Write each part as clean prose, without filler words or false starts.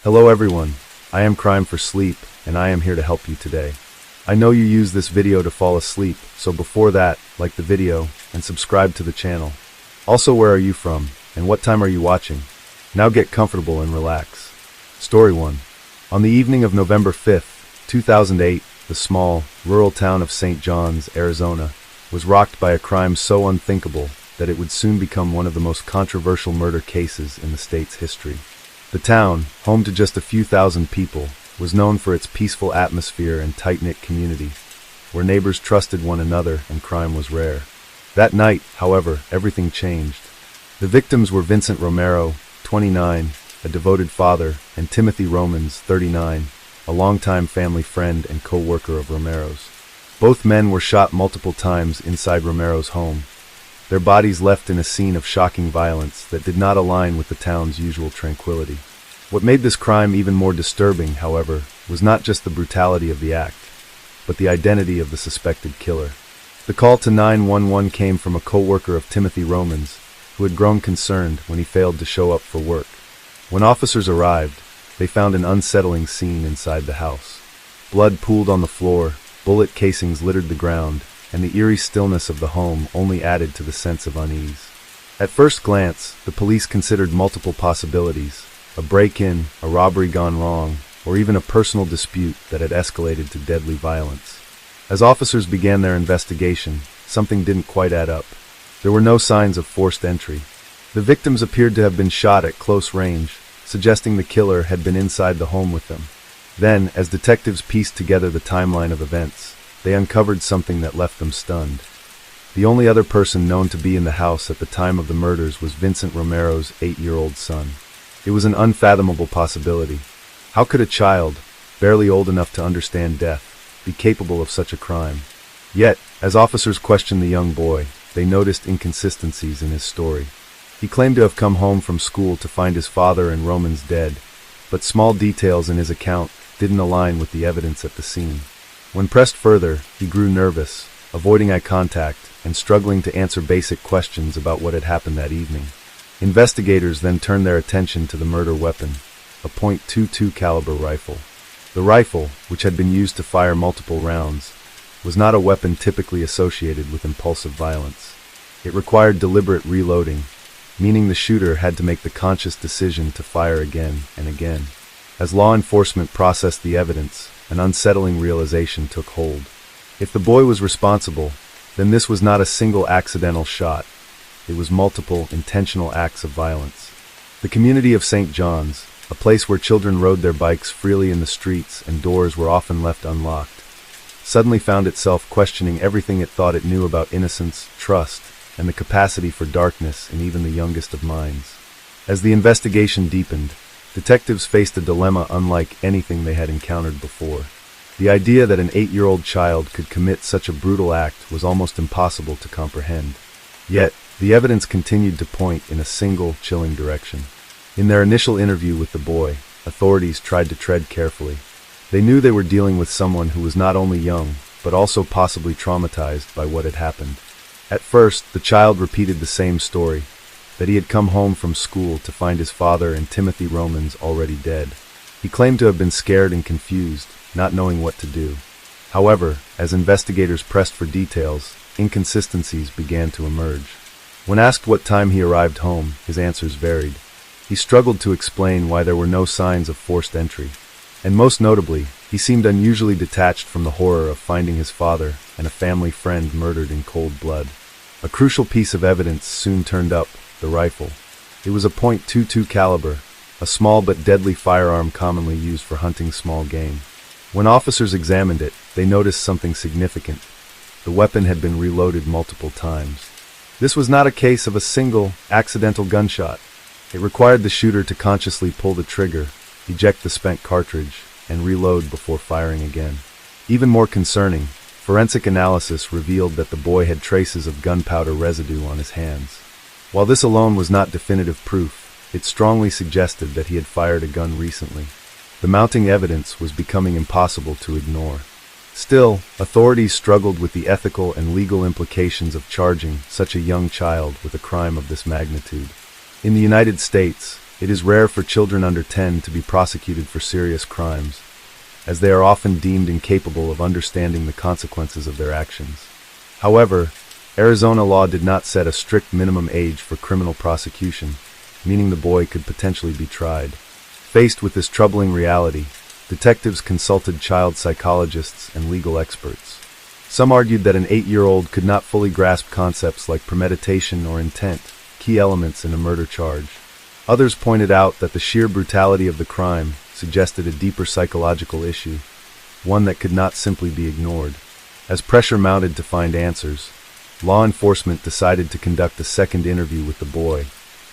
Hello everyone, I am Crime for Sleep, and I am here to help you today. I know you use this video to fall asleep, so before that, like the video, and subscribe to the channel. Also, where are you from, and what time are you watching? Now get comfortable and relax. Story 1. On the evening of November 5th, 2008, the small, rural town of St. John's, Arizona, was rocked by a crime so unthinkable that it would soon become one of the most controversial murder cases in the state's history. The town, home to just a few thousand people, was known for its peaceful atmosphere and tight-knit community, where neighbors trusted one another and crime was rare. That night, however, everything changed. The victims were Vincent Romero, 29, a devoted father, and Timothy Romans, 39, a longtime family friend and co-worker of Romero's. Both men were shot multiple times inside Romero's home, their bodies left in a scene of shocking violence that did not align with the town's usual tranquility. What made this crime even more disturbing, however, was not just the brutality of the act, but the identity of the suspected killer. The call to 911 came from a co-worker of Timothy Romans, who had grown concerned when he failed to show up for work. When officers arrived, they found an unsettling scene inside the house. Blood pooled on the floor, bullet casings littered the ground, and the eerie stillness of the home only added to the sense of unease. At first glance, the police considered multiple possibilities: a break-in, a robbery gone wrong, or even a personal dispute that had escalated to deadly violence. As officers began their investigation, something didn't quite add up. There were no signs of forced entry. The victims appeared to have been shot at close range, suggesting the killer had been inside the home with them. Then, as detectives pieced together the timeline of events, they uncovered something that left them stunned. The only other person known to be in the house at the time of the murders was Vincent Romero's 8-year-old son. It was an unfathomable possibility. How could a child, barely old enough to understand death, be capable of such a crime? Yet, as officers questioned the young boy, they noticed inconsistencies in his story. He claimed to have come home from school to find his father and Romans dead, but small details in his account didn't align with the evidence at the scene. When pressed further, he grew nervous, avoiding eye contact and struggling to answer basic questions about what had happened that evening. Investigators then turned their attention to the murder weapon, a .22 caliber rifle. The rifle, which had been used to fire multiple rounds, was not a weapon typically associated with impulsive violence. It required deliberate reloading, meaning the shooter had to make the conscious decision to fire again and again. As law enforcement processed the evidence, an unsettling realization took hold. If the boy was responsible, then this was not a single accidental shot. It was multiple, intentional acts of violence. The community of St. John's, a place where children rode their bikes freely in the streets and doors were often left unlocked, suddenly found itself questioning everything it thought it knew about innocence, trust, and the capacity for darkness in even the youngest of minds. As the investigation deepened, detectives faced a dilemma unlike anything they had encountered before. The idea that an 8-year-old child could commit such a brutal act was almost impossible to comprehend. Yet, the evidence continued to point in a single, chilling direction. In their initial interview with the boy, authorities tried to tread carefully. They knew they were dealing with someone who was not only young, but also possibly traumatized by what had happened. At first, the child repeated the same story, that he had come home from school to find his father and Timothy Romans already dead. He claimed to have been scared and confused, not knowing what to do. However, as investigators pressed for details, inconsistencies began to emerge. When asked what time he arrived home, his answers varied. He struggled to explain why there were no signs of forced entry. And most notably, he seemed unusually detached from the horror of finding his father and a family friend murdered in cold blood. A crucial piece of evidence soon turned up: the rifle. It was a .22 caliber, a small but deadly firearm commonly used for hunting small game. When officers examined it, they noticed something significant. The weapon had been reloaded multiple times. This was not a case of a single, accidental gunshot. It required the shooter to consciously pull the trigger, eject the spent cartridge, and reload before firing again. Even more concerning, forensic analysis revealed that the boy had traces of gunpowder residue on his hands. While this alone was not definitive proof, it strongly suggested that he had fired a gun recently. The mounting evidence was becoming impossible to ignore. Still, authorities struggled with the ethical and legal implications of charging such a young child with a crime of this magnitude. In the United States, It is rare for children under 10 to be prosecuted for serious crimes, as they are often deemed incapable of understanding the consequences of their actions. However, Arizona law did not set a strict minimum age for criminal prosecution, meaning the boy could potentially be tried. Faced with this troubling reality, detectives consulted child psychologists and legal experts. Some argued that an 8-year-old could not fully grasp concepts like premeditation or intent, key elements in a murder charge. Others pointed out that the sheer brutality of the crime suggested a deeper psychological issue, one that could not simply be ignored. As pressure mounted to find answers, law enforcement decided to conduct a second interview with the boy,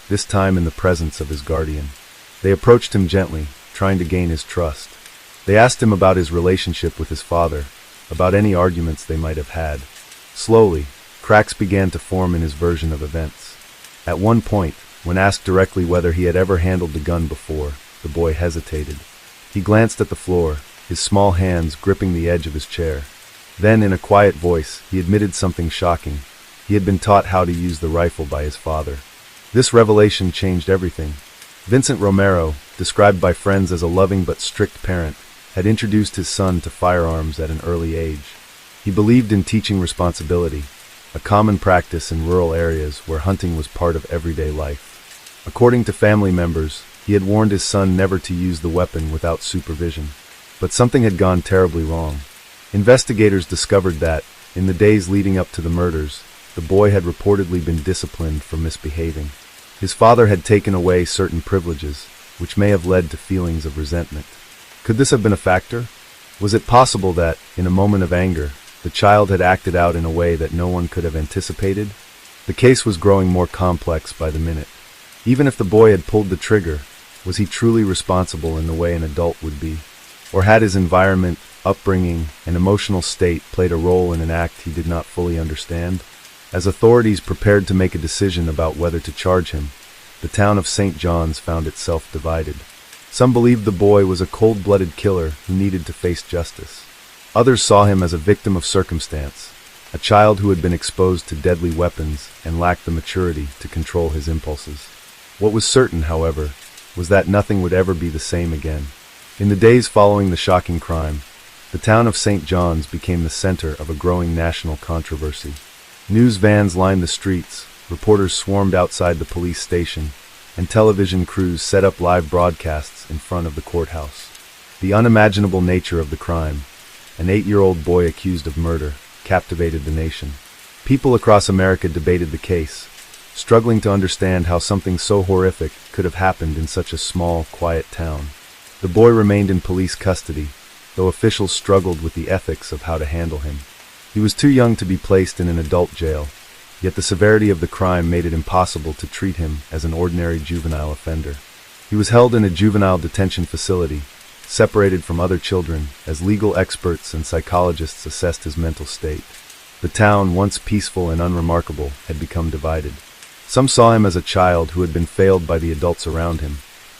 this time in the presence of his guardian. They approached him gently, trying to gain his trust. They asked him about his relationship with his father, about any arguments they might have had. Slowly, cracks began to form in his version of events. At one point, when asked directly whether he had ever handled the gun before, the boy hesitated. He glanced at the floor, his small hands gripping the edge of his chair. Then, in a quiet voice, he admitted something shocking. He had been taught how to use the rifle by his father. This revelation changed everything. Vincent Romero, described by friends as a loving but strict parent, had introduced his son to firearms at an early age. He believed in teaching responsibility, a common practice in rural areas where hunting was part of everyday life. According to family members, he had warned his son never to use the weapon without supervision. But something had gone terribly wrong. Investigators discovered that, in the days leading up to the murders, the boy had reportedly been disciplined for misbehaving. His father had taken away certain privileges, which may have led to feelings of resentment. Could this have been a factor? Was it possible that, in a moment of anger, the child had acted out in a way that no one could have anticipated? The case was growing more complex by the minute. Even if the boy had pulled the trigger, was he truly responsible in the way an adult would be? Or had his environment, upbringing, and emotional state played a role in an act he did not fully understand? As authorities prepared to make a decision about whether to charge him, the town of St. John's found itself divided. Some believed the boy was a cold-blooded killer who needed to face justice. Others saw him as a victim of circumstance, a child who had been exposed to deadly weapons and lacked the maturity to control his impulses. What was certain, however, was that nothing would ever be the same again. In the days following the shocking crime, the town of St. John's became the center of a growing national controversy. News vans lined the streets, reporters swarmed outside the police station, and television crews set up live broadcasts in front of the courthouse. The unimaginable nature of the crime, an 8-year-old boy accused of murder, captivated the nation. People across America debated the case, struggling to understand how something so horrific could have happened in such a small, quiet town. The boy remained in police custody, though officials struggled with the ethics of how to handle him. He was too young to be placed in an adult jail, yet the severity of the crime made it impossible to treat him as an ordinary juvenile offender. He was held in a juvenile detention facility, separated from other children, as legal experts and psychologists assessed his mental state. The town, once peaceful and unremarkable, had become divided. Some saw him as a child who had been failed by the adults around him,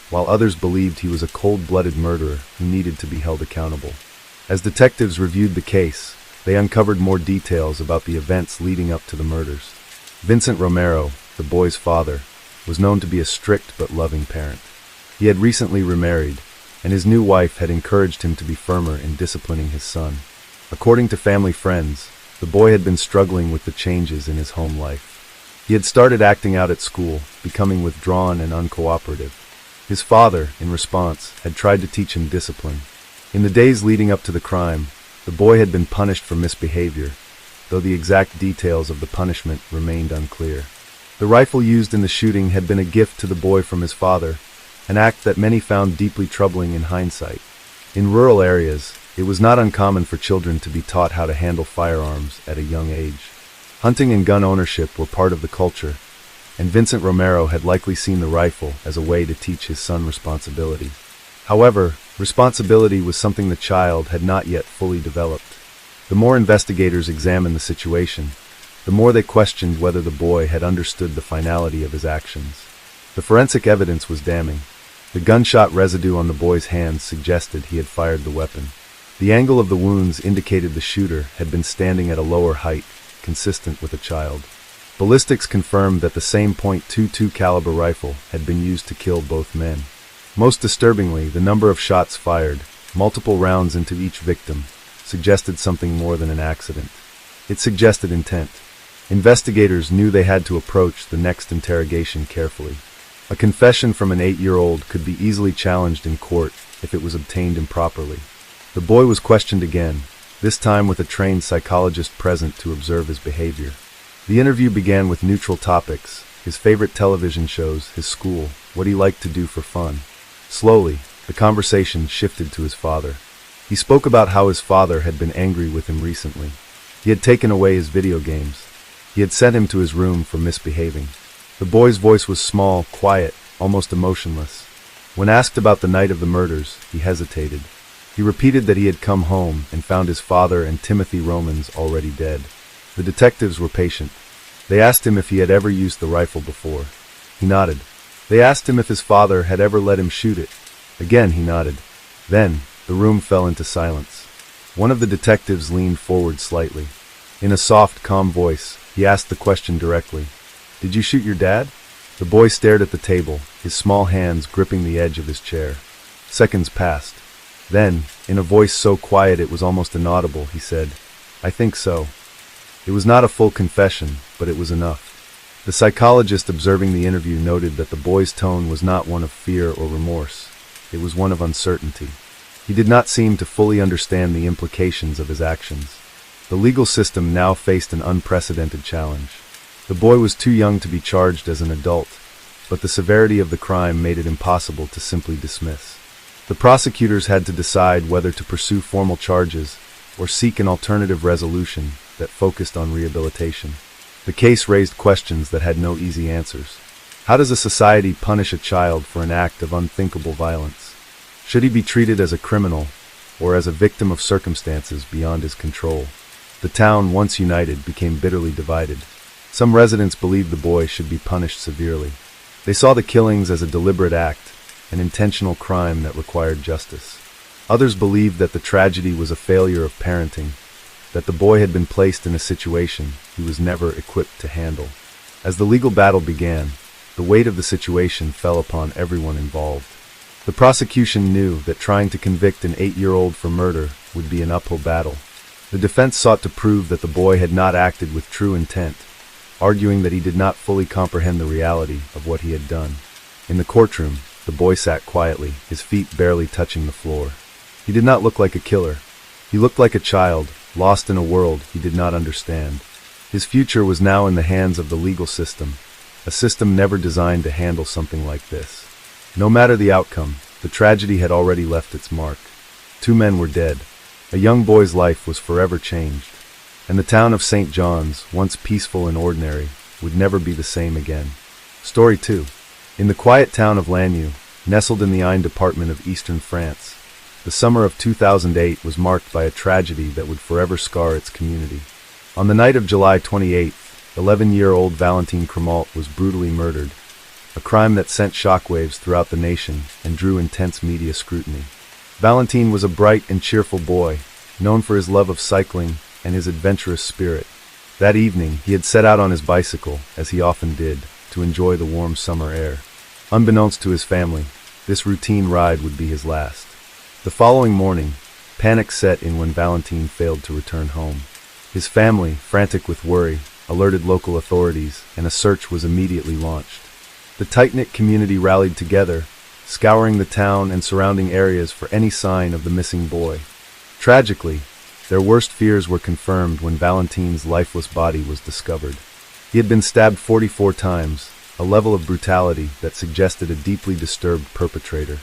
while others believed he was a cold-blooded murderer who needed to be held accountable. As detectives reviewed the case, they uncovered more details about the events leading up to the murders. Vincent Romero, the boy's father, was known to be a strict but loving parent. He had recently remarried, and his new wife had encouraged him to be firmer in disciplining his son. According to family friends, the boy had been struggling with the changes in his home life. He had started acting out at school, becoming withdrawn and uncooperative. His father, in response, had tried to teach him discipline. In the days leading up to the crime, the boy had been punished for misbehavior, though the exact details of the punishment remained unclear. The rifle used in the shooting had been a gift to the boy from his father, an act that many found deeply troubling in hindsight. In rural areas, it was not uncommon for children to be taught how to handle firearms at a young age. Hunting and gun ownership were part of the culture, and Vincent Romero had likely seen the rifle as a way to teach his son responsibility. However, responsibility was something the child had not yet fully developed. The more investigators examined the situation, the more they questioned whether the boy had understood the finality of his actions. The forensic evidence was damning. The gunshot residue on the boy's hands suggested he had fired the weapon. The angle of the wounds indicated the shooter had been standing at a lower height, consistent with a child. Ballistics confirmed that the same .22 caliber rifle had been used to kill both men. Most disturbingly, the number of shots fired, multiple rounds into each victim, suggested something more than an accident. It suggested intent. Investigators knew they had to approach the next interrogation carefully. A confession from an 8-year-old could be easily challenged in court if it was obtained improperly. The boy was questioned again, this time with a trained psychologist present to observe his behavior. The interview began with neutral topics: his favorite television shows, his school, what he liked to do for fun. Slowly, the conversation shifted to his father. He spoke about how his father had been angry with him recently. He had taken away his video games. He had sent him to his room for misbehaving. The boy's voice was small, quiet, almost emotionless. When asked about the night of the murders, he hesitated. He repeated that he had come home and found his father and Timothy Romans already dead. The detectives were patient. They asked him if he had ever used the rifle before. He nodded. They asked him if his father had ever let him shoot it. Again he nodded. Then, the room fell into silence. One of the detectives leaned forward slightly. In a soft, calm voice, he asked the question directly. "Did you shoot your dad?" The boy stared at the table, his small hands gripping the edge of his chair. Seconds passed. Then, in a voice so quiet it was almost inaudible, he said, "I think so." It was not a full confession, but it was enough. The psychologist observing the interview noted that the boy's tone was not one of fear or remorse. It was one of uncertainty. He did not seem to fully understand the implications of his actions. The legal system now faced an unprecedented challenge. The boy was too young to be charged as an adult, but the severity of the crime made it impossible to simply dismiss. The prosecutors had to decide whether to pursue formal charges or seek an alternative resolution that focused on rehabilitation. The case raised questions that had no easy answers. How does a society punish a child for an act of unthinkable violence? Should he be treated as a criminal or as a victim of circumstances beyond his control? The town, once united, became bitterly divided. Some residents believed the boy should be punished severely. They saw the killings as a deliberate act, an intentional crime that required justice. Others believed that the tragedy was a failure of parenting, that the boy had been placed in a situation he was never equipped to handle. As the legal battle began, the weight of the situation fell upon everyone involved. The prosecution knew that trying to convict an 8-year-old for murder would be an uphill battle. The defense sought to prove that the boy had not acted with true intent, arguing that he did not fully comprehend the reality of what he had done. In the courtroom, the boy sat quietly, his feet barely touching the floor. He did not look like a killer. He looked like a child, lost in a world he did not understand. His future was now in the hands of the legal system, a system never designed to handle something like this. No matter the outcome, the tragedy had already left its mark. 2 men were dead. A young boy's life was forever changed. And the town of St. John's, once peaceful and ordinary, would never be the same again. Story 2. In the quiet town of Lannion, nestled in the Ain department of eastern France, the summer of 2008 was marked by a tragedy that would forever scar its community. On the night of July 28th, 11-year-old Valentine Cremalt was brutally murdered, a crime that sent shockwaves throughout the nation and drew intense media scrutiny. Valentine was a bright and cheerful boy, known for his love of cycling and his adventurous spirit. That evening, he had set out on his bicycle, as he often did, to enjoy the warm summer air. Unbeknownst to his family, this routine ride would be his last. The following morning, panic set in when Valentine failed to return home. His family, frantic with worry, alerted local authorities, and a search was immediately launched. The tight-knit community rallied together, scouring the town and surrounding areas for any sign of the missing boy. Tragically, their worst fears were confirmed when Valentine's lifeless body was discovered. He had been stabbed 44 times, a level of brutality that suggested a deeply disturbed perpetrator.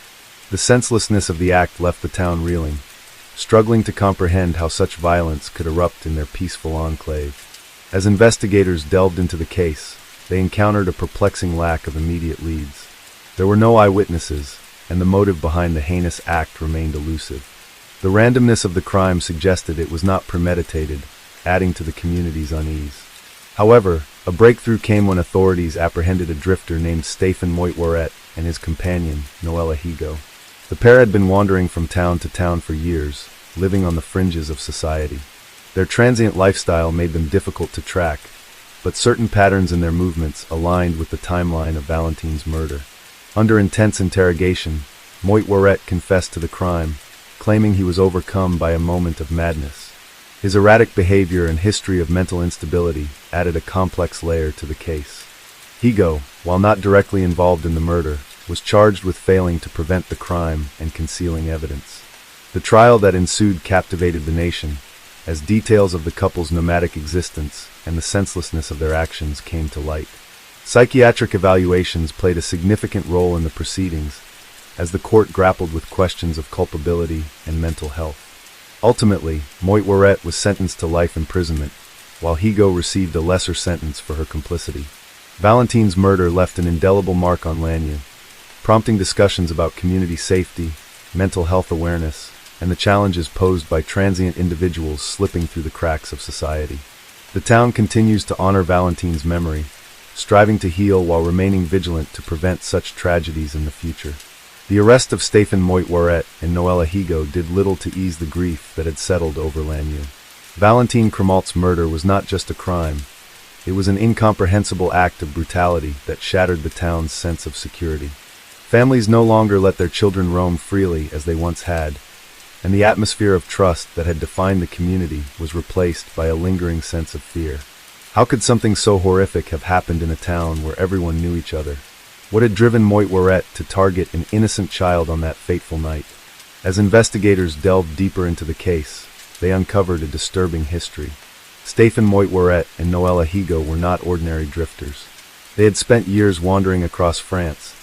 The senselessness of the act left the town reeling, struggling to comprehend how such violence could erupt in their peaceful enclave. As investigators delved into the case, they encountered a perplexing lack of immediate leads. There were no eyewitnesses, and the motive behind the heinous act remained elusive. The randomness of the crime suggested it was not premeditated, adding to the community's unease. However, a breakthrough came when authorities apprehended a drifter named Stéphane Moitouret and his companion, Noella Higo. The pair had been wandering from town to town for years, living on the fringes of society. Their transient lifestyle made them difficult to track, but certain patterns in their movements aligned with the timeline of Valentine's murder. Under intense interrogation, Moitworret confessed to the crime, claiming he was overcome by a moment of madness. His erratic behavior and history of mental instability added a complex layer to the case. Higo, while not directly involved in the murder, was charged with failing to prevent the crime and concealing evidence. The trial that ensued captivated the nation, as details of the couple's nomadic existence and the senselessness of their actions came to light. Psychiatric evaluations played a significant role in the proceedings, as the court grappled with questions of culpability and mental health. Ultimately, Moitworret was sentenced to life imprisonment, while Higo received a lesser sentence for her complicity. Valentine's murder left an indelible mark on Lannion, prompting discussions about community safety, mental health awareness, and the challenges posed by transient individuals slipping through the cracks of society. The town continues to honor Valentine's memory, striving to heal while remaining vigilant to prevent such tragedies in the future. The arrest of Stephen Moitworret and Noella Higo did little to ease the grief that had settled over Lannion. Valentine Cremalt's murder was not just a crime, it was an incomprehensible act of brutality that shattered the town's sense of security. Families no longer let their children roam freely as they once had, and the atmosphere of trust that had defined the community was replaced by a lingering sense of fear. How could something so horrific have happened in a town where everyone knew each other? What had driven Moitworret to target an innocent child on that fateful night? As investigators delved deeper into the case, they uncovered a disturbing history. Stephen Moitworret and Noella Higo were not ordinary drifters. They had spent years wandering across France,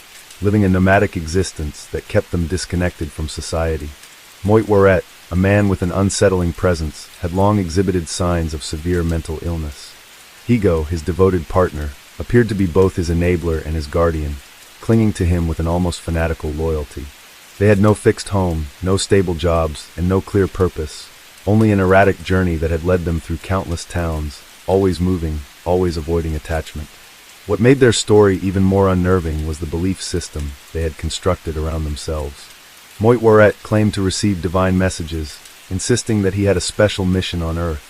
living a nomadic existence that kept them disconnected from society. Moitworret, a man with an unsettling presence, had long exhibited signs of severe mental illness. Higo, his devoted partner, appeared to be both his enabler and his guardian, clinging to him with an almost fanatical loyalty. They had no fixed home, no stable jobs, and no clear purpose, only an erratic journey that had led them through countless towns, always moving, always avoiding attachment. What made their story even more unnerving was the belief system they had constructed around themselves. Moitworret claimed to receive divine messages, insisting that he had a special mission on Earth.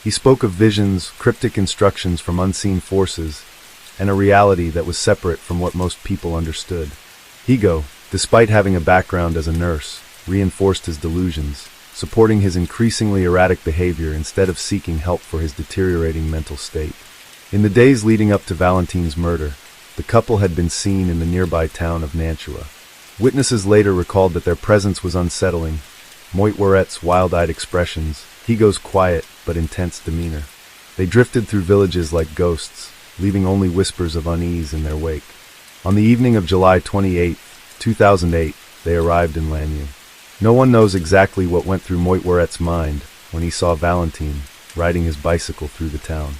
He spoke of visions, cryptic instructions from unseen forces, and a reality that was separate from what most people understood. Higo, despite having a background as a nurse, reinforced his delusions, supporting his increasingly erratic behavior instead of seeking help for his deteriorating mental state. In the days leading up to Valentine's murder, the couple had been seen in the nearby town of Nantua. Witnesses later recalled that their presence was unsettling, Moitworret's wild-eyed expressions, Higo's quiet but intense demeanor. They drifted through villages like ghosts, leaving only whispers of unease in their wake. On the evening of July 28, 2008, they arrived in Lannion. No one knows exactly what went through Moitworret's mind when he saw Valentine riding his bicycle through the town.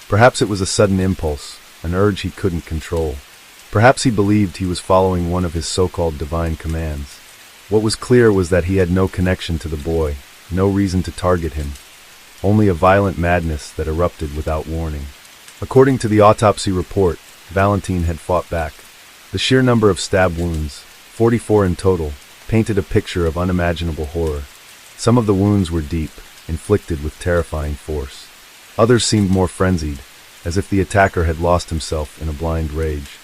Perhaps it was a sudden impulse, an urge he couldn't control. Perhaps he believed he was following one of his so-called divine commands. What was clear was that he had no connection to the boy, no reason to target him, only a violent madness that erupted without warning. According to the autopsy report, Valentine had fought back. The sheer number of stab wounds, 44 in total, painted a picture of unimaginable horror. Some of the wounds were deep, inflicted with terrifying force. Others seemed more frenzied, as if the attacker had lost himself in a blind rage.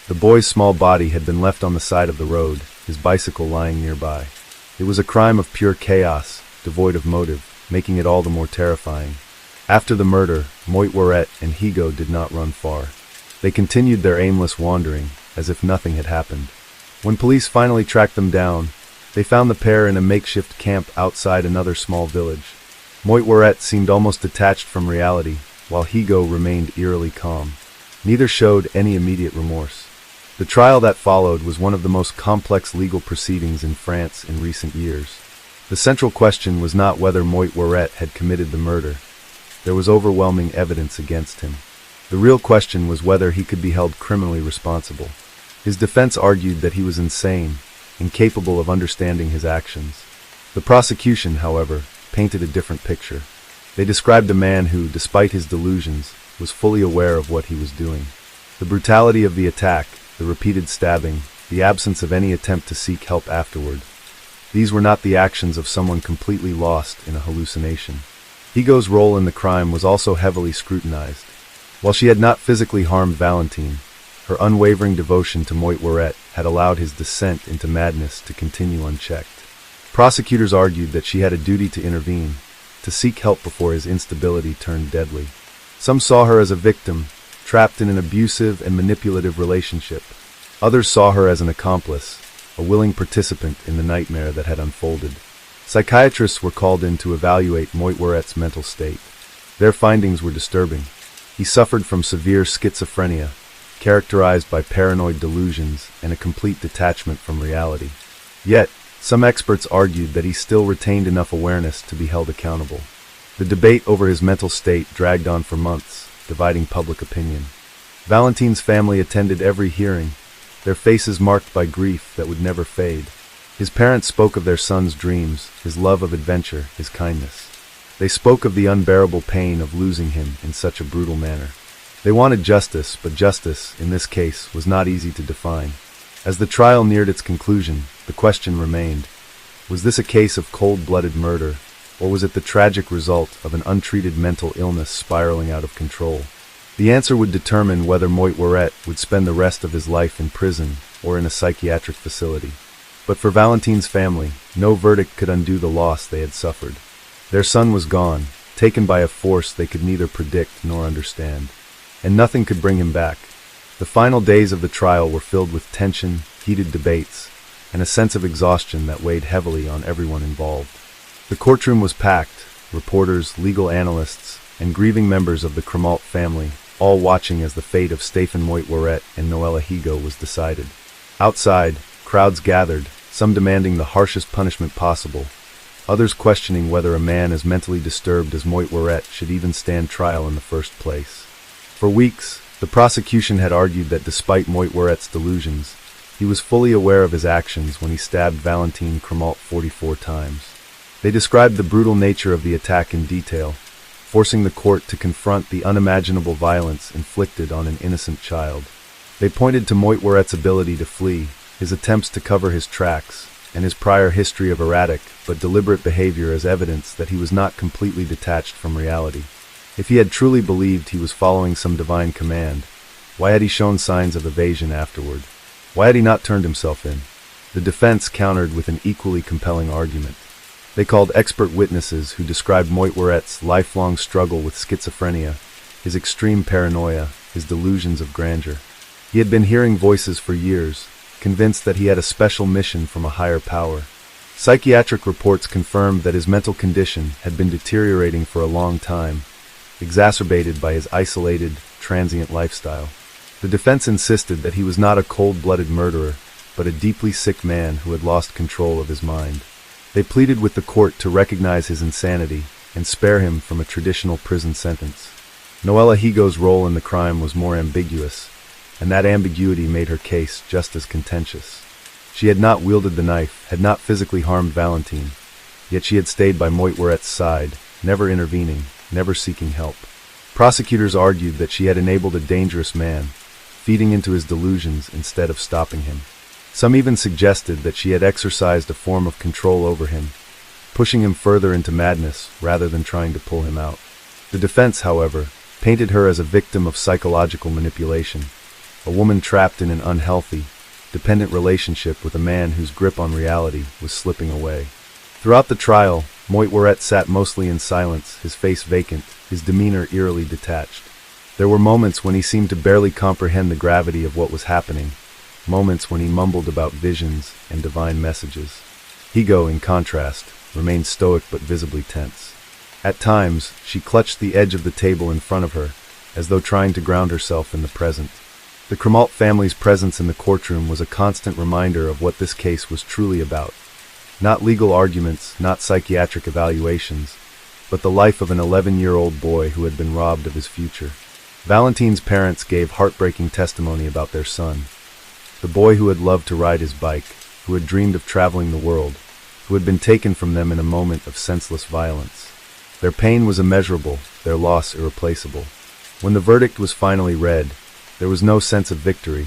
The boy's small body had been left on the side of the road, his bicycle lying nearby. It was a crime of pure chaos, devoid of motive, making it all the more terrifying. After the murder, Moitworret and Higo did not run far. They continued their aimless wandering, as if nothing had happened. When police finally tracked them down, they found the pair in a makeshift camp outside another small village. Moitworret seemed almost detached from reality, while Higo remained eerily calm. Neither showed any immediate remorse. The trial that followed was one of the most complex legal proceedings in France in recent years. The central question was not whether Moitworret had committed the murder. There was overwhelming evidence against him. The real question was whether he could be held criminally responsible. His defense argued that he was insane, incapable of understanding his actions. The prosecution, however, painted a different picture. They described a man who, despite his delusions, was fully aware of what he was doing. The brutality of the attack, the repeated stabbing, the absence of any attempt to seek help afterward. These were not the actions of someone completely lost in a hallucination. Higo's role in the crime was also heavily scrutinized. While she had not physically harmed Valentine, her unwavering devotion to Moitworette had allowed his descent into madness to continue unchecked. Prosecutors argued that she had a duty to intervene, to seek help before his instability turned deadly. Some saw her as a victim, trapped in an abusive and manipulative relationship. Others saw her as an accomplice, a willing participant in the nightmare that had unfolded. Psychiatrists were called in to evaluate Moitworette's mental state. Their findings were disturbing. He suffered from severe schizophrenia, characterized by paranoid delusions and a complete detachment from reality. Yet, some experts argued that he still retained enough awareness to be held accountable. The debate over his mental state dragged on for months, dividing public opinion. Valentine's family attended every hearing, their faces marked by grief that would never fade. His parents spoke of their son's dreams, his love of adventure, his kindness. They spoke of the unbearable pain of losing him in such a brutal manner. They wanted justice, but justice, in this case, was not easy to define. As the trial neared its conclusion, the question remained: was this a case of cold-blooded murder, or was it the tragic result of an untreated mental illness spiraling out of control? The answer would determine whether Moitworette would spend the rest of his life in prison or in a psychiatric facility. But for Valentine's family, no verdict could undo the loss they had suffered. Their son was gone, taken by a force they could neither predict nor understand. And nothing could bring him back. The final days of the trial were filled with tension, heated debates, and a sense of exhaustion that weighed heavily on everyone involved. The courtroom was packed, reporters, legal analysts, and grieving members of the Cremalt family, all watching as the fate of Stéphane Moitworette and Noella Higo was decided. Outside, crowds gathered, some demanding the harshest punishment possible, others questioning whether a man as mentally disturbed as Moitworette should even stand trial in the first place. For weeks, the prosecution had argued that despite Moitworette's delusions, he was fully aware of his actions when he stabbed Valentine Cremalt 44 times. They described the brutal nature of the attack in detail, forcing the court to confront the unimaginable violence inflicted on an innocent child. They pointed to Moitworette's ability to flee, his attempts to cover his tracks, and his prior history of erratic but deliberate behavior as evidence that he was not completely detached from reality. If he had truly believed he was following some divine command, why had he shown signs of evasion afterward? Why had he not turned himself in? The defense countered with an equally compelling argument. They called expert witnesses who described Moitworette's lifelong struggle with schizophrenia, his extreme paranoia, his delusions of grandeur. He had been hearing voices for years, convinced that he had a special mission from a higher power. Psychiatric reports confirmed that his mental condition had been deteriorating for a long time, exacerbated by his isolated, transient lifestyle. The defense insisted that he was not a cold-blooded murderer, but a deeply sick man who had lost control of his mind. They pleaded with the court to recognize his insanity and spare him from a traditional prison sentence. Noella Higo's role in the crime was more ambiguous, and that ambiguity made her case just as contentious. She had not wielded the knife, had not physically harmed Valentine, yet she had stayed by Moitworette's side, never intervening, never seeking help. Prosecutors argued that she had enabled a dangerous man, feeding into his delusions instead of stopping him. Some even suggested that she had exercised a form of control over him, pushing him further into madness rather than trying to pull him out. The defense, however, painted her as a victim of psychological manipulation, a woman trapped in an unhealthy, dependent relationship with a man whose grip on reality was slipping away. Throughout the trial, Moitworette sat mostly in silence, his face vacant, his demeanor eerily detached. There were moments when he seemed to barely comprehend the gravity of what was happening, moments when he mumbled about visions and divine messages. Higo, in contrast, remained stoic but visibly tense. At times, she clutched the edge of the table in front of her, as though trying to ground herself in the present. The Cremalt family's presence in the courtroom was a constant reminder of what this case was truly about. Not legal arguments, not psychiatric evaluations, but the life of an 11-year-old boy who had been robbed of his future. Valentine's parents gave heartbreaking testimony about their son, the boy who had loved to ride his bike, who had dreamed of traveling the world, who had been taken from them in a moment of senseless violence. Their pain was immeasurable, their loss irreplaceable. When the verdict was finally read, there was no sense of victory,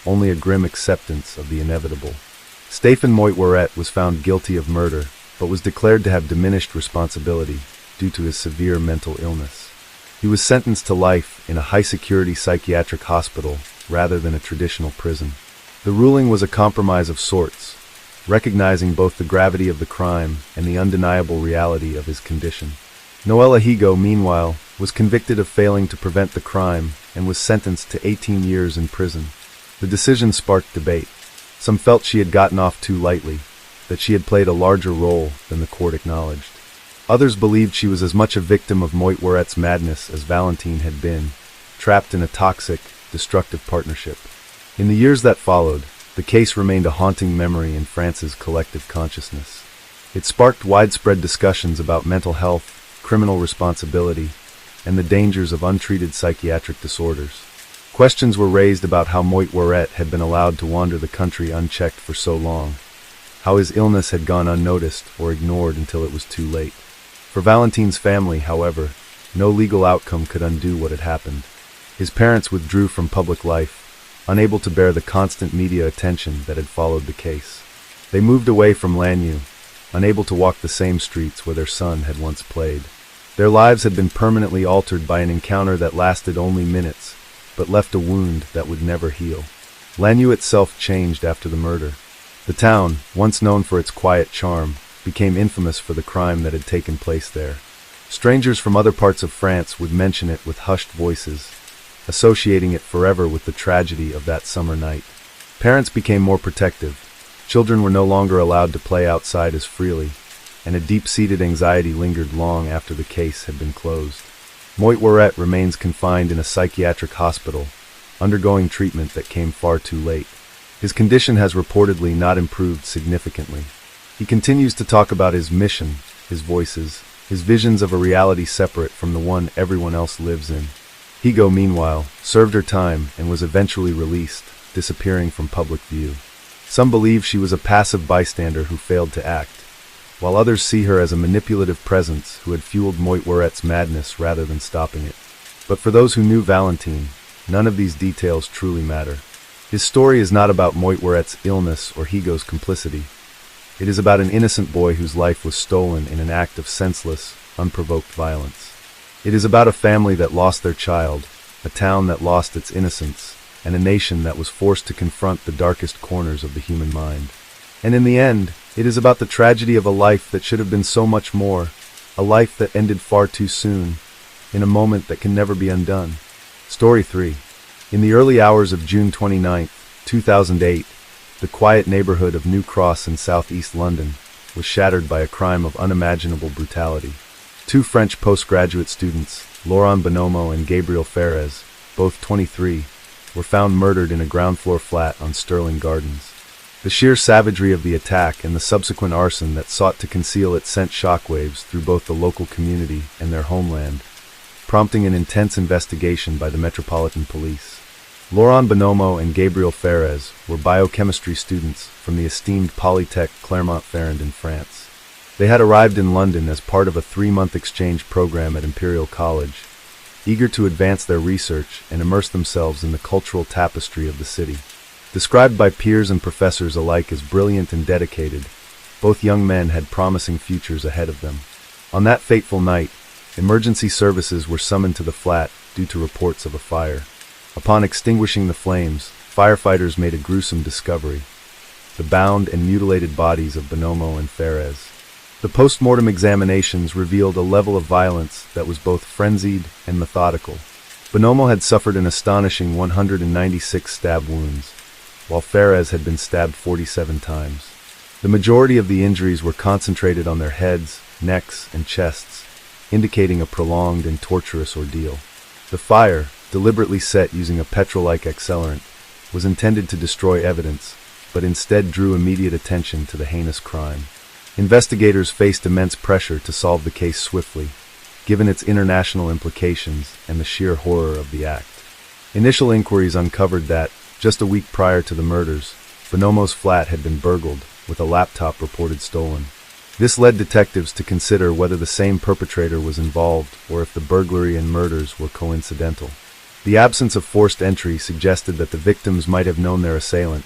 only a grim acceptance of the inevitable. Stéphane Moitworette was found guilty of murder, but was declared to have diminished responsibility due to his severe mental illness. He was sentenced to life in a high-security psychiatric hospital rather than a traditional prison. The ruling was a compromise of sorts, recognizing both the gravity of the crime and the undeniable reality of his condition. Noel Ehigo, meanwhile, was convicted of failing to prevent the crime and was sentenced to 18 years in prison. The decision sparked debate. Some felt she had gotten off too lightly, that she had played a larger role than the court acknowledged. Others believed she was as much a victim of Moitouret's madness as Valentine had been, trapped in a toxic, destructive partnership. In the years that followed, the case remained a haunting memory in France's collective consciousness. It sparked widespread discussions about mental health, criminal responsibility, and the dangers of untreated psychiatric disorders. Questions were raised about how Moitouret had been allowed to wander the country unchecked for so long, how his illness had gone unnoticed or ignored until it was too late. For Valentine's family, however, no legal outcome could undo what had happened. His parents withdrew from public life, unable to bear the constant media attention that had followed the case. They moved away from Lannion, unable to walk the same streets where their son had once played. Their lives had been permanently altered by an encounter that lasted only minutes, but left a wound that would never heal. Lannion itself changed after the murder. The town, once known for its quiet charm, became infamous for the crime that had taken place there. Strangers from other parts of France would mention it with hushed voices, associating it forever with the tragedy of that summer night. Parents became more protective. Children were no longer allowed to play outside as freely, and a deep-seated anxiety lingered long after the case had been closed. Moitouret remains confined in a psychiatric hospital, undergoing treatment that came far too late. His condition has reportedly not improved significantly. He continues to talk about his mission, his voices, his visions of a reality separate from the one everyone else lives in. Higo, meanwhile, served her time and was eventually released, disappearing from public view. Some believe she was a passive bystander who failed to act, while others see her as a manipulative presence who had fueled Moitouret's madness rather than stopping it. But for those who knew Valentine, none of these details truly matter. His story is not about Moitouret's illness or Higo's complicity. It is about an innocent boy whose life was stolen in an act of senseless, unprovoked violence. It is about a family that lost their child, a town that lost its innocence, and a nation that was forced to confront the darkest corners of the human mind. And in the end, it is about the tragedy of a life that should have been so much more, a life that ended far too soon, in a moment that can never be undone. Story 3. In the early hours of June 29, 2008, the quiet neighborhood of New Cross in southeast London was shattered by a crime of unimaginable brutality. Two French postgraduate students, Laurent Bonomo and Gabriel Ferez, both 23, were found murdered in a ground-floor flat on Sterling Gardens. The sheer savagery of the attack and the subsequent arson that sought to conceal it sent shockwaves through both the local community and their homeland, prompting an intense investigation by the Metropolitan Police. Laurent Bonomo and Gabriel Ferez were biochemistry students from the esteemed Polytech Clermont-Ferrand in France. They had arrived in London as part of a 3-month exchange program at Imperial College, eager to advance their research and immerse themselves in the cultural tapestry of the city. Described by peers and professors alike as brilliant and dedicated, both young men had promising futures ahead of them. On that fateful night, emergency services were summoned to the flat due to reports of a fire. Upon extinguishing the flames, firefighters made a gruesome discovery: the bound and mutilated bodies of Bonomo and Ferez. The post-mortem examinations revealed a level of violence that was both frenzied and methodical. Bonomo had suffered an astonishing 196 stab wounds, while Ferez had been stabbed 47 times. The majority of the injuries were concentrated on their heads, necks, and chests, indicating a prolonged and torturous ordeal. The fire, deliberately set using a petrol-like accelerant, was intended to destroy evidence, but instead drew immediate attention to the heinous crime. Investigators faced immense pressure to solve the case swiftly, given its international implications and the sheer horror of the act. Initial inquiries uncovered that, just a week prior to the murders, Bonomo's flat had been burgled, with a laptop reported stolen. This led detectives to consider whether the same perpetrator was involved or if the burglary and murders were coincidental. The absence of forced entry suggested that the victims might have known their assailant,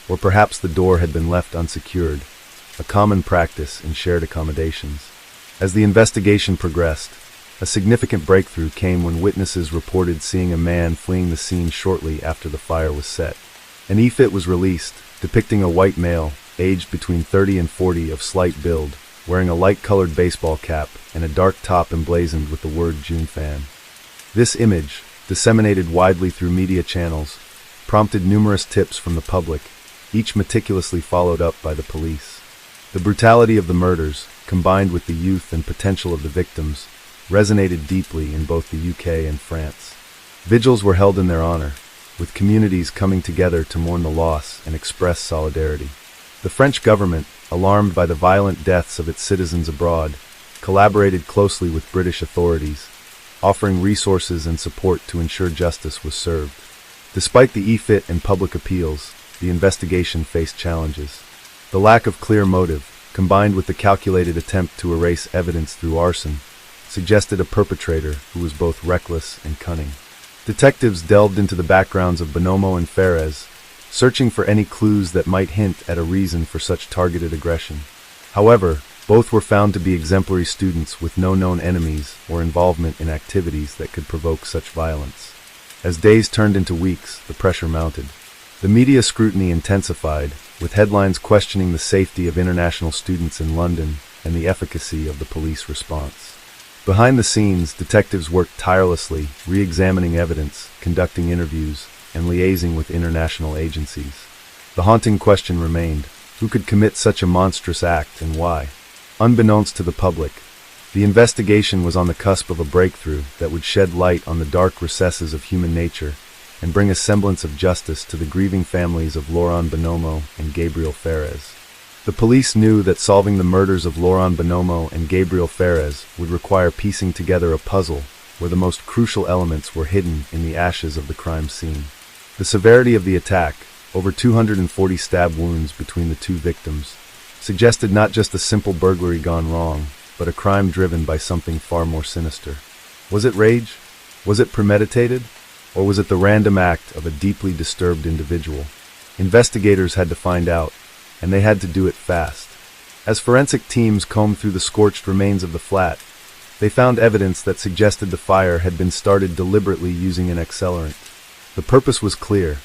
or perhaps the door had been left unsecured, a common practice in shared accommodations. As the investigation progressed, A significant breakthrough came when witnesses reported seeing a man fleeing the scene shortly after the fire was set. An e-fit was released, depicting a white male, aged between 30 and 40 of slight build, wearing a light-colored baseball cap and a dark top emblazoned with the word Junfan. This image, disseminated widely through media channels, prompted numerous tips from the public, each meticulously followed up by the police. The brutality of the murders, combined with the youth and potential of the victims, resonated deeply in both the UK and France. Vigils were held in their honor, with communities coming together to mourn the loss and express solidarity. The French government, alarmed by the violent deaths of its citizens abroad, collaborated closely with British authorities, offering resources and support to ensure justice was served. Despite the e-fit and public appeals, the investigation faced challenges. The lack of clear motive, combined with the calculated attempt to erase evidence through arson, suggested a perpetrator who was both reckless and cunning. Detectives delved into the backgrounds of Bonomo and Ferez, searching for any clues that might hint at a reason for such targeted aggression. However, both were found to be exemplary students with no known enemies or involvement in activities that could provoke such violence. As days turned into weeks, the pressure mounted. The media scrutiny intensified, with headlines questioning the safety of international students in London and the efficacy of the police response. Behind the scenes, detectives worked tirelessly, re-examining evidence, conducting interviews, and liaising with international agencies. The haunting question remained: who could commit such a monstrous act and why? Unbeknownst to the public, the investigation was on the cusp of a breakthrough that would shed light on the dark recesses of human nature and bring a semblance of justice to the grieving families of Laurent Bonomo and Gabriel Ferez. The police knew that solving the murders of Laurent Bonomo and Gabriel Ferez would require piecing together a puzzle where the most crucial elements were hidden in the ashes of the crime scene. The severity of the attack, over 240 stab wounds between the two victims, suggested not just a simple burglary gone wrong, but a crime driven by something far more sinister. Was it rage? Was it premeditated? Or was it the random act of a deeply disturbed individual? Investigators had to find out, and they had to do it fast. As forensic teams combed through the scorched remains of the flat, they found evidence that suggested the fire had been started deliberately using an accelerant. The purpose was clear.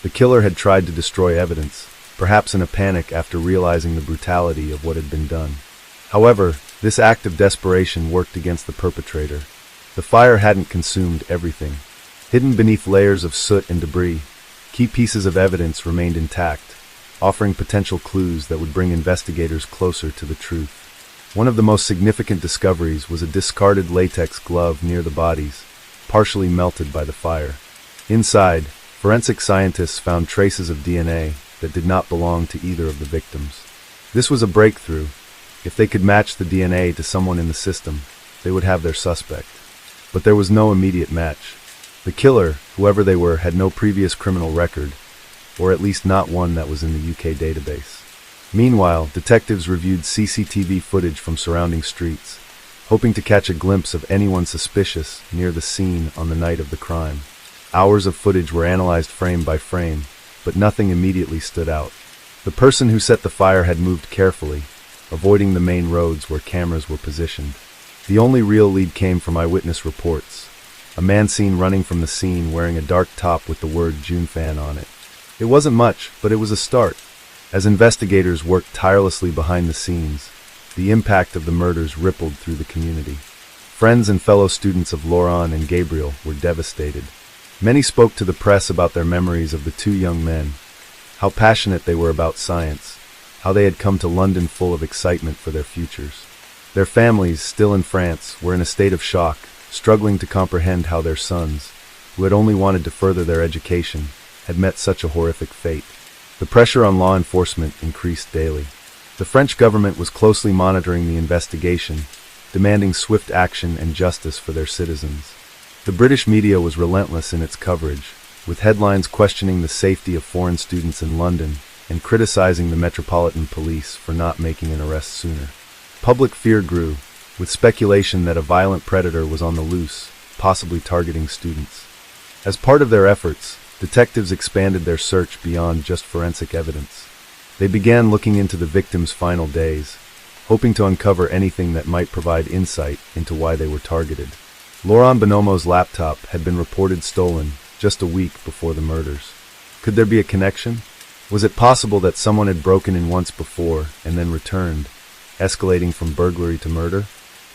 The killer had tried to destroy evidence, perhaps in a panic after realizing the brutality of what had been done. However, this act of desperation worked against the perpetrator. The fire hadn't consumed everything. Hidden beneath layers of soot and debris, key pieces of evidence remained intact, offering potential clues that would bring investigators closer to the truth. One of the most significant discoveries was a discarded latex glove near the bodies, partially melted by the fire. Inside, forensic scientists found traces of DNA that did not belong to either of the victims. This was a breakthrough. If they could match the DNA to someone in the system, they would have their suspect. But there was no immediate match. The killer, whoever they were, had no previous criminal record, or at least not one that was in the UK database. Meanwhile, detectives reviewed CCTV footage from surrounding streets, hoping to catch a glimpse of anyone suspicious near the scene on the night of the crime. Hours of footage were analyzed frame by frame, but nothing immediately stood out. The person who set the fire had moved carefully, avoiding the main roads where cameras were positioned. The only real lead came from eyewitness reports. A man seen running from the scene wearing a dark top with the word Junfan on it. It wasn't much, but it was a start. As investigators worked tirelessly behind the scenes, the impact of the murders rippled through the community. Friends and fellow students of Laurent and Gabriel were devastated. Many spoke to the press about their memories of the two young men, how passionate they were about science, how they had come to London full of excitement for their futures. Their families, still in France, were in a state of shock, struggling to comprehend how their sons, who had only wanted to further their education, had met such a horrific fate. The pressure on law enforcement increased daily. The French government was closely monitoring the investigation, demanding swift action and justice for their citizens. The British media was relentless in its coverage, with headlines questioning the safety of foreign students in London and criticizing the Metropolitan Police for not making an arrest sooner. Public fear grew, with speculation that a violent predator was on the loose, possibly targeting students. As part of their efforts, detectives expanded their search beyond just forensic evidence. They began looking into the victims' final days, hoping to uncover anything that might provide insight into why they were targeted. Laurent Bonomo's laptop had been reported stolen just a week before the murders. Could there be a connection? Was it possible that someone had broken in once before and then returned, escalating from burglary to murder?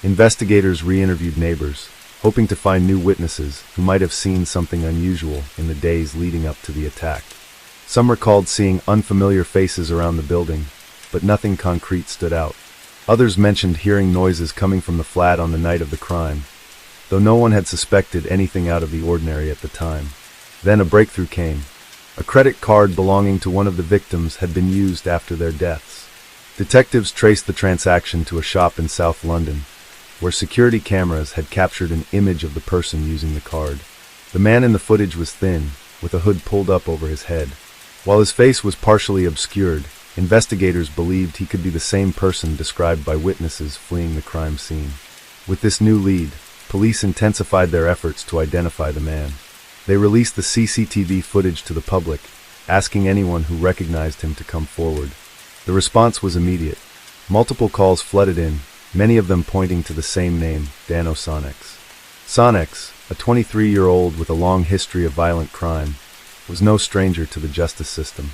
Investigators re-interviewed neighbors, hoping to find new witnesses who might have seen something unusual in the days leading up to the attack. Some recalled seeing unfamiliar faces around the building, but nothing concrete stood out. Others mentioned hearing noises coming from the flat on the night of the crime, though no one had suspected anything out of the ordinary at the time. Then a breakthrough came. A credit card belonging to one of the victims had been used after their deaths. Detectives traced the transaction to a shop in South London, where security cameras had captured an image of the person using the card. The man in the footage was thin, with a hood pulled up over his head. While his face was partially obscured, investigators believed he could be the same person described by witnesses fleeing the crime scene. With this new lead, police intensified their efforts to identify the man. They released the CCTV footage to the public, asking anyone who recognized him to come forward. The response was immediate. Multiple calls flooded in, many of them pointing to the same name, Dano Sonex. Sonex, a 23-year-old with a long history of violent crime, was no stranger to the justice system.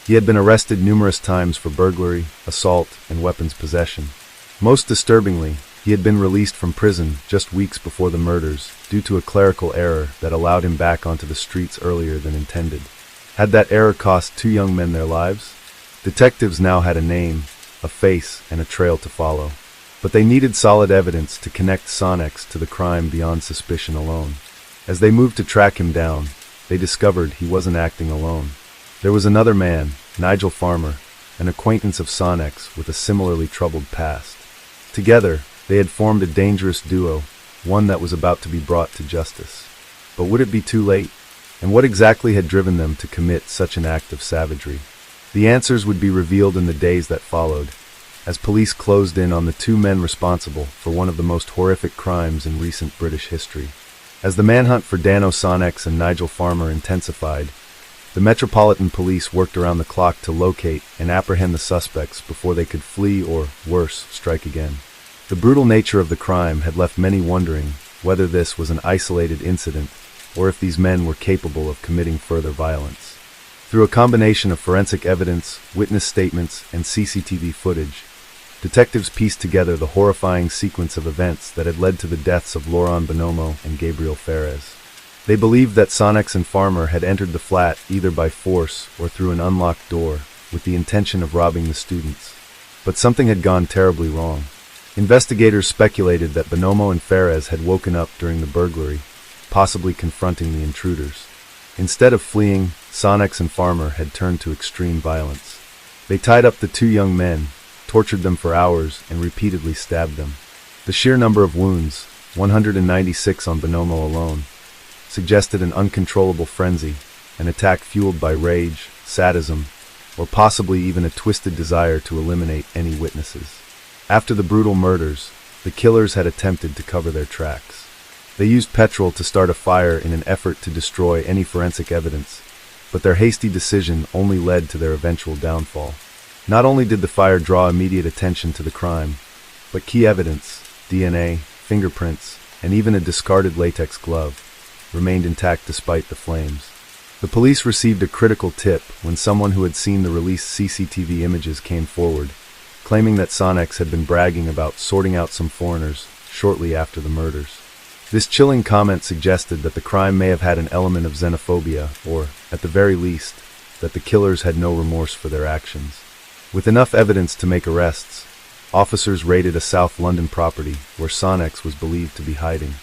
He had been arrested numerous times for burglary, assault, and weapons possession. Most disturbingly, he had been released from prison just weeks before the murders due to a clerical error that allowed him back onto the streets earlier than intended. Had that error cost two young men their lives? Detectives now had a name, a face, and a trail to follow. But they needed solid evidence to connect Sonex to the crime beyond suspicion alone. As they moved to track him down, they discovered he wasn't acting alone. There was another man, Nigel Farmer, an acquaintance of Sonex with a similarly troubled past. Together, they had formed a dangerous duo, one that was about to be brought to justice. But would it be too late? And what exactly had driven them to commit such an act of savagery? The answers would be revealed in the days that followed, as police closed in on the two men responsible for one of the most horrific crimes in recent British history. As the manhunt for Dano Sonex and Nigel Farmer intensified, the Metropolitan Police worked around the clock to locate and apprehend the suspects before they could flee or, worse, strike again. The brutal nature of the crime had left many wondering whether this was an isolated incident or if these men were capable of committing further violence. Through a combination of forensic evidence, witness statements, and CCTV footage, detectives pieced together the horrifying sequence of events that had led to the deaths of Laurent Bonomo and Gabriel Ferez. They believed that Sonex and Farmer had entered the flat either by force or through an unlocked door with the intention of robbing the students. But something had gone terribly wrong. Investigators speculated that Bonomo and Ferez had woken up during the burglary, possibly confronting the intruders. Instead of fleeing, Sonex and Farmer had turned to extreme violence. They tied up the two young men, tortured them for hours, and repeatedly stabbed them. The sheer number of wounds, 196 on Bonomo alone, suggested an uncontrollable frenzy, an attack fueled by rage, sadism, or possibly even a twisted desire to eliminate any witnesses. After the brutal murders, the killers had attempted to cover their tracks. They used petrol to start a fire in an effort to destroy any forensic evidence, but their hasty decision only led to their eventual downfall. Not only did the fire draw immediate attention to the crime, but key evidence, DNA, fingerprints, and even a discarded latex glove, remained intact despite the flames. The police received a critical tip when someone who had seen the released CCTV images came forward, claiming that Sonex had been bragging about sorting out some foreigners shortly after the murders. This chilling comment suggested that the crime may have had an element of xenophobia, or, at the very least, that the killers had no remorse for their actions. With enough evidence to make arrests, officers raided a South London property where Sonex was believed to be hiding.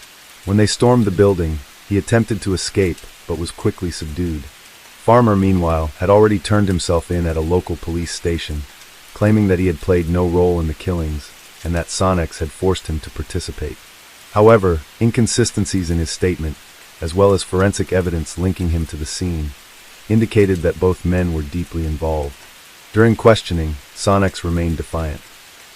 When they stormed the building, he attempted to escape, but was quickly subdued. Farmer, meanwhile, had already turned himself in at a local police station, claiming that he had played no role in the killings, and that Sonex had forced him to participate. However, inconsistencies in his statement, as well as forensic evidence linking him to the scene, indicated that both men were deeply involved. During questioning, Sonex remained defiant.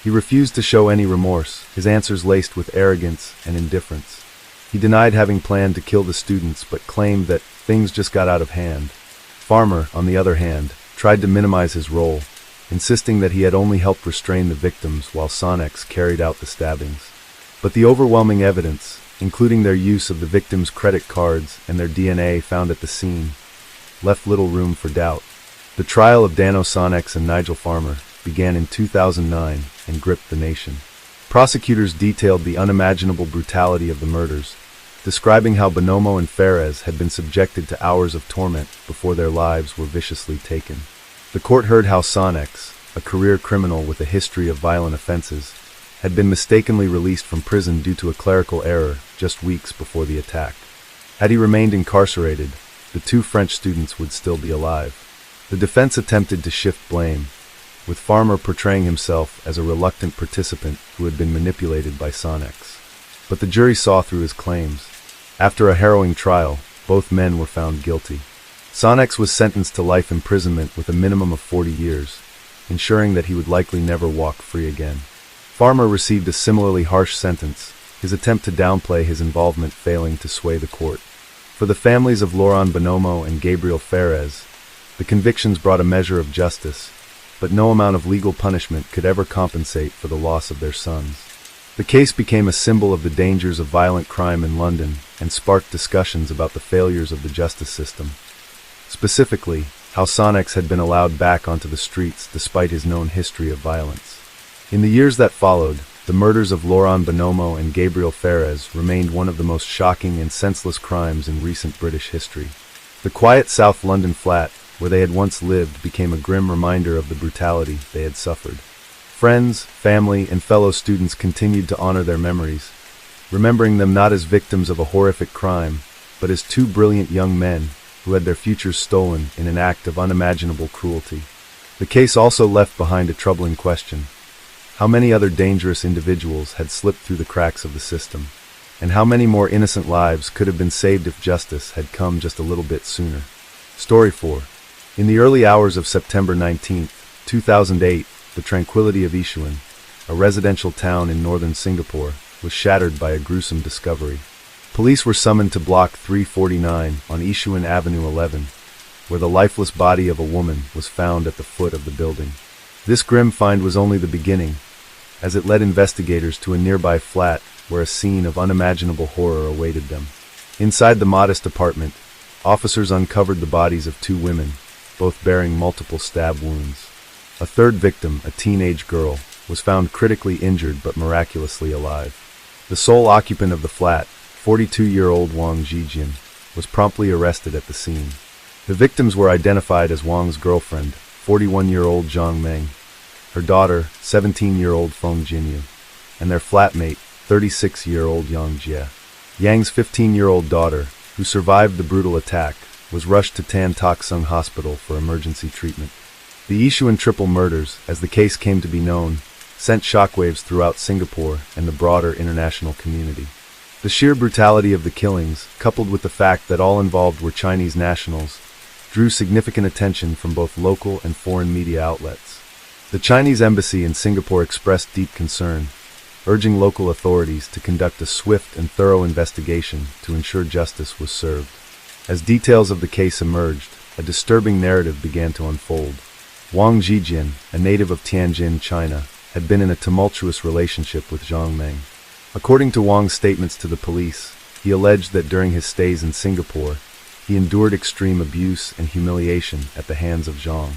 He refused to show any remorse, his answers laced with arrogance and indifference. He denied having planned to kill the students, but claimed that things just got out of hand. Farmer, on the other hand, tried to minimize his role, insisting that he had only helped restrain the victims while Sonex carried out the stabbings. But the overwhelming evidence, including their use of the victims' credit cards and their DNA found at the scene, left little room for doubt. The trial of Dano Sonex and Nigel Farmer began in 2009 and gripped the nation. Prosecutors detailed the unimaginable brutality of the murders, describing how Bonomo and Ferez had been subjected to hours of torment before their lives were viciously taken. The court heard how Sonex, a career criminal with a history of violent offenses, had been mistakenly released from prison due to a clerical error just weeks before the attack. Had he remained incarcerated, the two French students would still be alive. The defense attempted to shift blame, with Farmer portraying himself as a reluctant participant who had been manipulated by Sonex. But the jury saw through his claims. After a harrowing trial, both men were found guilty. Sonex was sentenced to life imprisonment with a minimum of 40 years, ensuring that he would likely never walk free again. Farmer received a similarly harsh sentence, his attempt to downplay his involvement failing to sway the court. For the families of Laurent Bonomo and Gabriel Ferez, the convictions brought a measure of justice, but no amount of legal punishment could ever compensate for the loss of their sons. The case became a symbol of the dangers of violent crime in London and sparked discussions about the failures of the justice system. Specifically, how Sonex had been allowed back onto the streets despite his known history of violence. In the years that followed, the murders of Laurent Bonomo and Gabriel Ferez remained one of the most shocking and senseless crimes in recent British history. The quiet South London flat, where they had once lived, became a grim reminder of the brutality they had suffered. Friends, family, and fellow students continued to honor their memories, remembering them not as victims of a horrific crime, but as two brilliant young men who had their futures stolen in an act of unimaginable cruelty. The case also left behind a troubling question. How many other dangerous individuals had slipped through the cracks of the system? And how many more innocent lives could have been saved if justice had come just a little bit sooner? Story 4. In the early hours of September 19, 2008, the tranquility of Yichuan, a residential town in northern Singapore, was shattered by a gruesome discovery. Police were summoned to Block 349 on Yichuan Avenue 11, where the lifeless body of a woman was found at the foot of the building. This grim find was only the beginning, as it led investigators to a nearby flat where a scene of unimaginable horror awaited them. Inside the modest apartment, officers uncovered the bodies of two women, both bearing multiple stab wounds. A third victim, a teenage girl, was found critically injured but miraculously alive. The sole occupant of the flat, 42-year-old Wang Zhijian, was promptly arrested at the scene. The victims were identified as Wang's girlfriend, 41-year-old Zhang Meng, her daughter, 17-year-old Feng Jinyu, and their flatmate, 36-year-old Yang Jie. Yang's 15-year-old daughter, who survived the brutal attack, was rushed to Tan Tock Sung Hospital for emergency treatment. The Yichuan triple murders, as the case came to be known, sent shockwaves throughout Singapore and the broader international community. The sheer brutality of the killings, coupled with the fact that all involved were Chinese nationals, drew significant attention from both local and foreign media outlets. The Chinese embassy in Singapore expressed deep concern, urging local authorities to conduct a swift and thorough investigation to ensure justice was served. As details of the case emerged, a disturbing narrative began to unfold. Wang Zhijian, a native of Tianjin, China, had been in a tumultuous relationship with Zhang Meng. According to Wang's statements to the police, he alleged that during his stays in Singapore, he endured extreme abuse and humiliation at the hands of Zhang.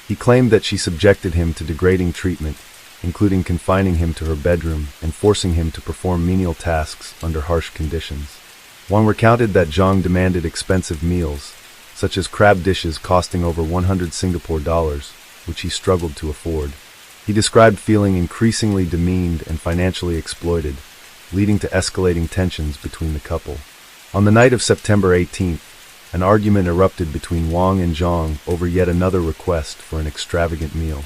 He claimed that she subjected him to degrading treatment, including confining him to her bedroom and forcing him to perform menial tasks under harsh conditions. Wang recounted that Zhang demanded expensive meals, such as crab dishes costing over 100 Singapore dollars, which he struggled to afford. He described feeling increasingly demeaned and financially exploited, leading to escalating tensions between the couple. On the night of September 18th, an argument erupted between Wang and Zhang over yet another request for an extravagant meal.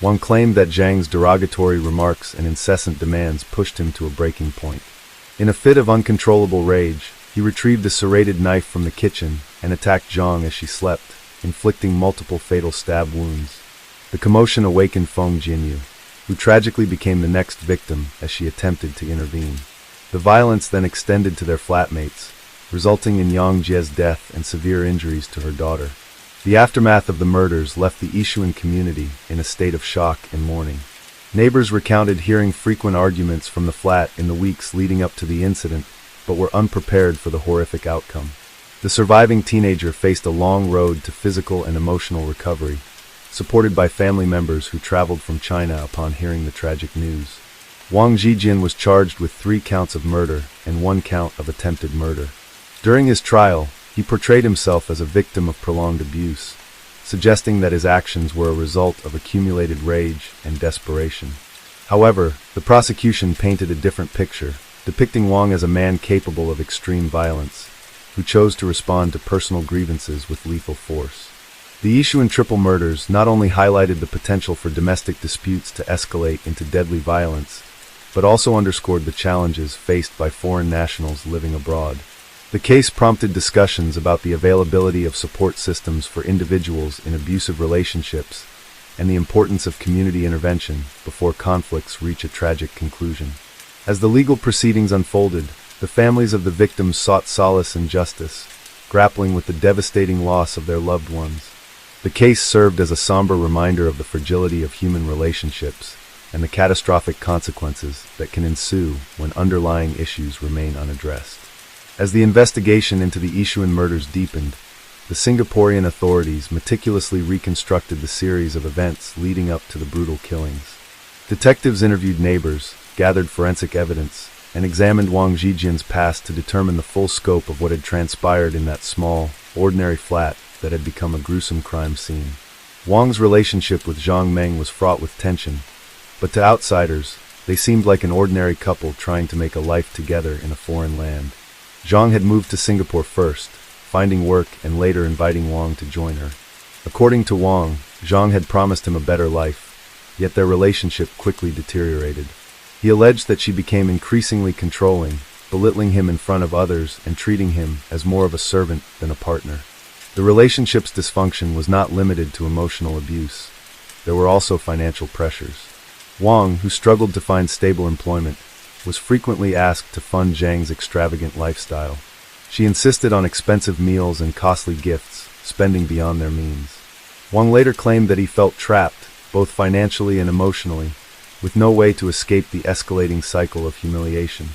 Wang claimed that Zhang's derogatory remarks and incessant demands pushed him to a breaking point. In a fit of uncontrollable rage, he retrieved a serrated knife from the kitchen and attacked Zhang as she slept, inflicting multiple fatal stab wounds. The commotion awakened Feng Jinyu, who tragically became the next victim as she attempted to intervene. The violence then extended to their flatmates, resulting in Yang Jie's death and severe injuries to her daughter. The aftermath of the murders left the Ishuan community in a state of shock and mourning. Neighbors recounted hearing frequent arguments from the flat in the weeks leading up to the incident, but were unprepared for the horrific outcome. The surviving teenager faced a long road to physical and emotional recovery, supported by family members who traveled from China upon hearing the tragic news. Wang Zhijian was charged with 3 counts of murder and 1 count of attempted murder. During his trial, he portrayed himself as a victim of prolonged abuse, suggesting that his actions were a result of accumulated rage and desperation. However, the prosecution painted a different picture, depicting Wang as a man capable of extreme violence, who chose to respond to personal grievances with lethal force. The Ishuan triple murders not only highlighted the potential for domestic disputes to escalate into deadly violence, but also underscored the challenges faced by foreign nationals living abroad. The case prompted discussions about the availability of support systems for individuals in abusive relationships and the importance of community intervention before conflicts reach a tragic conclusion. As the legal proceedings unfolded, the families of the victims sought solace and justice, grappling with the devastating loss of their loved ones. The case served as a somber reminder of the fragility of human relationships and the catastrophic consequences that can ensue when underlying issues remain unaddressed. As the investigation into the Ishuan murders deepened, the Singaporean authorities meticulously reconstructed the series of events leading up to the brutal killings. Detectives interviewed neighbors, gathered forensic evidence, and examined Wang Zhijian's past to determine the full scope of what had transpired in that small, ordinary flat that had become a gruesome crime scene. Wang's relationship with Zhang Meng was fraught with tension, but to outsiders, they seemed like an ordinary couple trying to make a life together in a foreign land. Zhang had moved to Singapore first, finding work and later inviting Wang to join her. According to Wang, Zhang had promised him a better life, yet their relationship quickly deteriorated. He alleged that she became increasingly controlling, belittling him in front of others and treating him as more of a servant than a partner. The relationship's dysfunction was not limited to emotional abuse. There were also financial pressures. Wang, who struggled to find stable employment, was frequently asked to fund Zhang's extravagant lifestyle. She insisted on expensive meals and costly gifts, spending beyond their means. Wang later claimed that he felt trapped, both financially and emotionally, with no way to escape the escalating cycle of humiliation.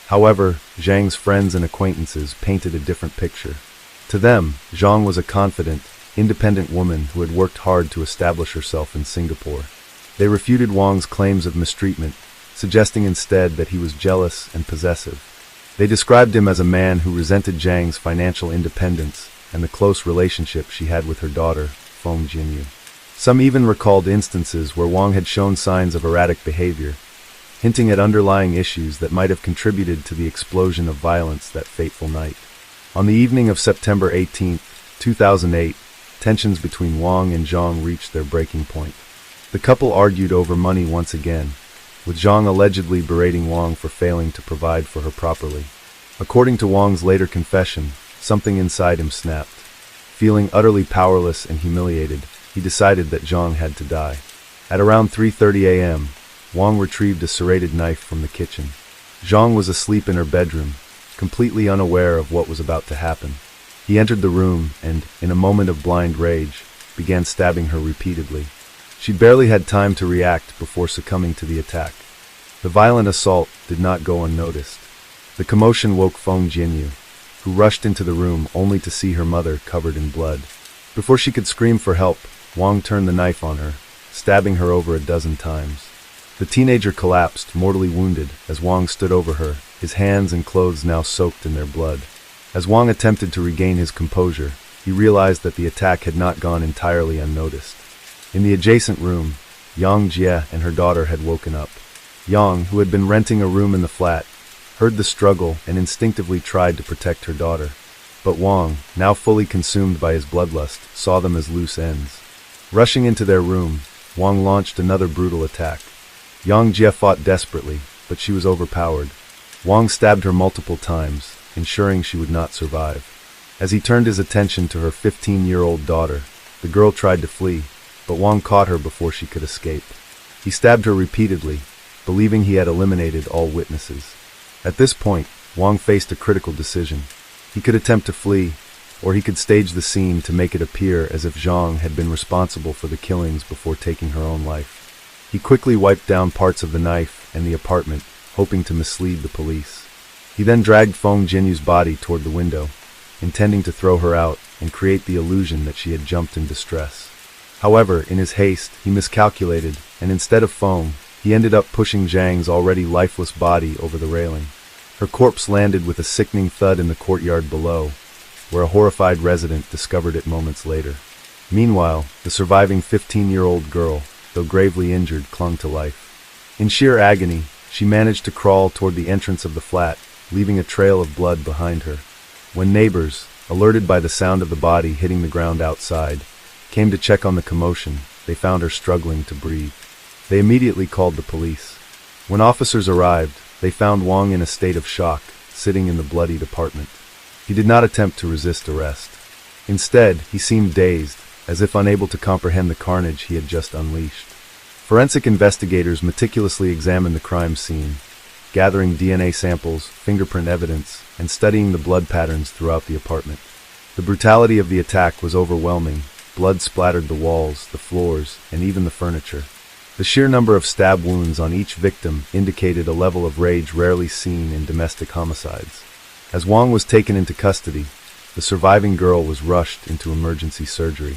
However, Zhang's friends and acquaintances painted a different picture. To them, Zhang was a confident, independent woman who had worked hard to establish herself in Singapore. They refuted Wang's claims of mistreatment, suggesting instead that he was jealous and possessive. They described him as a man who resented Zhang's financial independence and the close relationship she had with her daughter, Feng Jinyu. Some even recalled instances where Wang had shown signs of erratic behavior, hinting at underlying issues that might have contributed to the explosion of violence that fateful night. On the evening of September 18, 2008, tensions between Wang and Zhang reached their breaking point. The couple argued over money once again, with Zhang allegedly berating Wang for failing to provide for her properly. According to Wang's later confession, something inside him snapped. Feeling utterly powerless and humiliated, he decided that Zhang had to die. At around 3:30 a.m., Wang retrieved a serrated knife from the kitchen. Zhang was asleep in her bedroom, completely unaware of what was about to happen. He entered the room and, in a moment of blind rage, began stabbing her repeatedly. She barely had time to react before succumbing to the attack. The violent assault did not go unnoticed. The commotion woke Feng Jinyu, who rushed into the room only to see her mother covered in blood. Before she could scream for help, Wang turned the knife on her, stabbing her over a dozen times. The teenager collapsed, mortally wounded, as Wang stood over her, his hands and clothes now soaked in their blood. As Wang attempted to regain his composure, he realized that the attack had not gone entirely unnoticed. In the adjacent room, Yang Jie and her daughter had woken up. Yang, who had been renting a room in the flat, heard the struggle and instinctively tried to protect her daughter. But Wang, now fully consumed by his bloodlust, saw them as loose ends. Rushing into their room, Wang launched another brutal attack. Yang Jie fought desperately, but she was overpowered. Wang stabbed her multiple times, ensuring she would not survive. As he turned his attention to her 15-year-old daughter, the girl tried to flee, but Wang caught her before she could escape. He stabbed her repeatedly, believing he had eliminated all witnesses. At this point, Wang faced a critical decision. He could attempt to flee, or he could stage the scene to make it appear as if Zhang had been responsible for the killings before taking her own life. He quickly wiped down parts of the knife and the apartment, hoping to mislead the police. He then dragged Feng Jinyu's body toward the window, intending to throw her out and create the illusion that she had jumped in distress. However, in his haste, he miscalculated, and instead of Feng, he ended up pushing Zhang's already lifeless body over the railing. Her corpse landed with a sickening thud in the courtyard below, where a horrified resident discovered it moments later. Meanwhile, the surviving 15-year-old girl, though gravely injured, clung to life. In sheer agony, she managed to crawl toward the entrance of the flat, leaving a trail of blood behind her. When neighbors, alerted by the sound of the body hitting the ground outside, came to check on the commotion, they found her struggling to breathe. They immediately called the police. When officers arrived, they found Wang in a state of shock, sitting in the bloodied apartment. He did not attempt to resist arrest. Instead, he seemed dazed, as if unable to comprehend the carnage he had just unleashed. Forensic investigators meticulously examined the crime scene, gathering DNA samples, fingerprint evidence, and studying the blood patterns throughout the apartment. The brutality of the attack was overwhelming. Blood splattered the walls, the floors, and even the furniture. The sheer number of stab wounds on each victim indicated a level of rage rarely seen in domestic homicides. As Wang was taken into custody, the surviving girl was rushed into emergency surgery.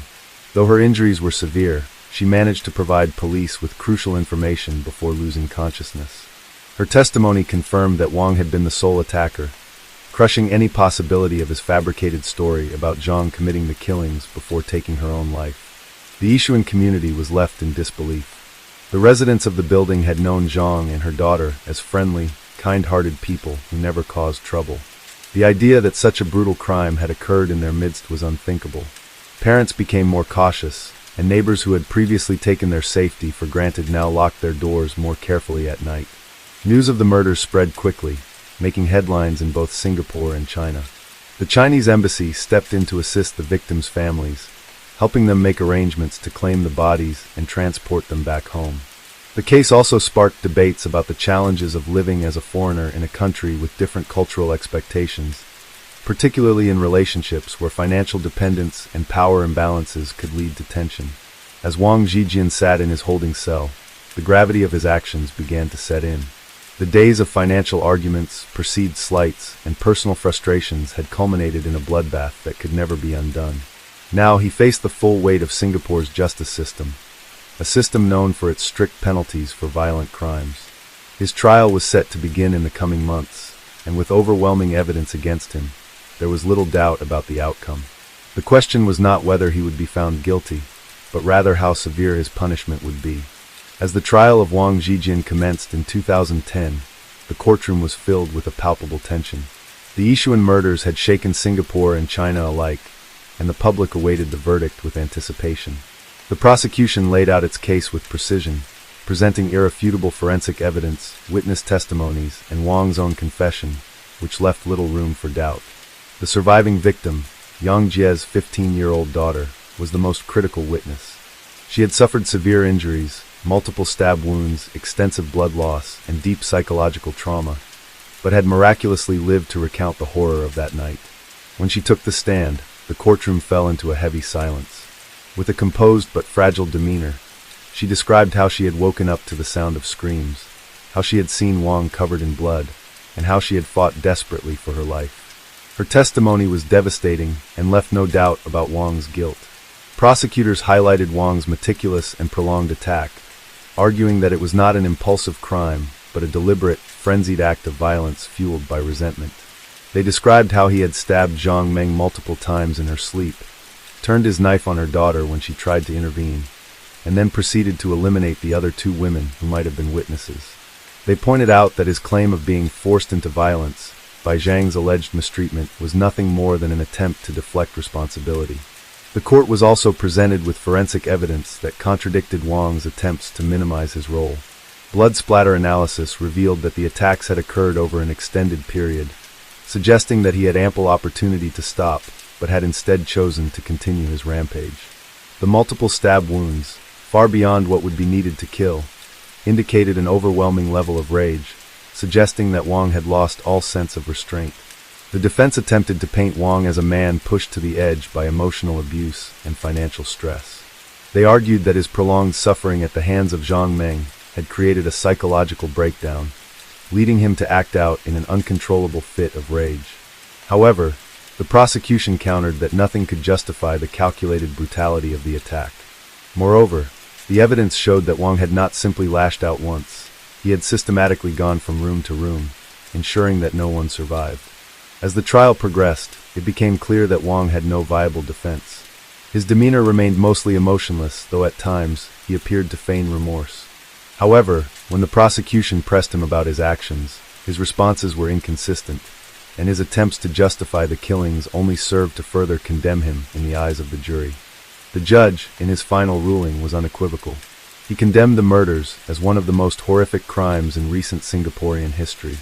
Though her injuries were severe, she managed to provide police with crucial information before losing consciousness. Her testimony confirmed that Wang had been the sole attacker, crushing any possibility of his fabricated story about Zhang committing the killings before taking her own life. The Yishuan community was left in disbelief. The residents of the building had known Zhang and her daughter as friendly, kind-hearted people who never caused trouble. The idea that such a brutal crime had occurred in their midst was unthinkable. Parents became more cautious, and neighbors who had previously taken their safety for granted now locked their doors more carefully at night. News of the murders spread quickly, making headlines in both Singapore and China. The Chinese embassy stepped in to assist the victims' families, helping them make arrangements to claim the bodies and transport them back home. The case also sparked debates about the challenges of living as a foreigner in a country with different cultural expectations, particularly in relationships where financial dependence and power imbalances could lead to tension. As Wang Zhijian sat in his holding cell, the gravity of his actions began to set in. The days of financial arguments, perceived slights, and personal frustrations had culminated in a bloodbath that could never be undone. Now he faced the full weight of Singapore's justice system, a system known for its strict penalties for violent crimes. His trial was set to begin in the coming months, and with overwhelming evidence against him, there was little doubt about the outcome. The question was not whether he would be found guilty, but rather how severe his punishment would be. As the trial of Wang Zhijian commenced in 2010, the courtroom was filled with a palpable tension. The Yishuan murders had shaken Singapore and China alike, and the public awaited the verdict with anticipation. The prosecution laid out its case with precision, presenting irrefutable forensic evidence, witness testimonies, and Wang's own confession, which left little room for doubt. The surviving victim, Yang Jie's 15-year-old daughter, was the most critical witness. She had suffered severe injuries, multiple stab wounds, extensive blood loss, and deep psychological trauma, but had miraculously lived to recount the horror of that night. When she took the stand, the courtroom fell into a heavy silence. With a composed but fragile demeanor, she described how she had woken up to the sound of screams, how she had seen Wang covered in blood, and how she had fought desperately for her life. Her testimony was devastating and left no doubt about Wang's guilt. Prosecutors highlighted Wang's meticulous and prolonged attack, arguing that it was not an impulsive crime, but a deliberate, frenzied act of violence fueled by resentment. They described how he had stabbed Zhang Meng multiple times in her sleep, turned his knife on her daughter when she tried to intervene, and then proceeded to eliminate the other two women who might have been witnesses. They pointed out that his claim of being forced into violence by Zhang's alleged mistreatment was nothing more than an attempt to deflect responsibility. The court was also presented with forensic evidence that contradicted Wang's attempts to minimize his role. Blood splatter analysis revealed that the attacks had occurred over an extended period, suggesting that he had ample opportunity to stop, but had instead chosen to continue his rampage. The multiple stab wounds, far beyond what would be needed to kill, indicated an overwhelming level of rage, suggesting that Wang had lost all sense of restraint. The defense attempted to paint Wang as a man pushed to the edge by emotional abuse and financial stress. They argued that his prolonged suffering at the hands of Zhang Meng had created a psychological breakdown, leading him to act out in an uncontrollable fit of rage. However, the prosecution countered that nothing could justify the calculated brutality of the attack. Moreover, the evidence showed that Wang had not simply lashed out once. He had systematically gone from room to room, ensuring that no one survived. As the trial progressed, it became clear that Wang had no viable defense. His demeanor remained mostly emotionless, though at times he appeared to feign remorse. However, when the prosecution pressed him about his actions, his responses were inconsistent, and his attempts to justify the killings only served to further condemn him in the eyes of the jury. The judge, in his final ruling, was unequivocal. He condemned the murders as one of the most horrific crimes in recent Singaporean history.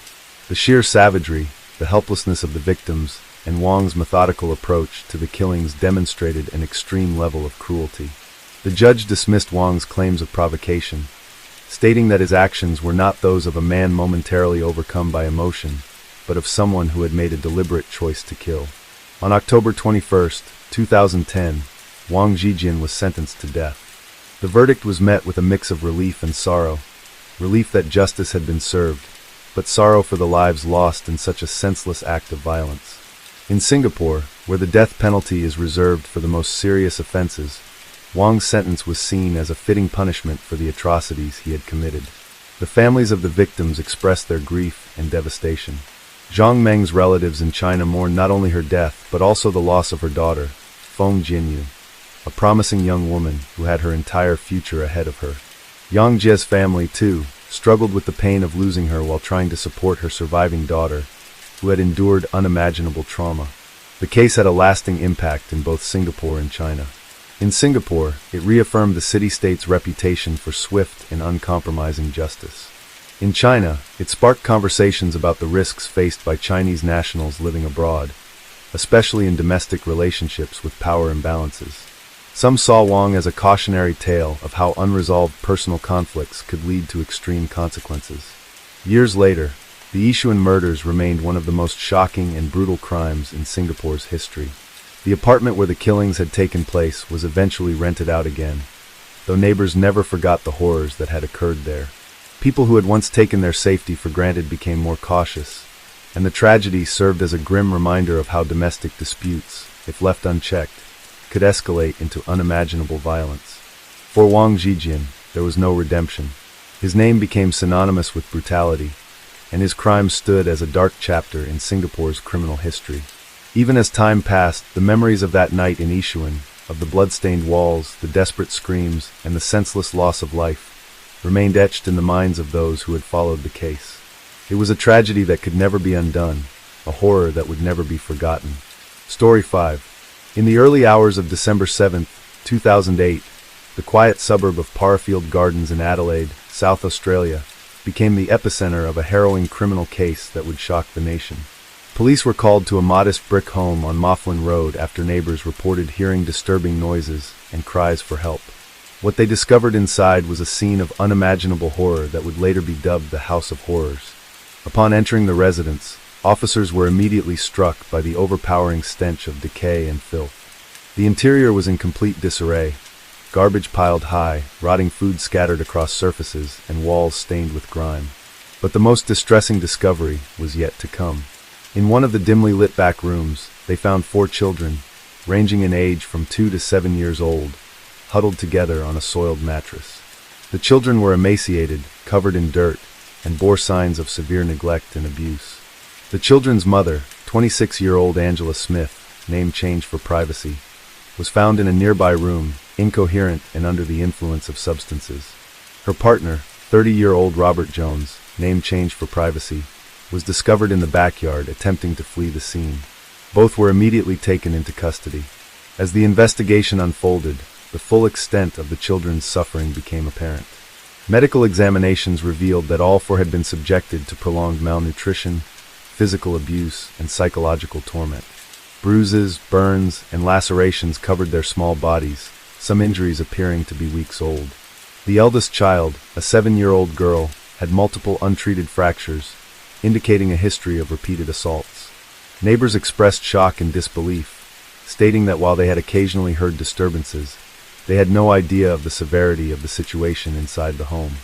The sheer savagery, the helplessness of the victims, and Wang's methodical approach to the killings demonstrated an extreme level of cruelty. The judge dismissed Wang's claims of provocation, stating that his actions were not those of a man momentarily overcome by emotion, but of someone who had made a deliberate choice to kill. On October 21, 2010, Wang Zhijian was sentenced to death. The verdict was met with a mix of relief and sorrow, relief that justice had been served, but sorrow for the lives lost in such a senseless act of violence. In Singapore, where the death penalty is reserved for the most serious offenses, Wang's sentence was seen as a fitting punishment for the atrocities he had committed. The families of the victims expressed their grief and devastation. Zhang Meng's relatives in China mourned not only her death, but also the loss of her daughter, Feng Jinyu, a promising young woman who had her entire future ahead of her. Yang Jie's family, too, struggled with the pain of losing her while trying to support her surviving daughter, who had endured unimaginable trauma. The case had a lasting impact in both Singapore and China. In Singapore, it reaffirmed the city-state's reputation for swift and uncompromising justice. In China, it sparked conversations about the risks faced by Chinese nationals living abroad, especially in domestic relationships with power imbalances. Some saw Wang as a cautionary tale of how unresolved personal conflicts could lead to extreme consequences. Years later, the Yishuan murders remained one of the most shocking and brutal crimes in Singapore's history. The apartment where the killings had taken place was eventually rented out again, though neighbors never forgot the horrors that had occurred there. People who had once taken their safety for granted became more cautious, and the tragedy served as a grim reminder of how domestic disputes, if left unchecked, could escalate into unimaginable violence. For Wang Zhijian, there was no redemption. His name became synonymous with brutality, and his crime stood as a dark chapter in Singapore's criminal history. Even as time passed, the memories of that night in Yishuan, of the blood-stained walls, the desperate screams, and the senseless loss of life, remained etched in the minds of those who had followed the case. It was a tragedy that could never be undone, a horror that would never be forgotten. Story 5. In the early hours of December 7, 2008, the quiet suburb of Parafield Gardens in Adelaide, South Australia, became the epicenter of a harrowing criminal case that would shock the nation. Police were called to a modest brick home on Mofflin Road after neighbors reported hearing disturbing noises and cries for help. What they discovered inside was a scene of unimaginable horror that would later be dubbed the House of Horrors. Upon entering the residence, officers were immediately struck by the overpowering stench of decay and filth. The interior was in complete disarray, garbage piled high, rotting food scattered across surfaces, and walls stained with grime. But the most distressing discovery was yet to come. In one of the dimly lit back rooms, they found 4 children, ranging in age from 2 to 7 years old, huddled together on a soiled mattress. The children were emaciated, covered in dirt, and bore signs of severe neglect and abuse. The children's mother, 26-year-old Angela Smith, name changed for privacy, was found in a nearby room, incoherent and under the influence of substances. Her partner, 30-year-old Robert Jones, name changed for privacy, was discovered in the backyard attempting to flee the scene. Both were immediately taken into custody. As the investigation unfolded, the full extent of the children's suffering became apparent. Medical examinations revealed that all 4 had been subjected to prolonged malnutrition, physical abuse, and psychological torment. Bruises, burns, and lacerations covered their small bodies, some injuries appearing to be weeks old. The eldest child, a 7-year-old girl, had multiple untreated fractures, indicating a history of repeated assaults. Neighbors expressed shock and disbelief, stating that while they had occasionally heard disturbances, they had no idea of the severity of the situation inside the home.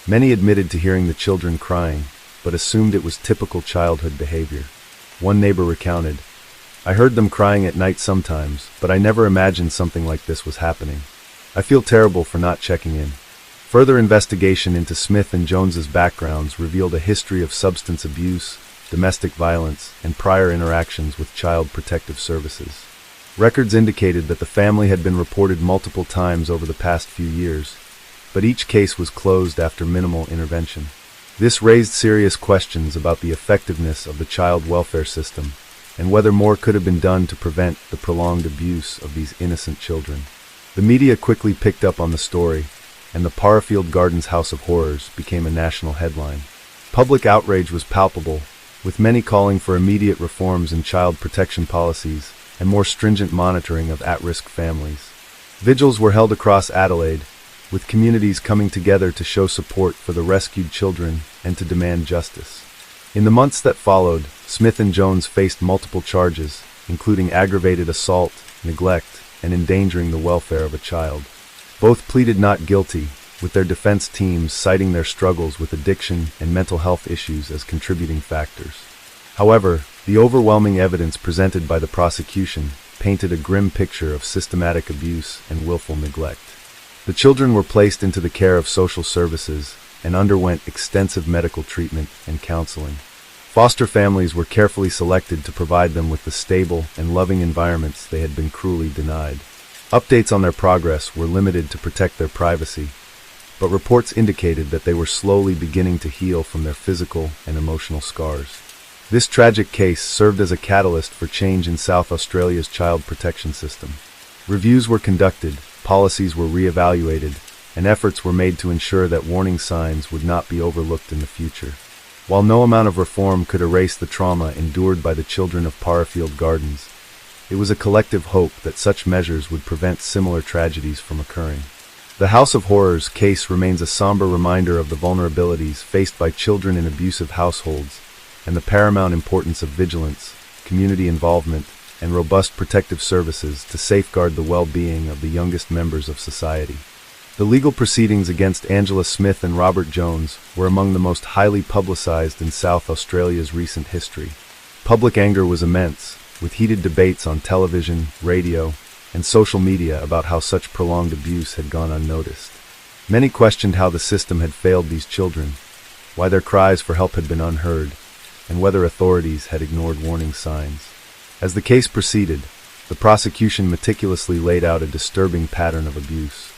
Many admitted to hearing the children crying, but assumed it was typical childhood behavior. One neighbor recounted, "I heard them crying at night sometimes, but I never imagined something like this was happening. I feel terrible for not checking in." Further investigation into Smith and Jones's backgrounds revealed a history of substance abuse, domestic violence, and prior interactions with Child Protective Services. Records indicated that the family had been reported multiple times over the past few years, but each case was closed after minimal intervention. This raised serious questions about the effectiveness of the child welfare system and whether more could have been done to prevent the prolonged abuse of these innocent children. The media quickly picked up on the story, and the Parafield Gardens House of Horrors became a national headline. Public outrage was palpable, with many calling for immediate reforms in child protection policies and more stringent monitoring of at-risk families. Vigils were held across Adelaide, with communities coming together to show support for the rescued children and to demand justice. In the months that followed, Smith and Jones faced multiple charges, including aggravated assault, neglect, and endangering the welfare of a child. Both pleaded not guilty, with their defense teams citing their struggles with addiction and mental health issues as contributing factors. However, the overwhelming evidence presented by the prosecution painted a grim picture of systematic abuse and willful neglect. The children were placed into the care of social services and underwent extensive medical treatment and counseling. Foster families were carefully selected to provide them with the stable and loving environments they had been cruelly denied. Updates on their progress were limited to protect their privacy, but reports indicated that they were slowly beginning to heal from their physical and emotional scars. This tragic case served as a catalyst for change in South Australia's child protection system. Reviews were conducted, policies were re-evaluated, and efforts were made to ensure that warning signs would not be overlooked in the future. While no amount of reform could erase the trauma endured by the children of Parafield Gardens, it was a collective hope that such measures would prevent similar tragedies from occurring. The House of Horrors case remains a somber reminder of the vulnerabilities faced by children in abusive households and the paramount importance of vigilance, community involvement, and robust protective services to safeguard the well-being of the youngest members of society. The legal proceedings against Angela Smith and Robert Jones were among the most highly publicized in South Australia's recent history. Public anger was immense, with heated debates on television, radio, and social media about how such prolonged abuse had gone unnoticed. Many questioned how the system had failed these children, why their cries for help had been unheard, and whether authorities had ignored warning signs. As the case proceeded, the prosecution meticulously laid out a disturbing pattern of abuse.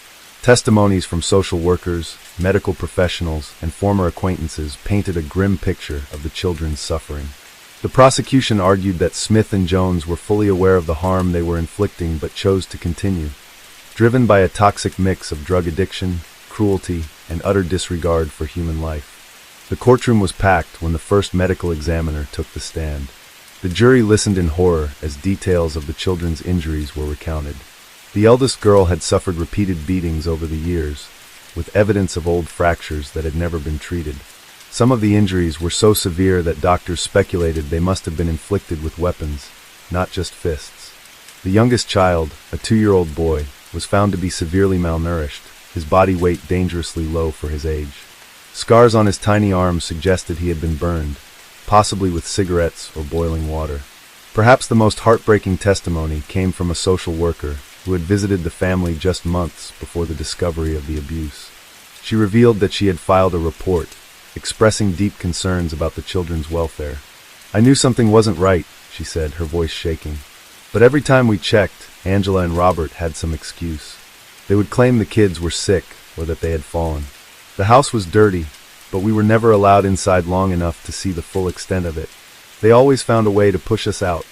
Testimonies from social workers, medical professionals, and former acquaintances painted a grim picture of the children's suffering. The prosecution argued that Smith and Jones were fully aware of the harm they were inflicting but chose to continue, driven by a toxic mix of drug addiction, cruelty, and utter disregard for human life. The courtroom was packed when the first medical examiner took the stand. The jury listened in horror as details of the children's injuries were recounted. The eldest girl had suffered repeated beatings over the years, with evidence of old fractures that had never been treated. Some of the injuries were so severe that doctors speculated they must have been inflicted with weapons, not just fists. The youngest child, a 2-year-old boy, was found to be severely malnourished, his body weight dangerously low for his age. Scars on his tiny arms suggested he had been burned, possibly with cigarettes or boiling water. Perhaps the most heartbreaking testimony came from a social worker who had visited the family just months before the discovery of the abuse. She revealed that she had filed a report, expressing deep concerns about the children's welfare. "I knew something wasn't right," she said, her voice shaking. "But every time we checked, Angela and Robert had some excuse. They would claim the kids were sick or that they had fallen. The house was dirty, but we were never allowed inside long enough to see the full extent of it. They always found a way to push us out."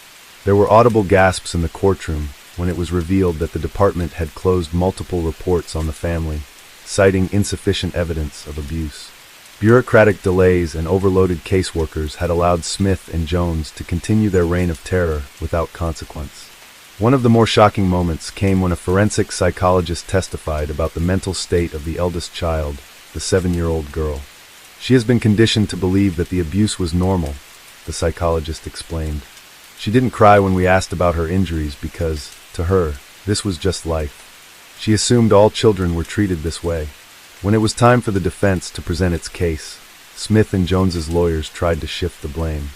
There were audible gasps in the courtroom when it was revealed that the department had closed multiple reports on the family, citing insufficient evidence of abuse. Bureaucratic delays and overloaded caseworkers had allowed Smith and Jones to continue their reign of terror without consequence. One of the more shocking moments came when a forensic psychologist testified about the mental state of the eldest child, the 7-year-old girl. "She has been conditioned to believe that the abuse was normal," the psychologist explained. She didn't cry when we asked about her injuries because, to her, this was just life. She assumed all children were treated this way. When it was time for the defense to present its case, Smith and Jones's lawyers tried to shift the blame.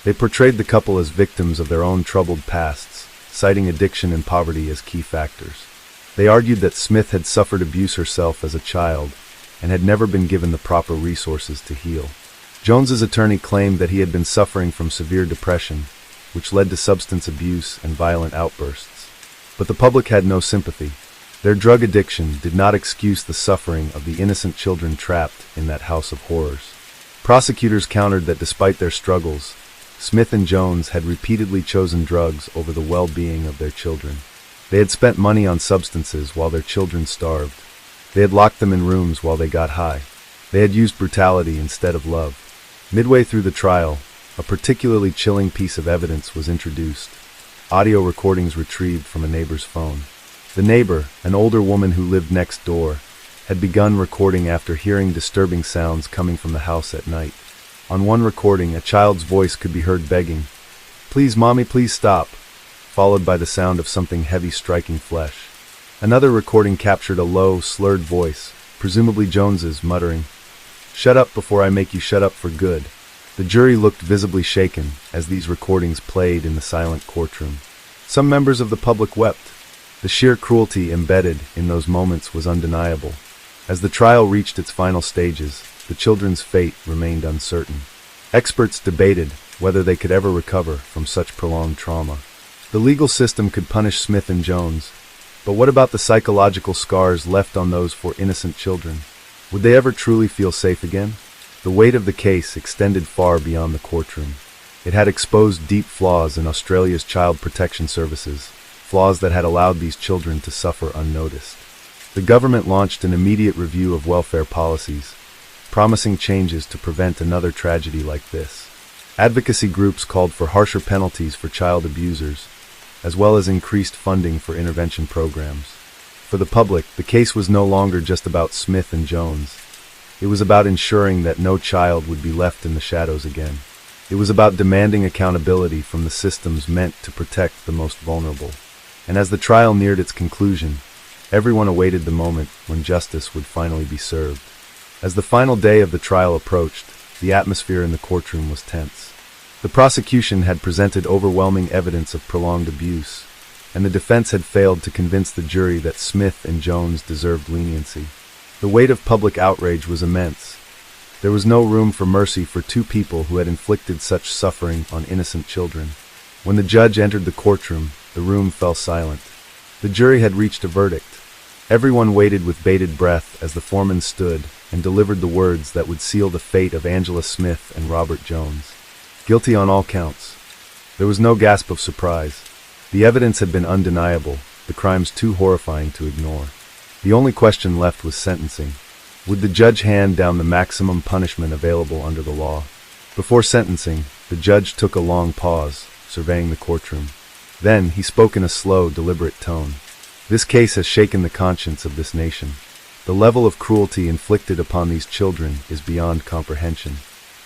They portrayed the couple as victims of their own troubled pasts, citing addiction and poverty as key factors. They argued that Smith had suffered abuse herself as a child and had never been given the proper resources to heal. Jones's attorney claimed that he had been suffering from severe depression, which led to substance abuse and violent outbursts. But the public had no sympathy. Their drug addiction did not excuse the suffering of the innocent children trapped in that house of horrors. Prosecutors countered that despite their struggles, Smith and Jones had repeatedly chosen drugs over the well-being of their children. They had spent money on substances while their children starved. They had locked them in rooms while they got high. They had used brutality instead of love. Midway through the trial, a particularly chilling piece of evidence was introduced. Audio recordings retrieved from a neighbor's phone. The neighbor, an older woman who lived next door, had begun recording after hearing disturbing sounds coming from the house at night. On one recording, a child's voice could be heard begging, "Please, Mommy, please stop," followed by the sound of something heavy striking flesh. Another recording captured a low, slurred voice, presumably Jones's, muttering, "Shut up before I make you shut up for good." The jury looked visibly shaken as these recordings played in the silent courtroom. Some members of the public wept. The sheer cruelty embedded in those moments was undeniable. As the trial reached its final stages, the children's fate remained uncertain. Experts debated whether they could ever recover from such prolonged trauma. The legal system could punish Smith and Jones, but what about the psychological scars left on those four innocent children? Would they ever truly feel safe again? The weight of the case extended far beyond the courtroom. It had exposed deep flaws in Australia's child protection services, flaws that had allowed these children to suffer unnoticed. The government launched an immediate review of welfare policies, promising changes to prevent another tragedy like this. Advocacy groups called for harsher penalties for child abusers, as well as increased funding for intervention programs. For the public, the case was no longer just about Smith and Jones. It was about ensuring that no child would be left in the shadows again. It was about demanding accountability from the systems meant to protect the most vulnerable. And as the trial neared its conclusion, everyone awaited the moment when justice would finally be served. As the final day of the trial approached, the atmosphere in the courtroom was tense. The prosecution had presented overwhelming evidence of prolonged abuse, and the defense had failed to convince the jury that Smith and Jones deserved leniency. The weight of public outrage was immense. There was no room for mercy for two people who had inflicted such suffering on innocent children. When the judge entered the courtroom, the room fell silent. The jury had reached a verdict. Everyone waited with bated breath as the foreman stood and delivered the words that would seal the fate of Angela Smith and Robert Jones. Guilty on all counts. There was no gasp of surprise. The evidence had been undeniable, the crimes too horrifying to ignore. The only question left was sentencing. Would the judge hand down the maximum punishment available under the law? Before sentencing, the judge took a long pause, surveying the courtroom. Then he spoke in a slow, deliberate tone. This case has shaken the conscience of this nation. The level of cruelty inflicted upon these children is beyond comprehension.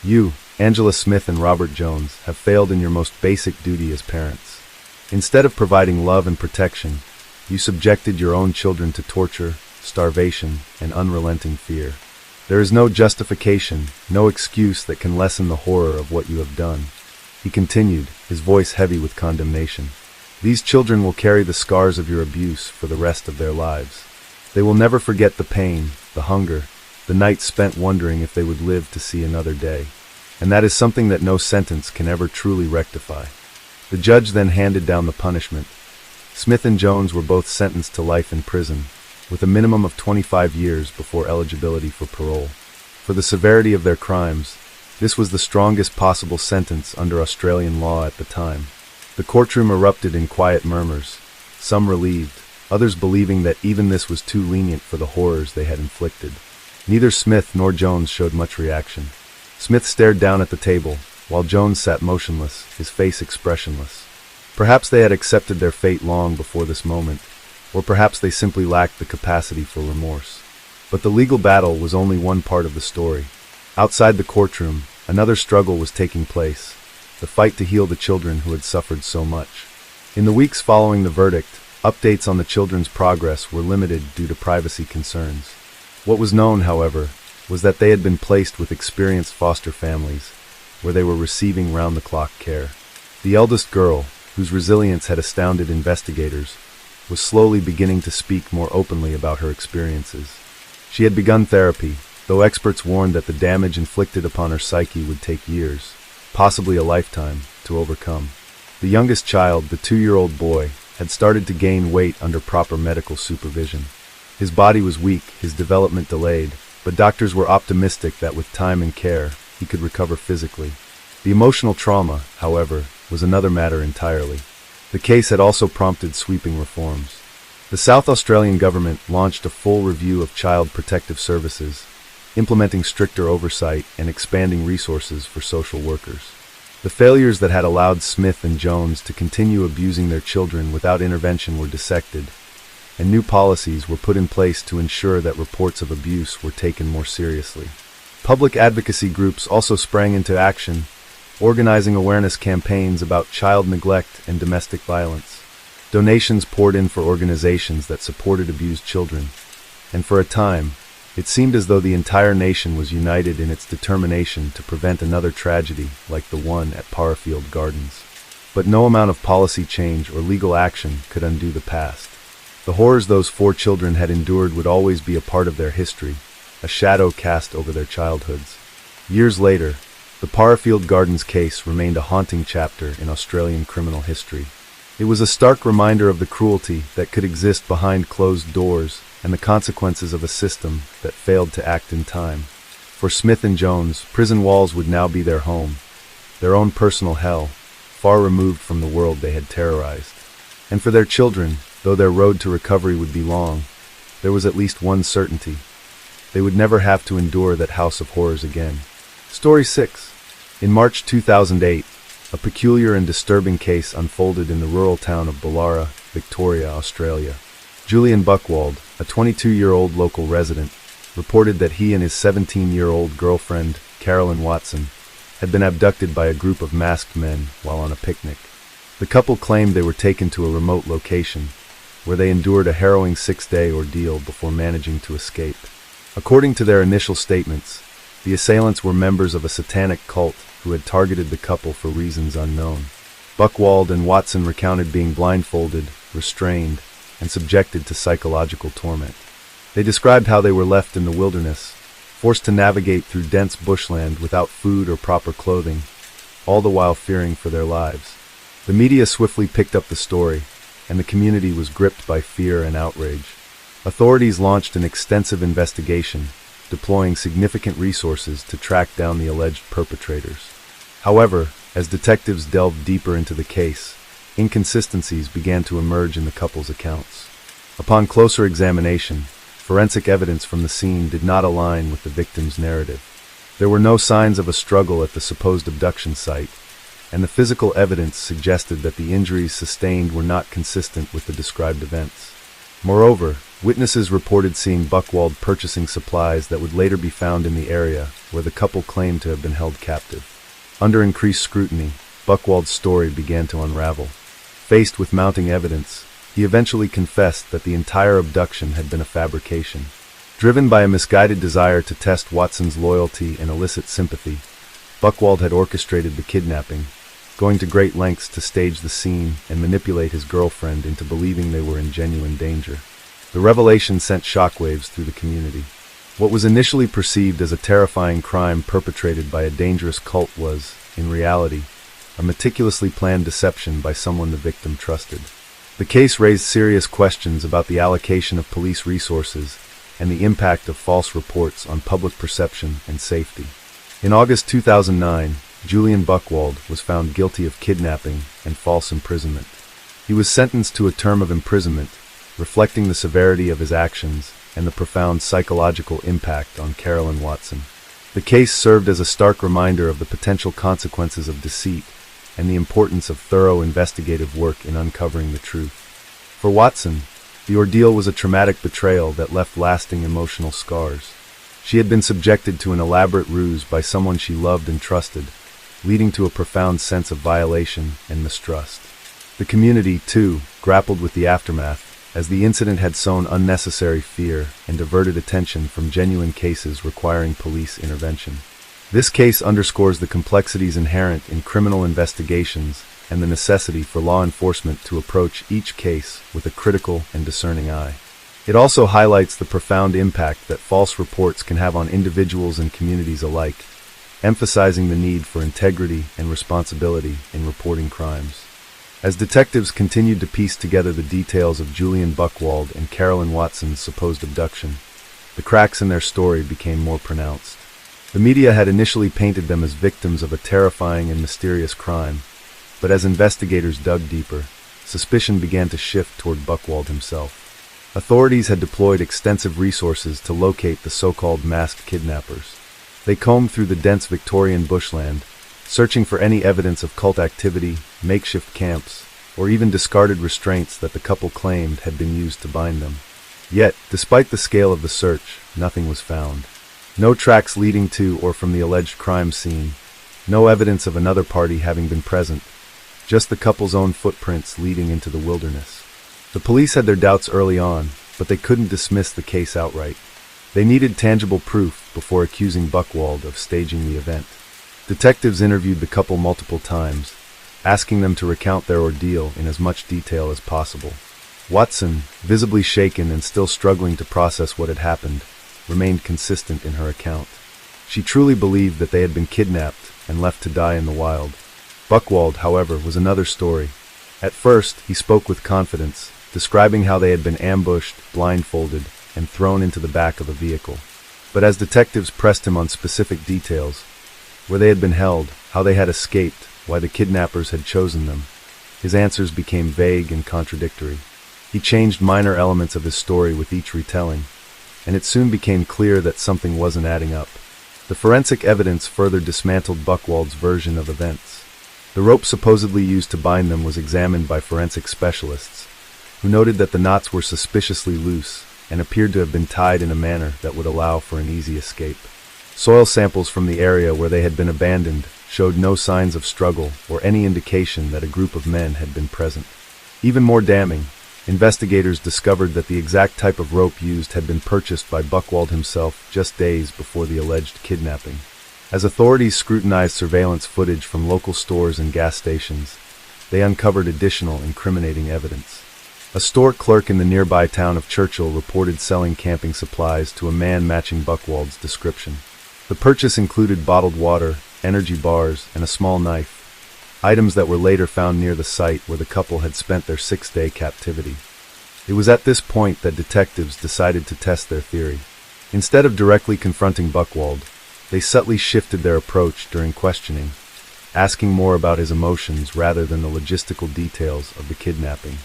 You, Angela Smith and Robert Jones, have failed in your most basic duty as parents. Instead of providing love and protection, you subjected your own children to torture, starvation, and unrelenting fear. There is no justification, no excuse that can lessen the horror of what you have done. He continued, his voice heavy with condemnation. These children will carry the scars of your abuse for the rest of their lives. They will never forget the pain, the hunger, the nights spent wondering if they would live to see another day. And that is something that no sentence can ever truly rectify. The judge then handed down the punishment. Smith and Jones were both sentenced to life in prison, with a minimum of 25 years before eligibility for parole. For the severity of their crimes, this was the strongest possible sentence under Australian law at the time. The courtroom erupted in quiet murmurs, some relieved, others believing that even this was too lenient for the horrors they had inflicted. Neither Smith nor Jones showed much reaction. Smith stared down at the table, while Jones sat motionless, his face expressionless. Perhaps they had accepted their fate long before this moment, or perhaps they simply lacked the capacity for remorse. But the legal battle was only one part of the story. Outside the courtroom, another struggle was taking place. the fight to heal the children who had suffered so much. In the weeks following the verdict, updates on the children's progress were limited due to privacy concerns. What was known, however, was that they had been placed with experienced foster families, where they were receiving round-the-clock care. The eldest girl, whose resilience had astounded investigators, was slowly beginning to speak more openly about her experiences. She had begun therapy, though experts warned that the damage inflicted upon her psyche would take years, possibly a lifetime, to overcome. The youngest child, the 2-year-old boy, had started to gain weight under proper medical supervision. His body was weak, his development delayed, but doctors were optimistic that with time and care, he could recover physically. The emotional trauma, however, was another matter entirely. The case had also prompted sweeping reforms. The South Australian government launched a full review of child protective services, implementing stricter oversight and expanding resources for social workers. The failures that had allowed Smith and Jones to continue abusing their children without intervention were dissected, and new policies were put in place to ensure that reports of abuse were taken more seriously. Public advocacy groups also sprang into action, organizing awareness campaigns about child neglect and domestic violence. Donations poured in for organizations that supported abused children, and for a time, it seemed as though the entire nation was united in its determination to prevent another tragedy like the one at Parafield Gardens. But no amount of policy change or legal action could undo the past. The horrors those 4 children had endured would always be a part of their history, a shadow cast over their childhoods. Years later, the Parafield Gardens case remained a haunting chapter in Australian criminal history. It was a stark reminder of the cruelty that could exist behind closed doors and the consequences of a system that failed to act in time. For Smith and Jones, prison walls would now be their home, their own personal hell, far removed from the world they had terrorized. And for their children, though their road to recovery would be long, there was at least one certainty. They would never have to endure that house of horrors again. Story 6. In March 2008, a peculiar and disturbing case unfolded in the rural town of Boolarra, Victoria, Australia. Julian Buchwald, a 22-year-old local resident, reported that he and his 17-year-old girlfriend, Carolyn Watson, had been abducted by a group of masked men while on a picnic. The couple claimed they were taken to a remote location, where they endured a harrowing 6-day ordeal before managing to escape. According to their initial statements, the assailants were members of a satanic cult who had targeted the couple for reasons unknown. Buchwald and Watson recounted being blindfolded, restrained, and subjected to psychological torment. They described how they were left in the wilderness, forced to navigate through dense bushland without food or proper clothing, all the while fearing for their lives. The media swiftly picked up the story, and the community was gripped by fear and outrage. Authorities launched an extensive investigation, deploying significant resources to track down the alleged perpetrators. However, as detectives delved deeper into the case, inconsistencies began to emerge in the couple's accounts. Upon closer examination, forensic evidence from the scene did not align with the victim's narrative. There were no signs of a struggle at the supposed abduction site, and the physical evidence suggested that the injuries sustained were not consistent with the described events. Moreover, witnesses reported seeing Buchwald purchasing supplies that would later be found in the area where the couple claimed to have been held captive. Under increased scrutiny, Buchwald's story began to unravel. Faced with mounting evidence, he eventually confessed that the entire abduction had been a fabrication. Driven by a misguided desire to test Watson's loyalty and elicit sympathy, Buchwald had orchestrated the kidnapping, going to great lengths to stage the scene and manipulate his girlfriend into believing they were in genuine danger. The revelation sent shockwaves through the community. What was initially perceived as a terrifying crime perpetrated by a dangerous cult was, in reality, a meticulously planned deception by someone the victim trusted. The case raised serious questions about the allocation of police resources and the impact of false reports on public perception and safety. In August 2009, Julian Buchwald was found guilty of kidnapping and false imprisonment. He was sentenced to a term of imprisonment, reflecting the severity of his actions and the profound psychological impact on Carolyn Watson. The case served as a stark reminder of the potential consequences of deceit and the importance of thorough investigative work in uncovering the truth. For Watson, the ordeal was a traumatic betrayal that left lasting emotional scars. She had been subjected to an elaborate ruse by someone she loved and trusted, leading to a profound sense of violation and mistrust. The community, too, grappled with the aftermath, as the incident had sown unnecessary fear and diverted attention from genuine cases requiring police intervention. This case underscores the complexities inherent in criminal investigations and the necessity for law enforcement to approach each case with a critical and discerning eye. It also highlights the profound impact that false reports can have on individuals and communities alike, emphasizing the need for integrity and responsibility in reporting crimes. As detectives continued to piece together the details of Julian Buchwald and Carolyn Watson's supposed abduction, the cracks in their story became more pronounced. The media had initially painted them as victims of a terrifying and mysterious crime, but as investigators dug deeper, suspicion began to shift toward Buchwald himself. Authorities had deployed extensive resources to locate the so-called masked kidnappers. They combed through the dense Victorian bushland, searching for any evidence of cult activity, makeshift camps, or even discarded restraints that the couple claimed had been used to bind them. Yet, despite the scale of the search, nothing was found. No tracks leading to or from the alleged crime scene, no evidence of another party having been present, just the couple's own footprints leading into the wilderness. The police had their doubts early on, but they couldn't dismiss the case outright. They needed tangible proof before accusing Buchwald of staging the event. Detectives interviewed the couple multiple times, asking them to recount their ordeal in as much detail as possible. Watson, visibly shaken and still struggling to process what had happened, remained consistent in her account. She truly believed that they had been kidnapped and left to die in the wild. Buchwald, however, was another story. At first, he spoke with confidence, describing how they had been ambushed, blindfolded, and thrown into the back of a vehicle. But as detectives pressed him on specific details, where they had been held, how they had escaped, why the kidnappers had chosen them, his answers became vague and contradictory. He changed minor elements of his story with each retelling, and it soon became clear that something wasn't adding up. The forensic evidence further dismantled Buchwald's version of events. The rope supposedly used to bind them was examined by forensic specialists, who noted that the knots were suspiciously loose and appeared to have been tied in a manner that would allow for an easy escape. Soil samples from the area where they had been abandoned showed no signs of struggle or any indication that a group of men had been present. Even more damning, investigators discovered that the exact type of rope used had been purchased by Buchwald himself just days before the alleged kidnapping. As authorities scrutinized surveillance footage from local stores and gas stations, they uncovered additional incriminating evidence. A store clerk in the nearby town of Churchill reported selling camping supplies to a man matching Buchwald's description. The purchase included bottled water, energy bars, and a small knife, items that were later found near the site where the couple had spent their 6-day captivity. It was at this point that detectives decided to test their theory. Instead of directly confronting Buchwald, they subtly shifted their approach during questioning, asking more about his emotions rather than the logistical details of the kidnapping.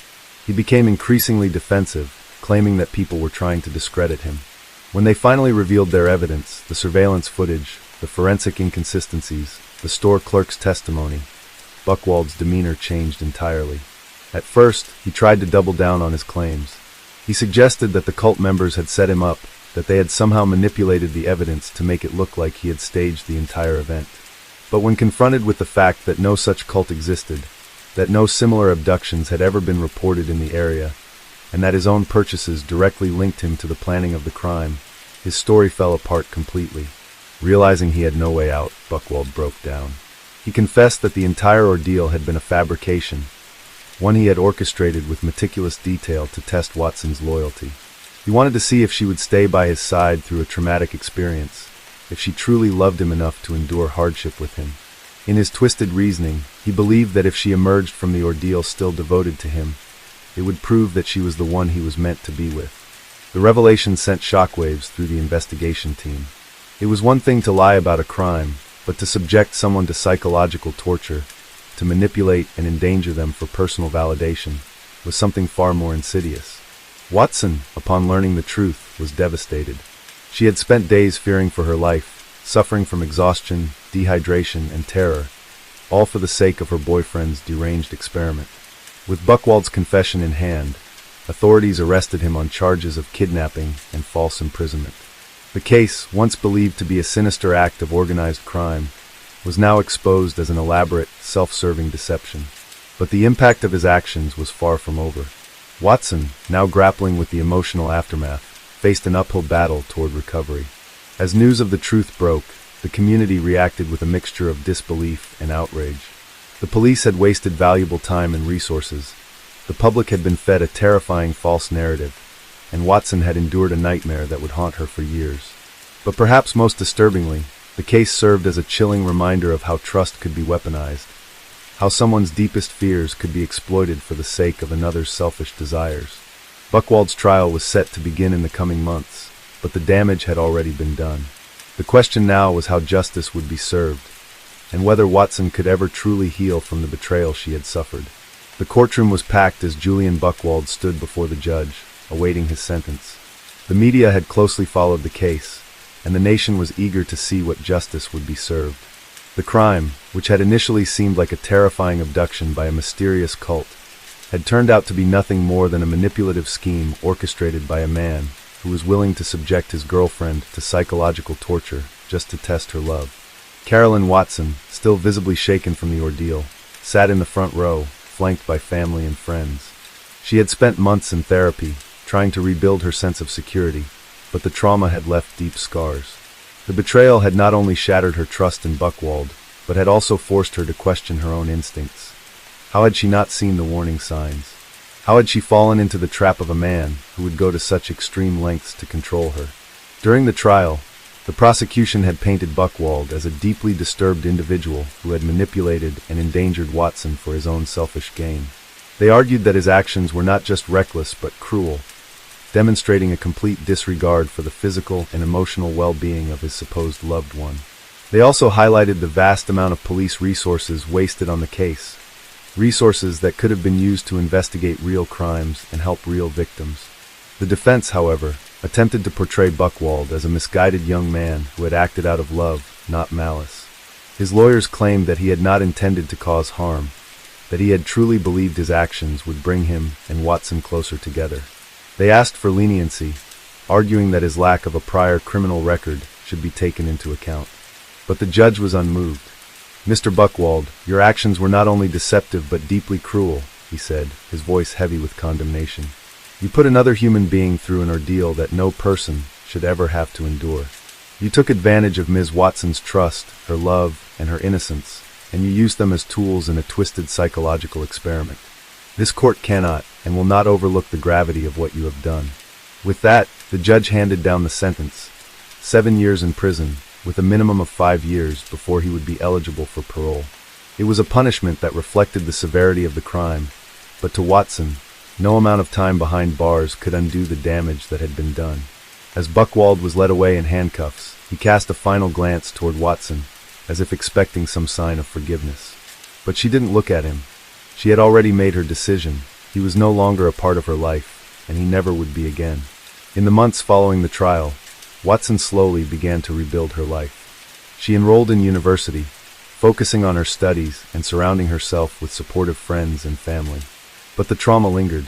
He became increasingly defensive, claiming that people were trying to discredit him. When they finally revealed their evidence, the surveillance footage, the forensic inconsistencies, the store clerk's testimony, Buchwald's demeanor changed entirely. At first, he tried to double down on his claims. He suggested that the cult members had set him up, that they had somehow manipulated the evidence to make it look like he had staged the entire event. But when confronted with the fact that no such cult existed, that no similar abductions had ever been reported in the area, and that his own purchases directly linked him to the planning of the crime, his story fell apart completely. Realizing he had no way out, Buchwald broke down. He confessed that the entire ordeal had been a fabrication, one he had orchestrated with meticulous detail to test Watson's loyalty. He wanted to see if she would stay by his side through a traumatic experience, if she truly loved him enough to endure hardship with him. In his twisted reasoning, he believed that if she emerged from the ordeal still devoted to him, it would prove that she was the one he was meant to be with. The revelation sent shockwaves through the investigation team. It was one thing to lie about a crime, but to subject someone to psychological torture, to manipulate and endanger them for personal validation, was something far more insidious. Watson, upon learning the truth, was devastated. She had spent days fearing for her life, suffering from exhaustion, dehydration, and terror, all for the sake of her boyfriend's deranged experiment. With Buchwald's confession in hand, authorities arrested him on charges of kidnapping and false imprisonment. The case, once believed to be a sinister act of organized crime, was now exposed as an elaborate, self-serving deception. But the impact of his actions was far from over. Watson, now grappling with the emotional aftermath, faced an uphill battle toward recovery. As news of the truth broke, the community reacted with a mixture of disbelief and outrage. The police had wasted valuable time and resources. The public had been fed a terrifying false narrative, and Watson had endured a nightmare that would haunt her for years. But perhaps most disturbingly, the case served as a chilling reminder of how trust could be weaponized, how someone's deepest fears could be exploited for the sake of another's selfish desires. Buchwald's trial was set to begin in the coming months, but the damage had already been done. The question now was how justice would be served, and whether Watson could ever truly heal from the betrayal she had suffered. The courtroom was packed as Julian Buchwald stood before the judge, awaiting his sentence. The media had closely followed the case, and the nation was eager to see what justice would be served. The crime, which had initially seemed like a terrifying abduction by a mysterious cult, had turned out to be nothing more than a manipulative scheme orchestrated by a man who was willing to subject his girlfriend to psychological torture just to test her love. Carolyn Watson, still visibly shaken from the ordeal, sat in the front row, flanked by family and friends. She had spent months in therapy, trying to rebuild her sense of security, but the trauma had left deep scars. The betrayal had not only shattered her trust in Buchwald, but had also forced her to question her own instincts. How had she not seen the warning signs? How had she fallen into the trap of a man who would go to such extreme lengths to control her? During the trial, the prosecution had painted Buchwald as a deeply disturbed individual who had manipulated and endangered Watson for his own selfish gain. They argued that his actions were not just reckless but cruel, demonstrating a complete disregard for the physical and emotional well-being of his supposed loved one. They also highlighted the vast amount of police resources wasted on the case, resources that could have been used to investigate real crimes and help real victims. The defense, however, attempted to portray Buchwald as a misguided young man who had acted out of love, not malice. His lawyers claimed that he had not intended to cause harm, that he had truly believed his actions would bring him and Watson closer together. They asked for leniency, arguing that his lack of a prior criminal record should be taken into account. But the judge was unmoved. "Mr. Buchwald, your actions were not only deceptive but deeply cruel," he said, his voice heavy with condemnation. "You put another human being through an ordeal that no person should ever have to endure. You took advantage of Ms. Watson's trust, her love, and her innocence, and you used them as tools in a twisted psychological experiment. This court cannot and will not overlook the gravity of what you have done." With that, the judge handed down the sentence: 7 years in prison, with a minimum of 5 years before he would be eligible for parole. It was a punishment that reflected the severity of the crime, but to Watson, no amount of time behind bars could undo the damage that had been done. As Buchwald was led away in handcuffs, he cast a final glance toward Watson, as if expecting some sign of forgiveness. But she didn't look at him. She had already made her decision. He was no longer a part of her life, and he never would be again. In the months following the trial, Watson slowly began to rebuild her life. She enrolled in university, focusing on her studies and surrounding herself with supportive friends and family. But the trauma lingered.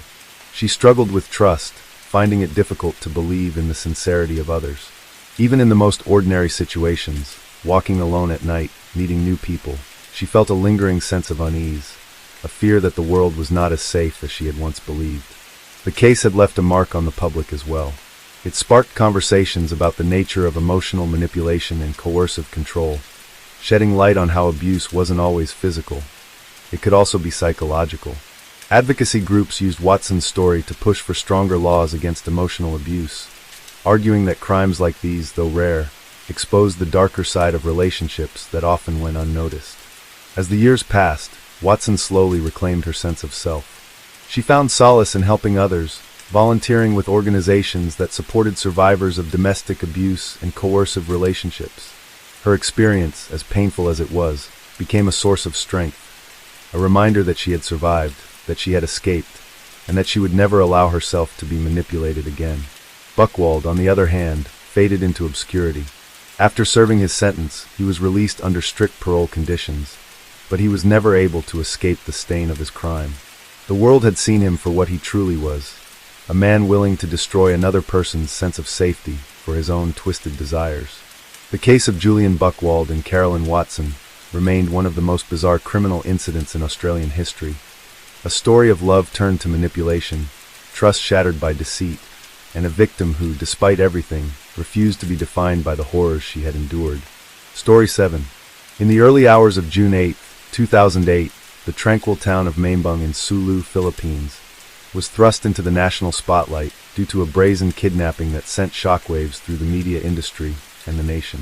She struggled with trust, finding it difficult to believe in the sincerity of others. Even in the most ordinary situations, walking alone at night, meeting new people, she felt a lingering sense of unease, a fear that the world was not as safe as she had once believed. The case had left a mark on the public as well. It sparked conversations about the nature of emotional manipulation and coercive control, shedding light on how abuse wasn't always physical. It could also be psychological. Advocacy groups used Watson's story to push for stronger laws against emotional abuse, arguing that crimes like these, though rare, exposed the darker side of relationships that often went unnoticed. As the years passed, Watson slowly reclaimed her sense of self. She found solace in helping others, volunteering with organizations that supported survivors of domestic abuse and coercive relationships. Her experience, as painful as it was, became a source of strength, a reminder that she had survived, that she had escaped, and that she would never allow herself to be manipulated again. Buchwald, on the other hand, faded into obscurity. After serving his sentence, he was released under strict parole conditions, but he was never able to escape the stain of his crime. The world had seen him for what he truly was, a man willing to destroy another person's sense of safety for his own twisted desires. The case of Julian Buchwald and Carolyn Watson remained one of the most bizarre criminal incidents in Australian history. A story of love turned to manipulation, trust shattered by deceit, and a victim who, despite everything, refused to be defined by the horrors she had endured. Story 7. In the early hours of June 8, 2008, the tranquil town of Mambung in Sulu, Philippines, was thrust into the national spotlight due to a brazen kidnapping that sent shockwaves through the media industry and the nation.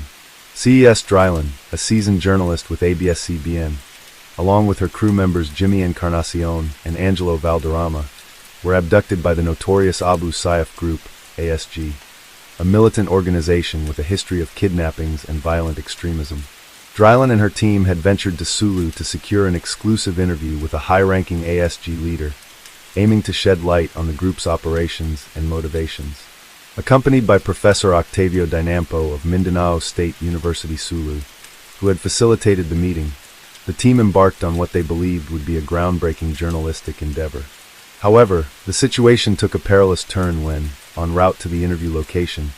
CES Drylan, a seasoned journalist with ABS-CBN, along with her crew members Jimmy Encarnacion and Angelo Valderrama, were abducted by the notorious Abu Sayyaf Group, ASG, a militant organization with a history of kidnappings and violent extremism. Drylan and her team had ventured to Sulu to secure an exclusive interview with a high-ranking ASG leader, aiming to shed light on the group's operations and motivations. Accompanied by Professor Octavio Dinampo of Mindanao State University Sulu, who had facilitated the meeting, the team embarked on what they believed would be a groundbreaking journalistic endeavor. However, the situation took a perilous turn when, en route to the interview location,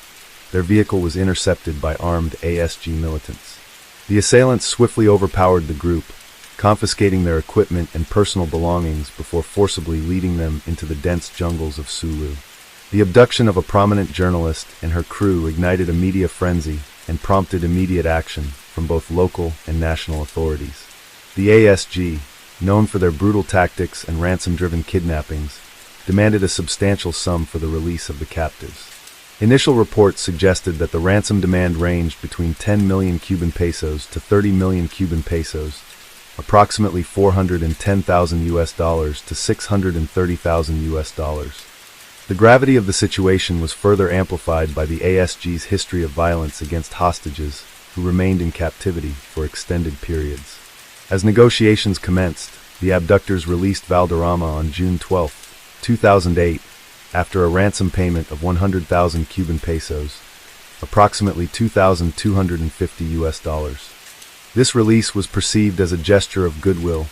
their vehicle was intercepted by armed ASG militants. The assailants swiftly overpowered the group, confiscating their equipment and personal belongings before forcibly leading them into the dense jungles of Sulu. The abduction of a prominent journalist and her crew ignited a media frenzy and prompted immediate action from both local and national authorities. The ASG, known for their brutal tactics and ransom-driven kidnappings, demanded a substantial sum for the release of the captives. Initial reports suggested that the ransom demand ranged between 10 million Cuban pesos to 30 million Cuban pesos, approximately $410,000 to $630,000. The gravity of the situation was further amplified by the ASG's history of violence against hostages who remained in captivity for extended periods. As negotiations commenced, the abductors released Valderrama on June 12, 2008, after a ransom payment of 100,000 Cuban pesos, approximately $2,250. This release was perceived as a gesture of goodwill,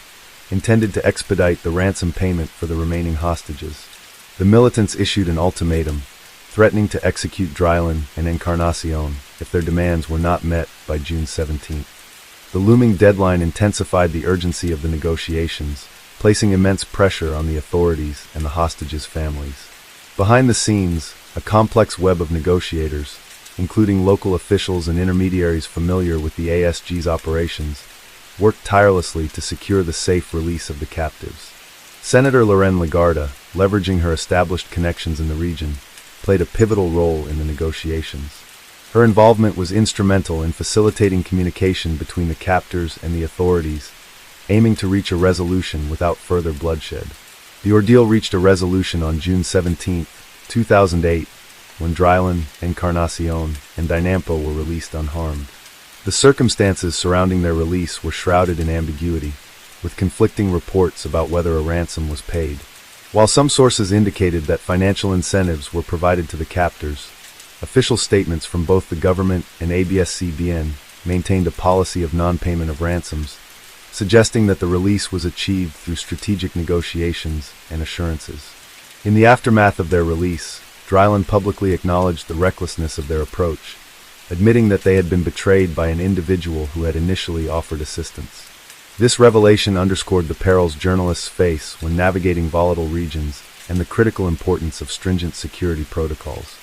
intended to expedite the ransom payment for the remaining hostages. The militants issued an ultimatum, threatening to execute Drylan and Encarnacion if their demands were not met by June 17. The looming deadline intensified the urgency of the negotiations, placing immense pressure on the authorities and the hostages' families. Behind the scenes, a complex web of negotiators, including local officials and intermediaries familiar with the ASG's operations, worked tirelessly to secure the safe release of the captives. Senator Lorraine Lagarde, leveraging her established connections in the region, played a pivotal role in the negotiations. Her involvement was instrumental in facilitating communication between the captors and the authorities, aiming to reach a resolution without further bloodshed. The ordeal reached a resolution on June 17, 2008, when Drylan, Encarnacion, and Dinampo were released unharmed. The circumstances surrounding their release were shrouded in ambiguity, with conflicting reports about whether a ransom was paid. While some sources indicated that financial incentives were provided to the captors, official statements from both the government and ABS-CBN maintained a policy of non-payment of ransoms, suggesting that the release was achieved through strategic negotiations and assurances. In the aftermath of their release, Drylan publicly acknowledged the recklessness of their approach, admitting that they had been betrayed by an individual who had initially offered assistance. This revelation underscored the perils journalists face when navigating volatile regions and the critical importance of stringent security protocols.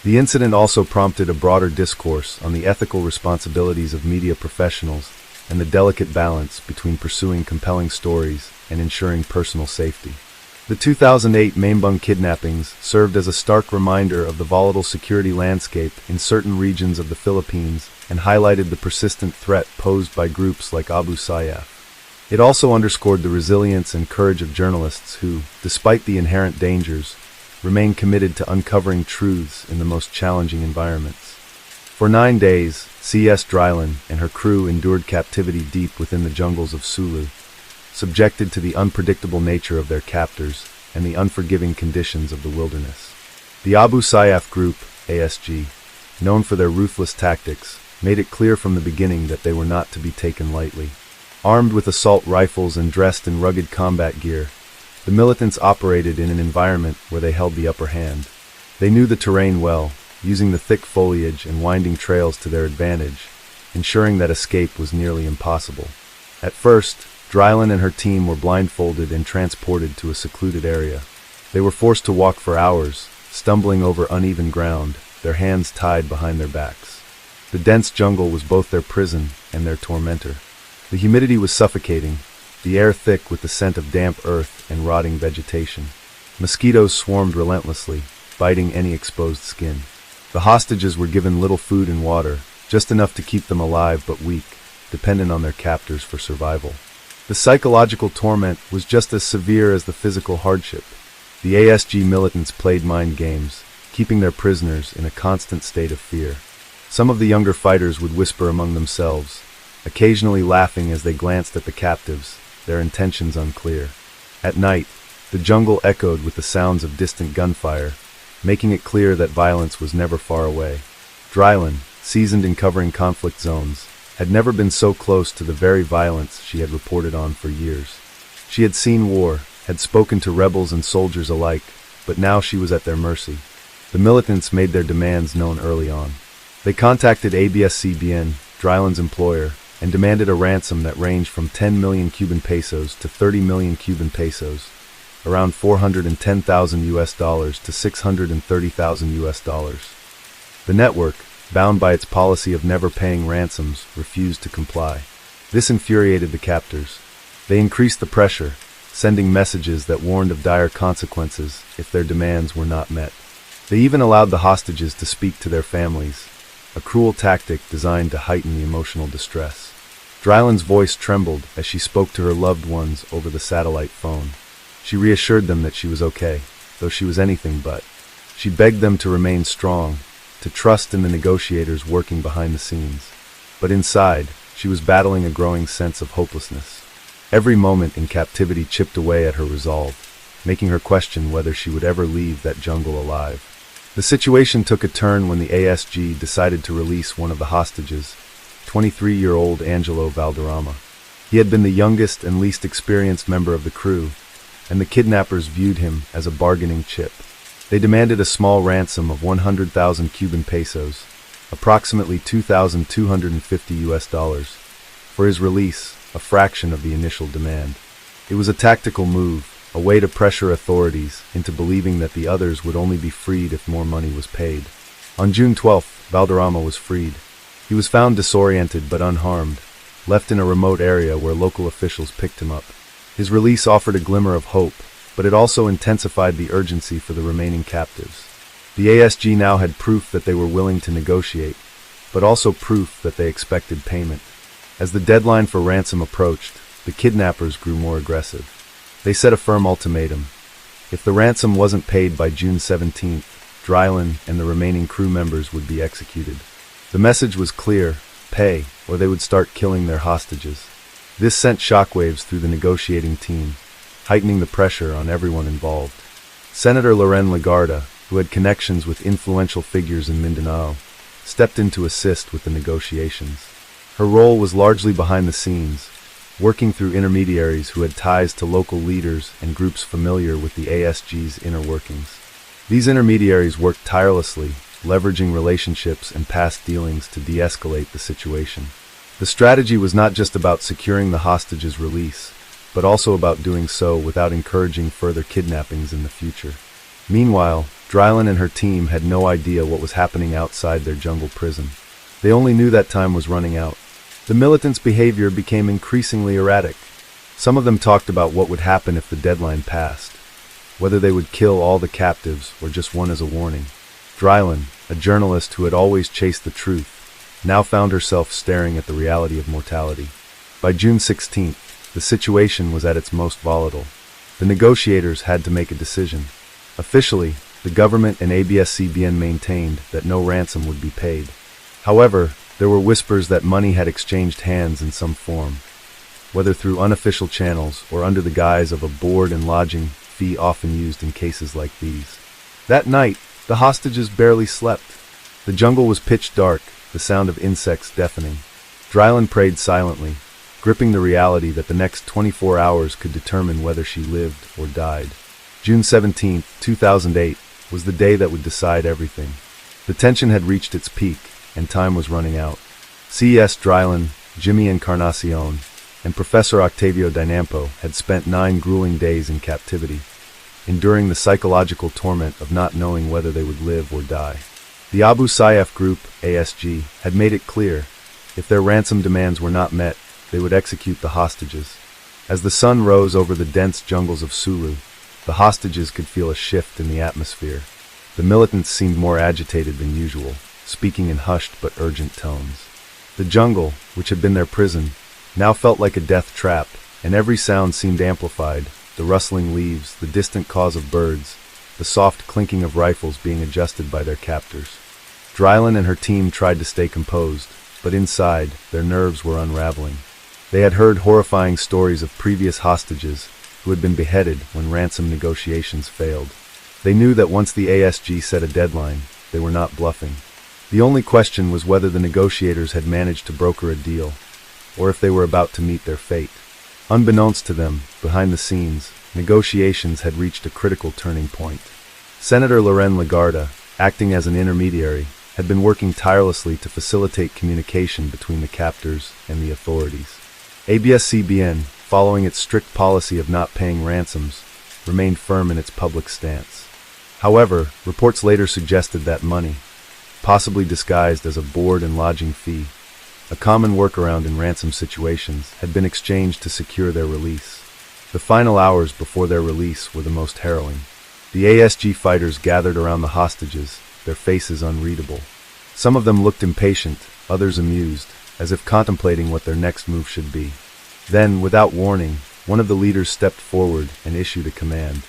The incident also prompted a broader discourse on the ethical responsibilities of media professionals and the delicate balance between pursuing compelling stories and ensuring personal safety. The 2008 Mambung kidnappings served as a stark reminder of the volatile security landscape in certain regions of the Philippines and highlighted the persistent threat posed by groups like Abu Sayyaf. It also underscored the resilience and courage of journalists who, despite the inherent dangers, remain committed to uncovering truths in the most challenging environments. For 9 days, C.S. Drylan and her crew endured captivity deep within the jungles of Sulu, subjected to the unpredictable nature of their captors and the unforgiving conditions of the wilderness. The Abu Sayyaf Group, ASG, known for their ruthless tactics, made it clear from the beginning that they were not to be taken lightly. Armed with assault rifles and dressed in rugged combat gear, the militants operated in an environment where they held the upper hand. They knew the terrain well, using the thick foliage and winding trails to their advantage, ensuring that escape was nearly impossible. At first, Drylin and her team were blindfolded and transported to a secluded area. They were forced to walk for hours, stumbling over uneven ground, their hands tied behind their backs. The dense jungle was both their prison and their tormentor. The humidity was suffocating, the air thick with the scent of damp earth and rotting vegetation. Mosquitoes swarmed relentlessly, biting any exposed skin. The hostages were given little food and water, just enough to keep them alive but weak, dependent on their captors for survival. The psychological torment was just as severe as the physical hardship. The ASG militants played mind games, keeping their prisoners in a constant state of fear. Some of the younger fighters would whisper among themselves, occasionally laughing as they glanced at the captives, their intentions unclear. At night, the jungle echoed with the sounds of distant gunfire, making it clear that violence was never far away. Drylin, seasoned in covering conflict zones, had never been so close to the very violence she had reported on for years. She had seen war, had spoken to rebels and soldiers alike, but now she was at their mercy. The militants made their demands known early on. They contacted ABS-CBN, Drylin's employer, and demanded a ransom that ranged from 10 million Cuban pesos to 30 million Cuban pesos, around $410,000 to $630,000. The network, bound by its policy of never paying ransoms, refused to comply. This infuriated the captors. They increased the pressure, sending messages that warned of dire consequences if their demands were not met. They even allowed the hostages to speak to their families, a cruel tactic designed to heighten the emotional distress. Drylin's voice trembled as she spoke to her loved ones over the satellite phone. She reassured them that she was okay, though she was anything but. She begged them to remain strong, to trust in the negotiators working behind the scenes. But inside, she was battling a growing sense of hopelessness. Every moment in captivity chipped away at her resolve, making her question whether she would ever leave that jungle alive. The situation took a turn when the ASG decided to release one of the hostages, 23-year-old Angelo Valderrama. He had been the youngest and least experienced member of the crew, and the kidnappers viewed him as a bargaining chip. They demanded a small ransom of 100,000 Cuban pesos, approximately $2,250, for his release, a fraction of the initial demand. It was a tactical move, a way to pressure authorities into believing that the others would only be freed if more money was paid. On June 12th, Valderrama was freed. He was found disoriented but unharmed, left in a remote area where local officials picked him up. His release offered a glimmer of hope, but it also intensified the urgency for the remaining captives. The ASG now had proof that they were willing to negotiate, but also proof that they expected payment. As the deadline for ransom approached, the kidnappers grew more aggressive. They set a firm ultimatum. If the ransom wasn't paid by June 17th, Drylin and the remaining crew members would be executed. The message was clear: pay, or they would start killing their hostages. This sent shockwaves through the negotiating team, heightening the pressure on everyone involved. Senator Loren Legarda, who had connections with influential figures in Mindanao, stepped in to assist with the negotiations. Her role was largely behind the scenes, working through intermediaries who had ties to local leaders and groups familiar with the ASG's inner workings. These intermediaries worked tirelessly, leveraging relationships and past dealings to de-escalate the situation. The strategy was not just about securing the hostages' release, but also about doing so without encouraging further kidnappings in the future. Meanwhile, Drylin and her team had no idea what was happening outside their jungle prison. They only knew that time was running out. The militants' behavior became increasingly erratic. Some of them talked about what would happen if the deadline passed, whether they would kill all the captives or just one as a warning. Drylin, a journalist who had always chased the truth, now found herself staring at the reality of mortality. By June 16th, the situation was at its most volatile. The negotiators had to make a decision. Officially, the government and ABS-CBN maintained that no ransom would be paid. However, there were whispers that money had exchanged hands in some form, whether through unofficial channels or under the guise of a board and lodging fee often used in cases like these. That night, the hostages barely slept. The jungle was pitch dark, the sound of insects deafening. Drylin prayed silently, gripping the reality that the next 24 hours could determine whether she lived or died. June 17, 2008, was the day that would decide everything. The tension had reached its peak, and time was running out. CES Drylin, Jimmy Encarnacion, and Professor Octavio Dinampo had spent 9 grueling days in captivity, enduring the psychological torment of not knowing whether they would live or die. The Abu Sayyaf group, ASG, had made it clear, if their ransom demands were not met, they would execute the hostages. As the sun rose over the dense jungles of Sulu, the hostages could feel a shift in the atmosphere. The militants seemed more agitated than usual, speaking in hushed but urgent tones. The jungle, which had been their prison, now felt like a death trap, and every sound seemed amplified, the rustling leaves, the distant caws of birds, the soft clinking of rifles being adjusted by their captors. Drylan and her team tried to stay composed, but inside, their nerves were unraveling. They had heard horrifying stories of previous hostages who had been beheaded when ransom negotiations failed. They knew that once the ASG set a deadline, they were not bluffing. The only question was whether the negotiators had managed to broker a deal, or if they were about to meet their fate. Unbeknownst to them, behind the scenes, negotiations had reached a critical turning point. Senator Loren Lagarda, acting as an intermediary, had been working tirelessly to facilitate communication between the captors and the authorities. ABS-CBN, following its strict policy of not paying ransoms, remained firm in its public stance. However, reports later suggested that money, possibly disguised as a board and lodging fee, a common workaround in ransom situations, had been exchanged to secure their release. The final hours before their release were the most harrowing. The ASG fighters gathered around the hostages, their faces unreadable. Some of them looked impatient, others amused, as if contemplating what their next move should be. Then, without warning, one of the leaders stepped forward and issued a command.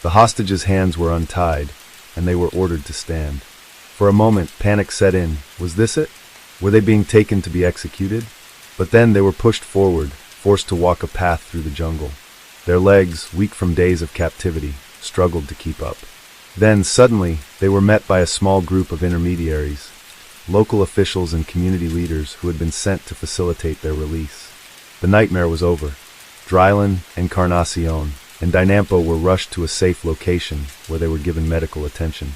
The hostages' hands were untied, and they were ordered to stand. For a moment, panic set in. Was this it? Were they being taken to be executed? But then they were pushed forward, forced to walk a path through the jungle. Their legs, weak from days of captivity, struggled to keep up. Then, suddenly, they were met by a small group of intermediaries, local officials and community leaders who had been sent to facilitate their release. The nightmare was over. Drylan, Encarnacion, and Dinampo were rushed to a safe location where they were given medical attention.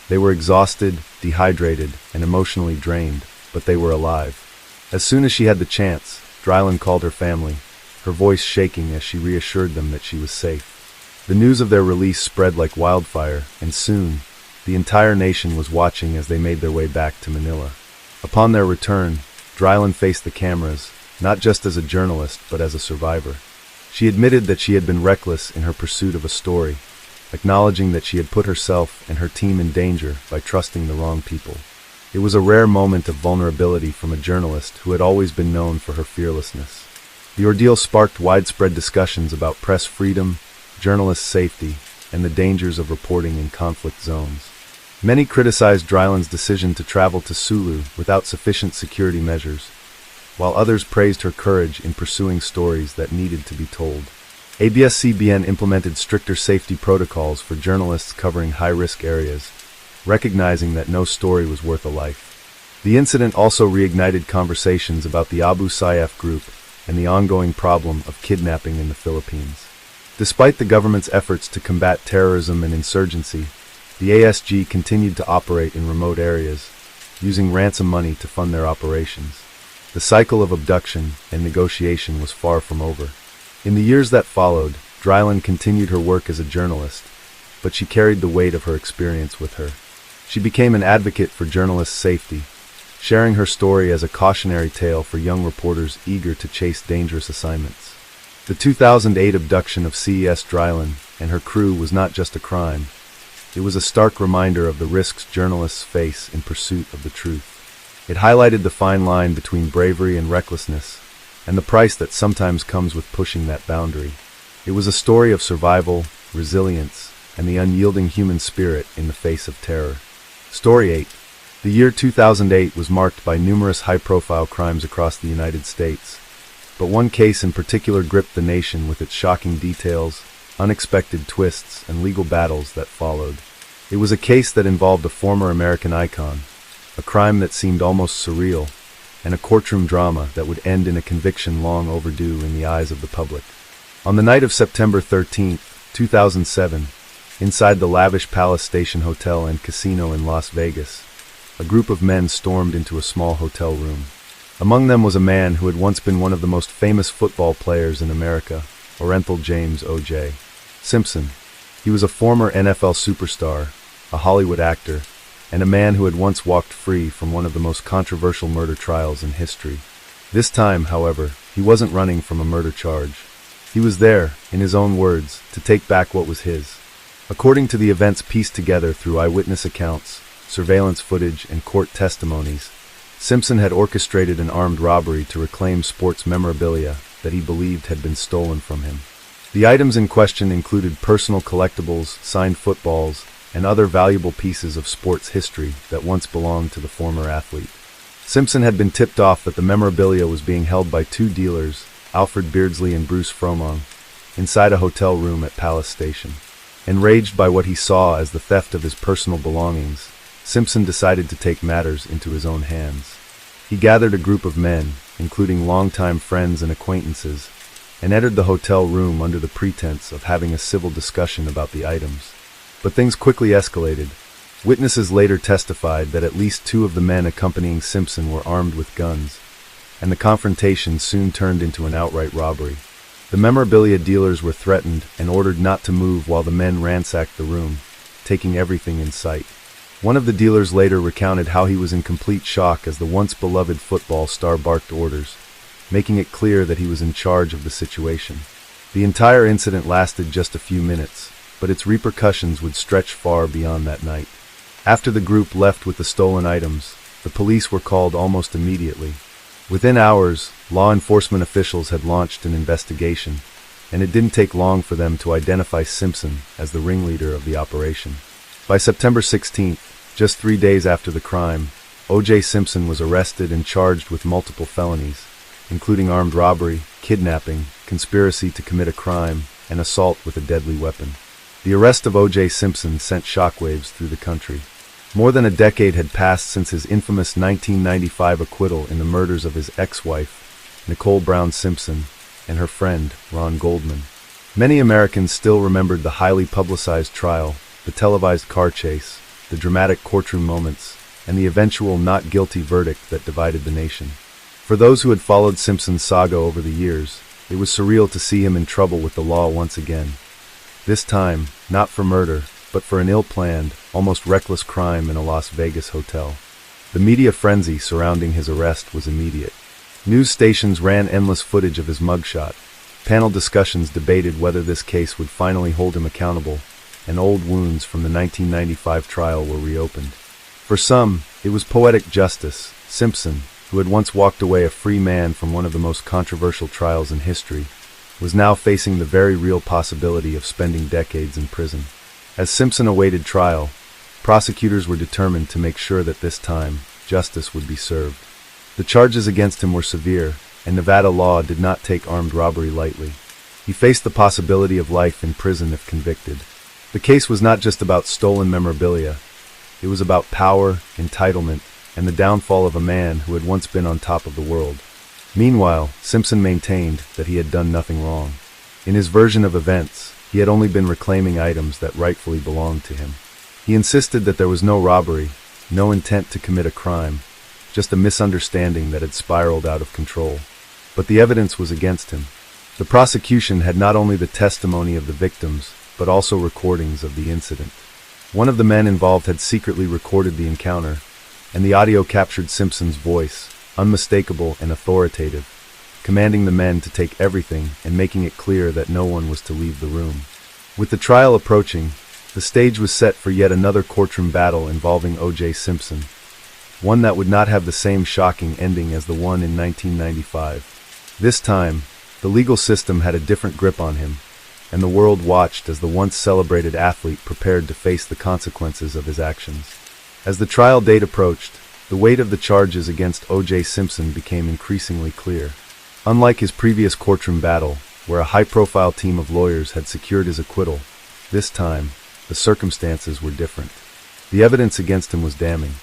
They were exhausted, dehydrated, and emotionally drained, but they were alive. As soon as she had the chance, Drylan called her family, her voice shaking as she reassured them that she was safe. The news of their release spread like wildfire, and soon, the entire nation was watching as they made their way back to Manila. Upon their return, Drylan faced the cameras, not just as a journalist, but as a survivor. She admitted that she had been reckless in her pursuit of a story, acknowledging that she had put herself and her team in danger by trusting the wrong people. It was a rare moment of vulnerability from a journalist who had always been known for her fearlessness. The ordeal sparked widespread discussions about press freedom, journalist safety, and the dangers of reporting in conflict zones. Many criticized Drylan's decision to travel to Sulu without sufficient security measures, while others praised her courage in pursuing stories that needed to be told. ABS-CBN implemented stricter safety protocols for journalists covering high-risk areas, recognizing that no story was worth a life. The incident also reignited conversations about the Abu Sayyaf group and the ongoing problem of kidnapping in the Philippines. Despite the government's efforts to combat terrorism and insurgency, the ASG continued to operate in remote areas, using ransom money to fund their operations. The cycle of abduction and negotiation was far from over. In the years that followed, Drylan continued her work as a journalist, but she carried the weight of her experience with her. She became an advocate for journalists' safety, sharing her story as a cautionary tale for young reporters eager to chase dangerous assignments. The 2008 abduction of CES Drylan and her crew was not just a crime. It was a stark reminder of the risks journalists face in pursuit of the truth. It highlighted the fine line between bravery and recklessness, and the price that sometimes comes with pushing that boundary. It was a story of survival, resilience, and the unyielding human spirit in the face of terror. Story 8. The year 2008 was marked by numerous high-profile crimes across the United States, but one case in particular gripped the nation with its shocking details, unexpected twists, and legal battles that followed. It was a case that involved a former American icon, a crime that seemed almost surreal, and a courtroom drama that would end in a conviction long overdue in the eyes of the public. On the night of September 13, 2007, inside the lavish Palace Station Hotel and Casino in Las Vegas, a group of men stormed into a small hotel room. Among them was a man who had once been one of the most famous football players in America, Orenthal James O.J. Simpson. He was a former NFL superstar, a Hollywood actor, and a man who had once walked free from one of the most controversial murder trials in history. This time, however, he wasn't running from a murder charge. He was there, in his own words, to take back what was his. According to the events pieced together through eyewitness accounts, surveillance footage, and court testimonies, Simpson had orchestrated an armed robbery to reclaim sports memorabilia that he believed had been stolen from him. The items in question included personal collectibles, signed footballs, and other valuable pieces of sports history that once belonged to the former athlete. Simpson had been tipped off that the memorabilia was being held by two dealers, Alfred Beardsley and Bruce Fromong, inside a hotel room at Palace Station. Enraged by what he saw as the theft of his personal belongings, Simpson decided to take matters into his own hands. He gathered a group of men, including longtime friends and acquaintances, and entered the hotel room under the pretense of having a civil discussion about the items. But things quickly escalated. Witnesses later testified that at least two of the men accompanying Simpson were armed with guns, and the confrontation soon turned into an outright robbery. The memorabilia dealers were threatened and ordered not to move while the men ransacked the room, taking everything in sight. One of the dealers later recounted how he was in complete shock as the once beloved football star barked orders, making it clear that he was in charge of the situation. The entire incident lasted just a few minutes, but its repercussions would stretch far beyond that night. After the group left with the stolen items, the police were called almost immediately. Within hours, law enforcement officials had launched an investigation, and it didn't take long for them to identify Simpson as the ringleader of the operation. By September 16th, just 3 days after the crime, O.J. Simpson was arrested and charged with multiple felonies, including armed robbery, kidnapping, conspiracy to commit a crime, and assault with a deadly weapon. The arrest of O.J. Simpson sent shockwaves through the country. More than a decade had passed since his infamous 1995 acquittal in the murders of his ex-wife, Nicole Brown Simpson, and her friend, Ron Goldman. Many Americans still remembered the highly publicized trial, the televised car chase, the dramatic courtroom moments, and the eventual not guilty verdict that divided the nation. For those who had followed Simpson's saga over the years, it was surreal to see him in trouble with the law once again. This time, not for murder, but for an ill-planned, almost reckless crime in a Las Vegas hotel. The media frenzy surrounding his arrest was immediate. News stations ran endless footage of his mugshot. Panel discussions debated whether this case would finally hold him accountable, and old wounds from the 1995 trial were reopened. For some, it was poetic justice. Simpson, who had once walked away a free man from one of the most controversial trials in history, was now facing the very real possibility of spending decades in prison. As Simpson awaited trial, prosecutors were determined to make sure that this time, justice would be served. The charges against him were severe, and Nevada law did not take armed robbery lightly. He faced the possibility of life in prison if convicted. The case was not just about stolen memorabilia. It was about power, entitlement, and the downfall of a man who had once been on top of the world. Meanwhile, Simpson maintained that he had done nothing wrong. In his version of events, he had only been reclaiming items that rightfully belonged to him. He insisted that there was no robbery, no intent to commit a crime, just a misunderstanding that had spiraled out of control. But the evidence was against him. The prosecution had not only the testimony of the victims, but also recordings of the incident. One of the men involved had secretly recorded the encounter, and the audio captured Simpson's voice, unmistakable and authoritative, commanding the men to take everything and making it clear that no one was to leave the room. With the trial approaching, the stage was set for yet another courtroom battle involving O.J. Simpson, one that would not have the same shocking ending as the one in 1995. This time, the legal system had a different grip on him, and the world watched as the once celebrated athlete prepared to face the consequences of his actions. As the trial date approached, the weight of the charges against O.J. Simpson became increasingly clear. Unlike his previous courtroom battle, where a high-profile team of lawyers had secured his acquittal, this time, the circumstances were different. The evidence against him was damning.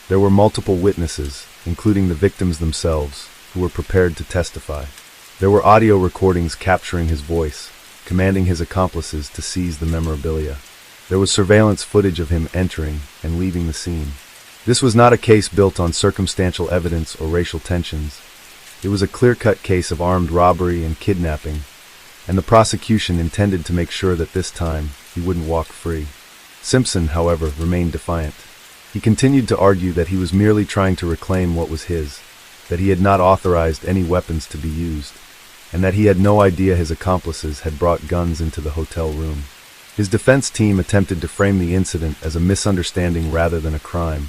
There were multiple witnesses, including the victims themselves, who were prepared to testify. There were audio recordings capturing his voice, commanding his accomplices to seize the memorabilia. There was surveillance footage of him entering and leaving the scene. This was not a case built on circumstantial evidence or racial tensions. It was a clear-cut case of armed robbery and kidnapping, and the prosecution intended to make sure that this time he wouldn't walk free. Simpson, however, remained defiant. He continued to argue that he was merely trying to reclaim what was his, that he had not authorized any weapons to be used, and that he had no idea his accomplices had brought guns into the hotel room. His defense team attempted to frame the incident as a misunderstanding rather than a crime,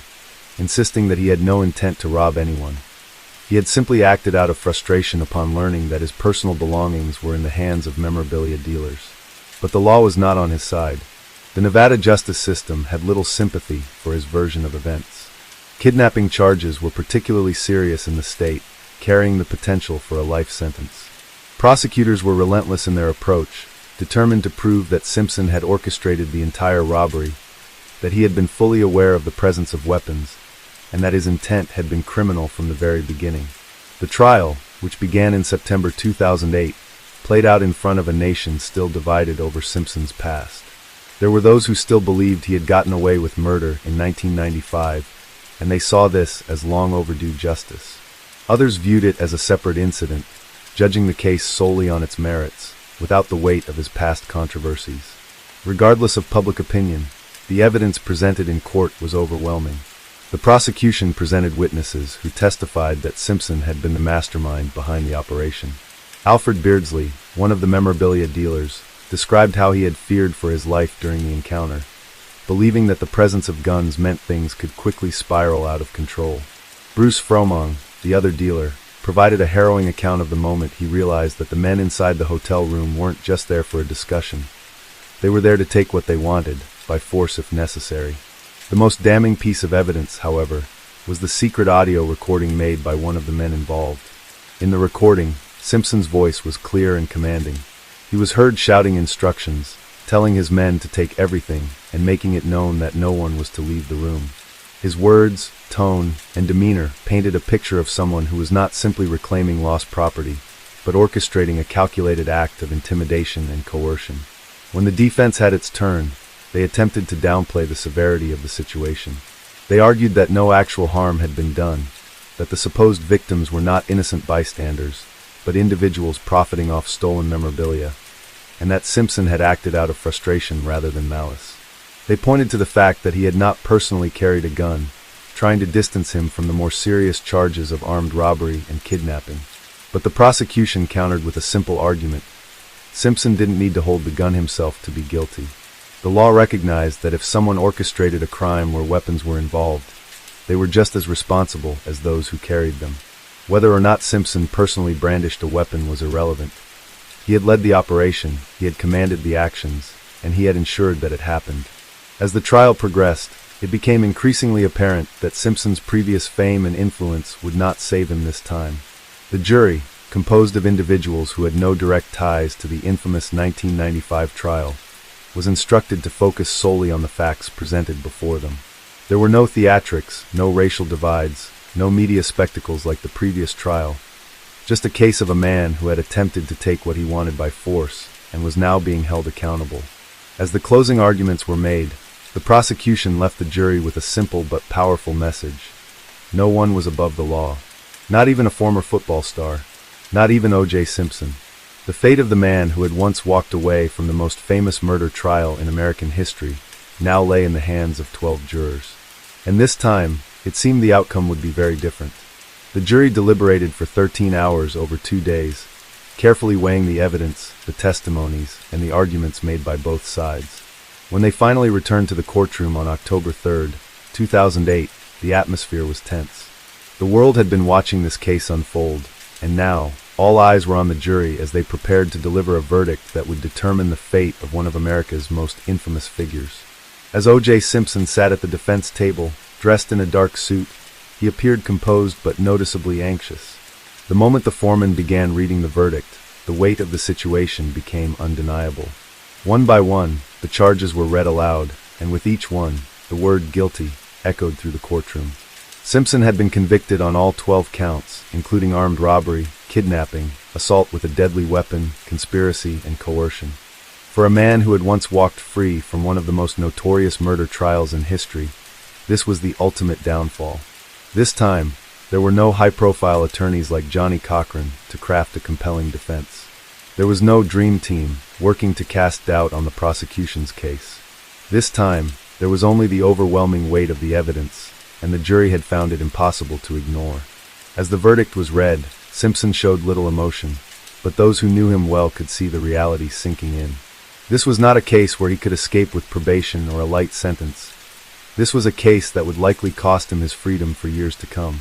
insisting that he had no intent to rob anyone. He had simply acted out of frustration upon learning that his personal belongings were in the hands of memorabilia dealers. But the law was not on his side. The Nevada justice system had little sympathy for his version of events. Kidnapping charges were particularly serious in the state, carrying the potential for a life sentence. Prosecutors were relentless in their approach, determined to prove that Simpson had orchestrated the entire robbery, that he had been fully aware of the presence of weapons, and that his intent had been criminal from the very beginning. The trial, which began in September 2008, played out in front of a nation still divided over Simpson's past. There were those who still believed he had gotten away with murder in 1995, and they saw this as long overdue justice. Others viewed it as a separate incident, judging the case solely on its merits, without the weight of his past controversies. Regardless of public opinion, the evidence presented in court was overwhelming. The prosecution presented witnesses who testified that Simpson had been the mastermind behind the operation. Alfred Beardsley, one of the memorabilia dealers, described how he had feared for his life during the encounter, believing that the presence of guns meant things could quickly spiral out of control. Bruce Fromong, the other dealer, provided a harrowing account of the moment he realized that the men inside the hotel room weren't just there for a discussion. They were there to take what they wanted, by force if necessary. The most damning piece of evidence, however, was the secret audio recording made by one of the men involved. In the recording, Simpson's voice was clear and commanding. He was heard shouting instructions, telling his men to take everything, and making it known that no one was to leave the room. His words, tone, and demeanor painted a picture of someone who was not simply reclaiming lost property, but orchestrating a calculated act of intimidation and coercion. When the defense had its turn, they attempted to downplay the severity of the situation. They argued that no actual harm had been done, that the supposed victims were not innocent bystanders, but individuals profiting off stolen memorabilia, and that Simpson had acted out of frustration rather than malice. They pointed to the fact that he had not personally carried a gun, trying to distance him from the more serious charges of armed robbery and kidnapping. But the prosecution countered with a simple argument. Simpson didn't need to hold the gun himself to be guilty. The law recognized that if someone orchestrated a crime where weapons were involved, they were just as responsible as those who carried them. Whether or not Simpson personally brandished a weapon was irrelevant. He had led the operation, he had commanded the actions, and he had ensured that it happened. As the trial progressed, it became increasingly apparent that Simpson's previous fame and influence would not save him this time. The jury, composed of individuals who had no direct ties to the infamous 1995 trial, was instructed to focus solely on the facts presented before them. There were no theatrics, no racial divides, no media spectacles like the previous trial, just a case of a man who had attempted to take what he wanted by force and was now being held accountable. As the closing arguments were made, the prosecution left the jury with a simple but powerful message. No one was above the law. Not even a former football star. Not even O.J. Simpson. The fate of the man who had once walked away from the most famous murder trial in American history now lay in the hands of 12 jurors. And this time, it seemed the outcome would be very different. The jury deliberated for 13 hours over 2 days, carefully weighing the evidence, the testimonies, and the arguments made by both sides. When they finally returned to the courtroom on October 3, 2008, the atmosphere was tense. The world had been watching this case unfold, and now, all eyes were on the jury as they prepared to deliver a verdict that would determine the fate of one of America's most infamous figures. As O.J. Simpson sat at the defense table, dressed in a dark suit, he appeared composed but noticeably anxious. The moment the foreman began reading the verdict, the weight of the situation became undeniable. One by one, the charges were read aloud, and with each one, the word guilty echoed through the courtroom. Simpson had been convicted on all 12 counts, including armed robbery, kidnapping, assault with a deadly weapon, conspiracy, and coercion. For a man who had once walked free from one of the most notorious murder trials in history, this was the ultimate downfall. This time, There were no high-profile attorneys like Johnny Cochran to craft a compelling defense. There was no dream team working to cast doubt on the prosecution's case. This time, there was only the overwhelming weight of the evidence, and the jury had found it impossible to ignore. As the verdict was read, Simpson showed little emotion, but those who knew him well could see the reality sinking in. This was not a case where he could escape with probation or a light sentence. This was a case that would likely cost him his freedom for years to come.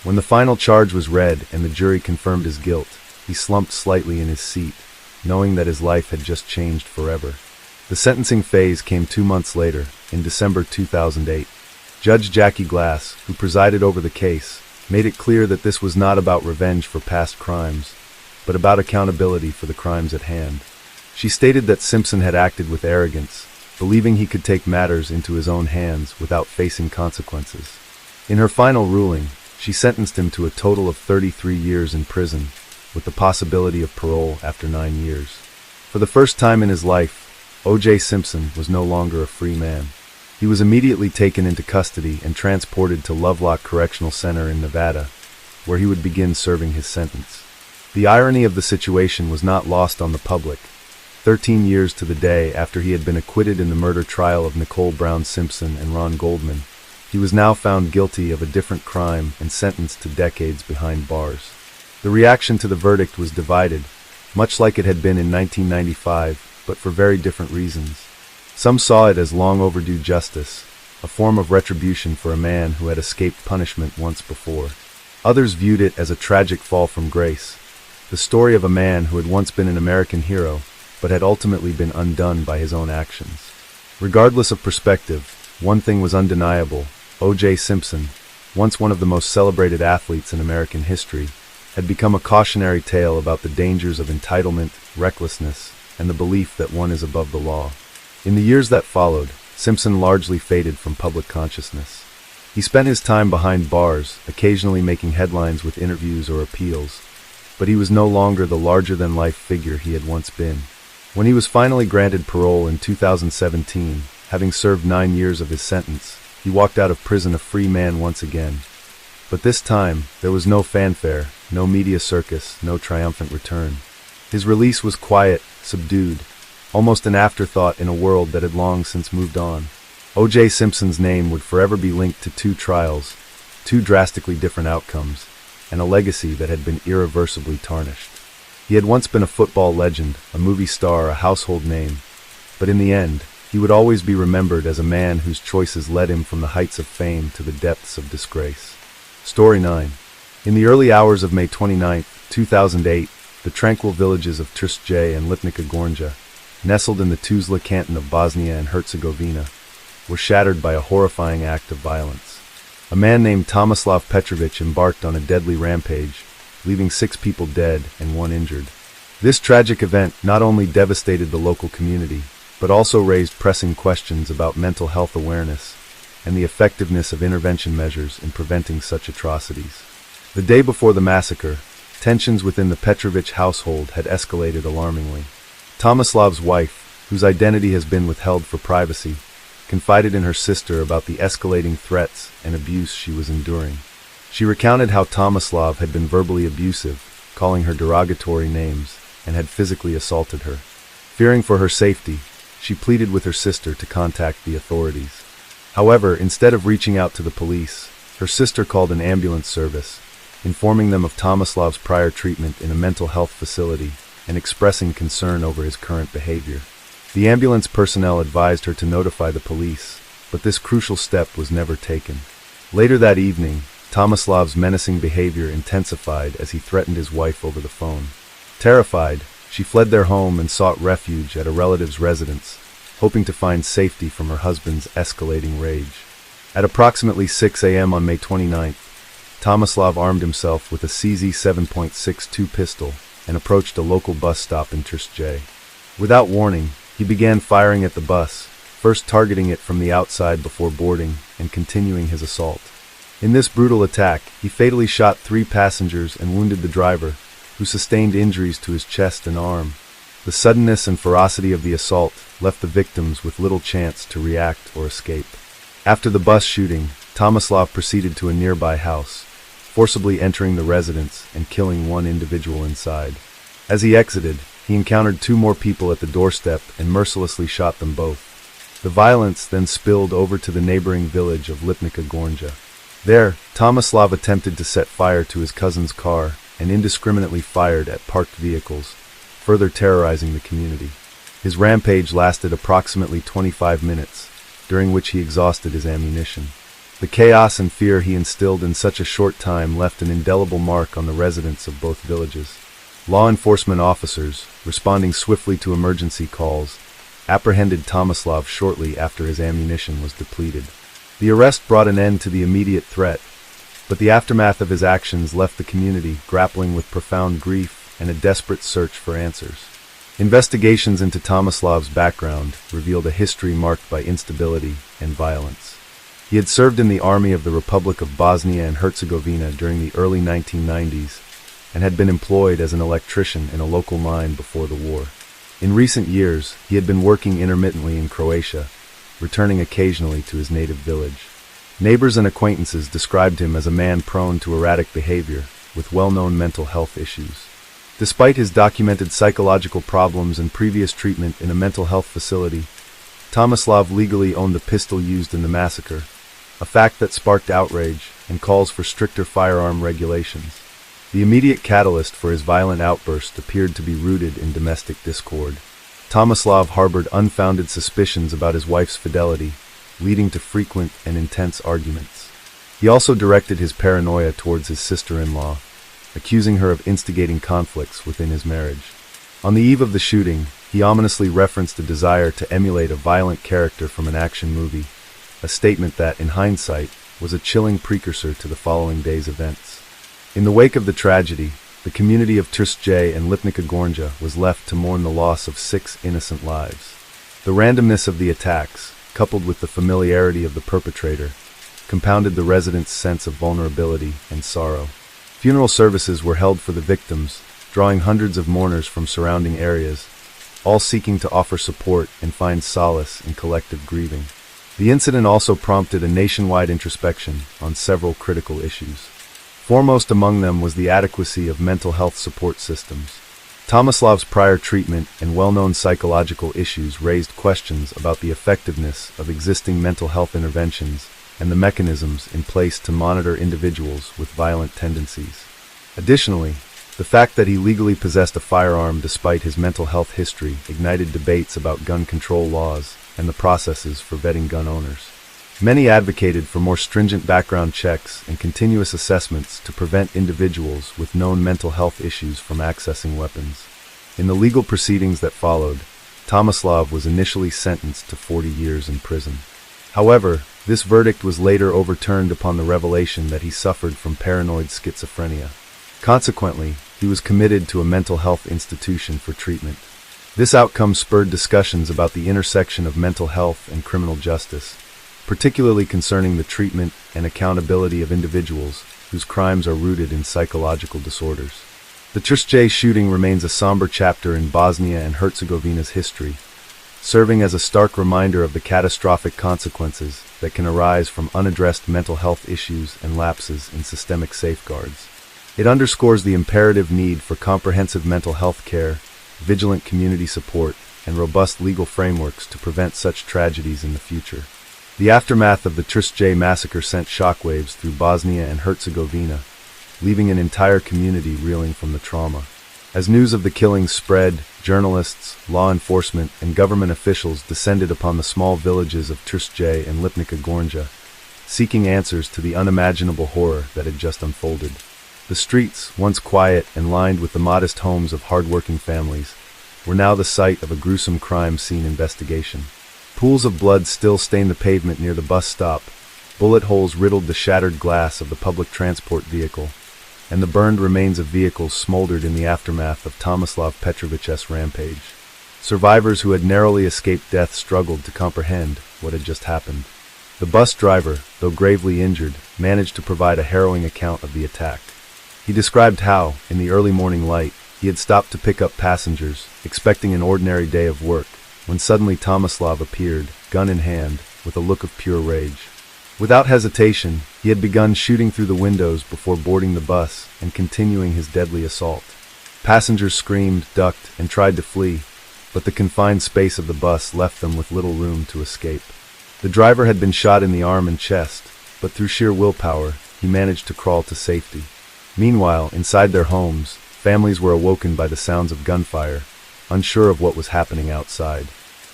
When the final charge was read and the jury confirmed his guilt, he slumped slightly in his seat, knowing that his life had just changed forever. The sentencing phase came 2 months later, in December 2008. Judge Jackie Glass, who presided over the case, made it clear that this was not about revenge for past crimes, but about accountability for the crimes at hand. She stated that Simpson had acted with arrogance, believing he could take matters into his own hands without facing consequences. In her final ruling, she sentenced him to a total of 33 years in prison, with the possibility of parole after 9 years. For the first time in his life, O.J. Simpson was no longer a free man. He was immediately taken into custody and transported to Lovelock Correctional Center in Nevada, where he would begin serving his sentence. The irony of the situation was not lost on the public. 13 years to the day after he had been acquitted in the murder trial of Nicole Brown Simpson and Ron Goldman, he was now found guilty of a different crime and sentenced to decades behind bars. The reaction to the verdict was divided, much like it had been in 1995, but for very different reasons. Some saw it as long overdue justice, a form of retribution for a man who had escaped punishment once before. Others viewed it as a tragic fall from grace, the story of a man who had once been an American hero, but had ultimately been undone by his own actions. Regardless of perspective, one thing was undeniable: O.J. Simpson, once one of the most celebrated athletes in American history, had become a cautionary tale about the dangers of entitlement, recklessness, and the belief that one is above the law. In the years that followed, Simpson largely faded from public consciousness. He spent his time behind bars, occasionally making headlines with interviews or appeals, but he was no longer the larger-than-life figure he had once been. When he was finally granted parole in 2017, having served 9 years of his sentence, he walked out of prison a free man once again. But this time, there was no fanfare, no media circus, no triumphant return. His release was quiet, subdued, almost an afterthought in a world that had long since moved on. O.J. Simpson's name would forever be linked to 2 trials, 2 drastically different outcomes, and a legacy that had been irreversibly tarnished. He had once been a football legend, a movie star, a household name, but in the end, he would always be remembered as a man whose choices led him from the heights of fame to the depths of disgrace. Story 9. In the early hours of May 29, 2008, the tranquil villages of Trstje and Lipnica Gornja, nestled in the Tuzla canton of Bosnia and Herzegovina, were shattered by a horrifying act of violence. A man named Tomislav Petrovic embarked on a deadly rampage, leaving 6 people dead and 1 injured. This tragic event not only devastated the local community, but also raised pressing questions about mental health awareness and the effectiveness of intervention measures in preventing such atrocities. The day before the massacre, tensions within the Petrovic household had escalated alarmingly. Tomislav's wife, whose identity has been withheld for privacy, confided in her sister about the escalating threats and abuse she was enduring. She recounted how Tomislav had been verbally abusive, calling her derogatory names, and had physically assaulted her. Fearing for her safety, she pleaded with her sister to contact the authorities. However, instead of reaching out to the police, her sister called an ambulance service, informing them of Tomislav's prior treatment in a mental health facility and expressing concern over his current behavior. The ambulance personnel advised her to notify the police, but this crucial step was never taken. Later that evening, Tomislav's menacing behavior intensified as he threatened his wife over the phone. Terrified, she fled their home and sought refuge at a relative's residence, hoping to find safety from her husband's escalating rage. At approximately 6 a.m. on May 29th, Tomislav armed himself with a CZ 7.62 pistol and approached a local bus stop in Trstje. Without warning, he began firing at the bus, first targeting it from the outside before boarding and continuing his assault. In this brutal attack, he fatally shot 3 passengers and wounded the driver, who sustained injuries to his chest and arm. The suddenness and ferocity of the assault left the victims with little chance to react or escape. After the bus shooting, Tomislav proceeded to a nearby house, forcibly entering the residence and killing one individual inside. As he exited, he encountered two more people at the doorstep and mercilessly shot them both. The violence then spilled over to the neighboring village of Lipnica Gornja. There, Tomislav attempted to set fire to his cousin's car and indiscriminately fired at parked vehicles, further terrorizing the community. His rampage lasted approximately 25 minutes, during which he exhausted his ammunition. The chaos and fear he instilled in such a short time left an indelible mark on the residents of both villages. Law enforcement officers, responding swiftly to emergency calls, apprehended Tomislav shortly after his ammunition was depleted. The arrest brought an end to the immediate threat, but the aftermath of his actions left the community grappling with profound grief and a desperate search for answers. Investigations into Tomislav's background revealed a history marked by instability and violence. He had served in the army of the Republic of Bosnia and Herzegovina during the early 1990s and had been employed as an electrician in a local mine before the war. In recent years, he had been working intermittently in Croatia, returning occasionally to his native village. Neighbors and acquaintances described him as a man prone to erratic behavior, with well-known mental health issues. Despite his documented psychological problems and previous treatment in a mental health facility, Tomislav legally owned the pistol used in the massacre, a fact that sparked outrage and calls for stricter firearm regulations. The immediate catalyst for his violent outburst appeared to be rooted in domestic discord. Tomislav harbored unfounded suspicions about his wife's fidelity, leading to frequent and intense arguments. He also directed his paranoia towards his sister-in-law, accusing her of instigating conflicts within his marriage. On the eve of the shooting, he ominously referenced a desire to emulate a violent character from an action movie, a statement that, in hindsight, was a chilling precursor to the following day's events. In the wake of the tragedy, the community of Trstje and Lipnica Gornja was left to mourn the loss of 6 innocent lives. The randomness of the attacks, coupled with the familiarity of the perpetrator, compounded the residents' sense of vulnerability and sorrow. Funeral services were held for the victims, drawing hundreds of mourners from surrounding areas, all seeking to offer support and find solace in collective grieving. The incident also prompted a nationwide introspection on several critical issues. Foremost among them was the adequacy of mental health support systems. Tomislav's prior treatment and well-known psychological issues raised questions about the effectiveness of existing mental health interventions and the mechanisms in place to monitor individuals with violent tendencies. Additionally, the fact that he legally possessed a firearm despite his mental health history ignited debates about gun control laws and the processes for vetting gun owners. Many advocated for more stringent background checks and continuous assessments to prevent individuals with known mental health issues from accessing weapons. In the legal proceedings that followed, Tomislav was initially sentenced to 40 years in prison. However, this verdict was later overturned upon the revelation that he suffered from paranoid schizophrenia. Consequently, he was committed to a mental health institution for treatment. This outcome spurred discussions about the intersection of mental health and criminal justice, particularly concerning the treatment and accountability of individuals whose crimes are rooted in psychological disorders. The Trstje shooting remains a somber chapter in Bosnia and Herzegovina's history, serving as a stark reminder of the catastrophic consequences that can arise from unaddressed mental health issues and lapses in systemic safeguards. It underscores the imperative need for comprehensive mental health care, vigilant community support, and robust legal frameworks to prevent such tragedies in the future. The aftermath of the Trstje massacre sent shockwaves through Bosnia and Herzegovina, leaving an entire community reeling from the trauma. As news of the killings spread, journalists, law enforcement, and government officials descended upon the small villages of Trstje and Lipnica Gornja, seeking answers to the unimaginable horror that had just unfolded. The streets, once quiet and lined with the modest homes of hard-working families, were now the site of a gruesome crime scene investigation. Pools of blood still stained the pavement near the bus stop, bullet holes riddled the shattered glass of the public transport vehicle, and the burned remains of vehicles smoldered in the aftermath of Tomislav Petrovich's rampage. Survivors who had narrowly escaped death struggled to comprehend what had just happened. The bus driver, though gravely injured, managed to provide a harrowing account of the attack. He described how, in the early morning light, he had stopped to pick up passengers, expecting an ordinary day of work, when suddenly Tomislav appeared, gun in hand, with a look of pure rage. Without hesitation, he had begun shooting through the windows before boarding the bus and continuing his deadly assault. Passengers screamed, ducked, and tried to flee, but the confined space of the bus left them with little room to escape. The driver had been shot in the arm and chest, but through sheer willpower, he managed to crawl to safety. Meanwhile, inside their homes, families were awoken by the sounds of gunfire, unsure of what was happening outside.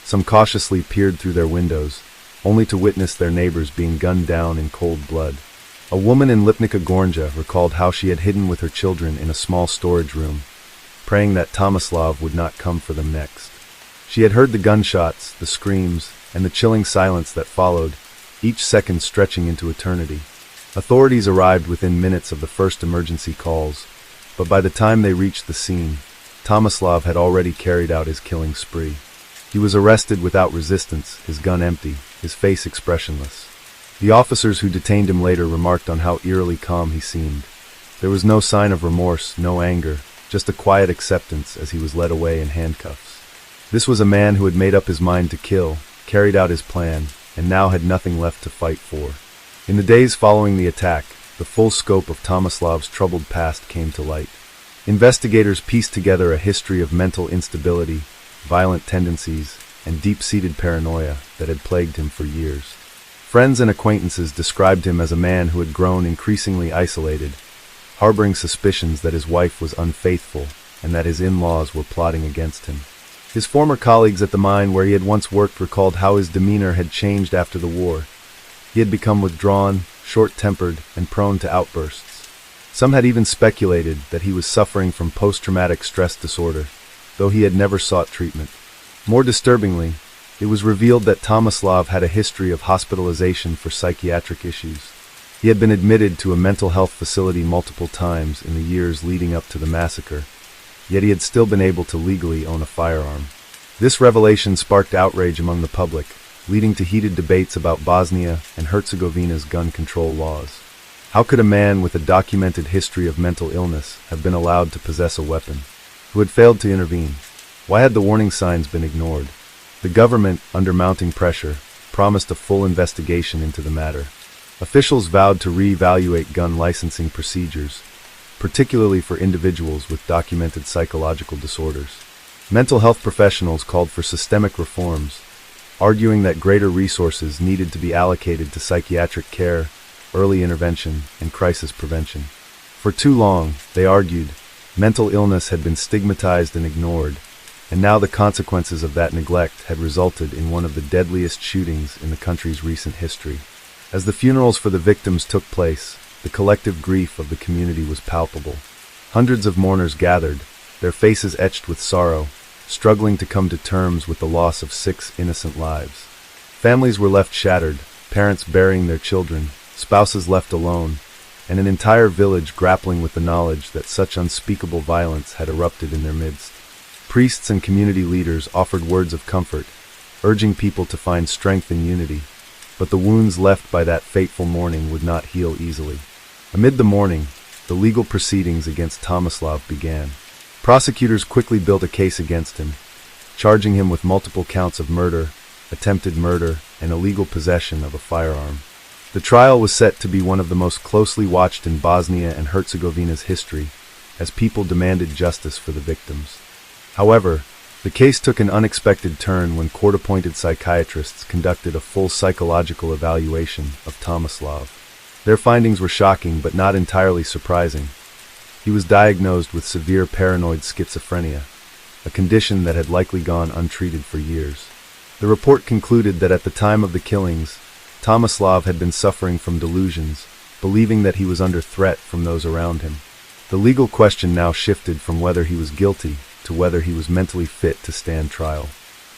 Some cautiously peered through their windows, only to witness their neighbors being gunned down in cold blood. A woman in Lipnica Gornja recalled how she had hidden with her children in a small storage room, praying that Tomislav would not come for them next. She had heard the gunshots, the screams, and the chilling silence that followed, each second stretching into eternity. Authorities arrived within minutes of the first emergency calls, but by the time they reached the scene, Tomislav had already carried out his killing spree. He was arrested without resistance, his gun empty, his face expressionless. The officers who detained him later remarked on how eerily calm he seemed. There was no sign of remorse, no anger, just a quiet acceptance as he was led away in handcuffs. This was a man who had made up his mind to kill, carried out his plan, and now had nothing left to fight for. In the days following the attack, the full scope of Tomislav's troubled past came to light. Investigators pieced together a history of mental instability, violent tendencies, and deep-seated paranoia that had plagued him for years. Friends and acquaintances described him as a man who had grown increasingly isolated, harboring suspicions that his wife was unfaithful and that his in-laws were plotting against him. His former colleagues at the mine where he had once worked recalled how his demeanor had changed after the war. He had become withdrawn, short-tempered, and prone to outbursts. Some had even speculated that he was suffering from post-traumatic stress disorder, though he had never sought treatment. More disturbingly, it was revealed that Tomislav had a history of hospitalization for psychiatric issues. He had been admitted to a mental health facility multiple times in the years leading up to the massacre, yet he had still been able to legally own a firearm. This revelation sparked outrage among the public, leading to heated debates about Bosnia and Herzegovina's gun control laws. How could a man with a documented history of mental illness have been allowed to possess a weapon? Who had failed to intervene? Why had the warning signs been ignored? The government, under mounting pressure, promised a full investigation into the matter. Officials vowed to re-evaluate gun licensing procedures, particularly for individuals with documented psychological disorders. Mental health professionals called for systemic reforms, arguing that greater resources needed to be allocated to psychiatric care, early intervention, and crisis prevention. For too long, they argued, mental illness had been stigmatized and ignored, and now the consequences of that neglect had resulted in one of the deadliest shootings in the country's recent history. As the funerals for the victims took place, the collective grief of the community was palpable. Hundreds of mourners gathered, their faces etched with sorrow, struggling to come to terms with the loss of 6 innocent lives. Families were left shattered, parents burying their children, spouses left alone, and an entire village grappling with the knowledge that such unspeakable violence had erupted in their midst. Priests and community leaders offered words of comfort, urging people to find strength in unity, but the wounds left by that fateful morning would not heal easily. Amid the mourning, the legal proceedings against Tomislav began. Prosecutors quickly built a case against him, charging him with multiple counts of murder, attempted murder, and illegal possession of a firearm. The trial was set to be one of the most closely watched in Bosnia and Herzegovina's history, as people demanded justice for the victims. However, the case took an unexpected turn when court-appointed psychiatrists conducted a full psychological evaluation of Tomislav. Their findings were shocking but not entirely surprising. He was diagnosed with severe paranoid schizophrenia, a condition that had likely gone untreated for years. The report concluded that at the time of the killings, Tomislav had been suffering from delusions, believing that he was under threat from those around him. The legal question now shifted from whether he was guilty to whether he was mentally fit to stand trial.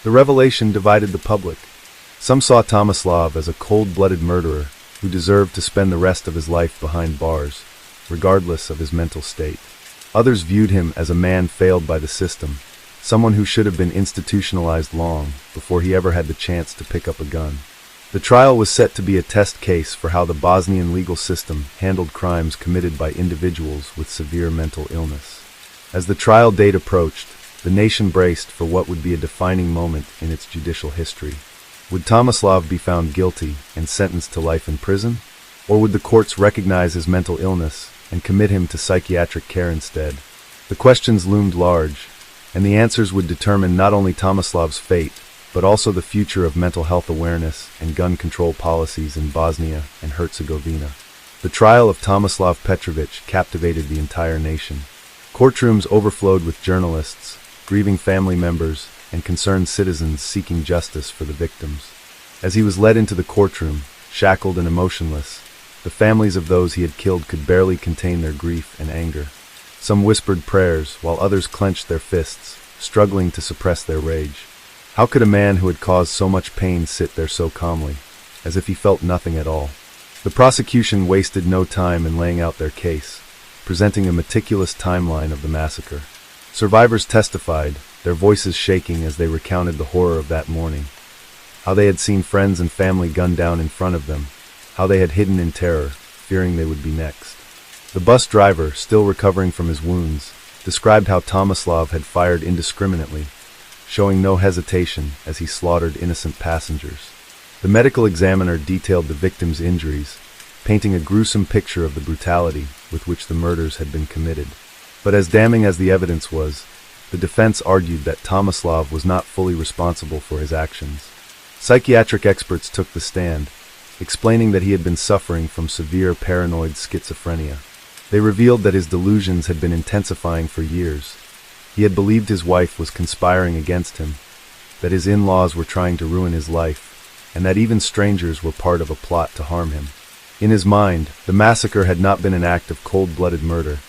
The revelation divided the public. Some saw Tomislav as a cold-blooded murderer who deserved to spend the rest of his life behind bars, regardless of his mental state. Others viewed him as a man failed by the system, someone who should have been institutionalized long before he ever had the chance to pick up a gun. The trial was set to be a test case for how the Bosnian legal system handled crimes committed by individuals with severe mental illness. As the trial date approached, the nation braced for what would be a defining moment in its judicial history. Would Tomislav be found guilty and sentenced to life in prison? Or would the courts recognize his mental illness and commit him to psychiatric care instead? The questions loomed large, and the answers would determine not only Tomislav's fate, but also the future of mental health awareness and gun control policies in Bosnia and Herzegovina. The trial of Tomislav Petrovich captivated the entire nation. Courtrooms overflowed with journalists, grieving family members, and concerned citizens seeking justice for the victims. As he was led into the courtroom, shackled and emotionless, the families of those he had killed could barely contain their grief and anger. Some whispered prayers, while others clenched their fists, struggling to suppress their rage. How could a man who had caused so much pain sit there so calmly, as if he felt nothing at all? The prosecution wasted no time in laying out their case, presenting a meticulous timeline of the massacre. Survivors testified, their voices shaking as they recounted the horror of that morning. How they had seen friends and family gunned down in front of them, how they had hidden in terror, fearing they would be next. The bus driver, still recovering from his wounds, described how Tomislav had fired indiscriminately, showing no hesitation as he slaughtered innocent passengers. The medical examiner detailed the victims' injuries, painting a gruesome picture of the brutality with which the murders had been committed. But as damning as the evidence was, the defense argued that Tomislav was not fully responsible for his actions. Psychiatric experts took the stand, explaining that he had been suffering from severe paranoid schizophrenia. They revealed that his delusions had been intensifying for years. He had believed his wife was conspiring against him, that his in-laws were trying to ruin his life, and that even strangers were part of a plot to harm him. In his mind, the massacre had not been an act of cold-blooded murder,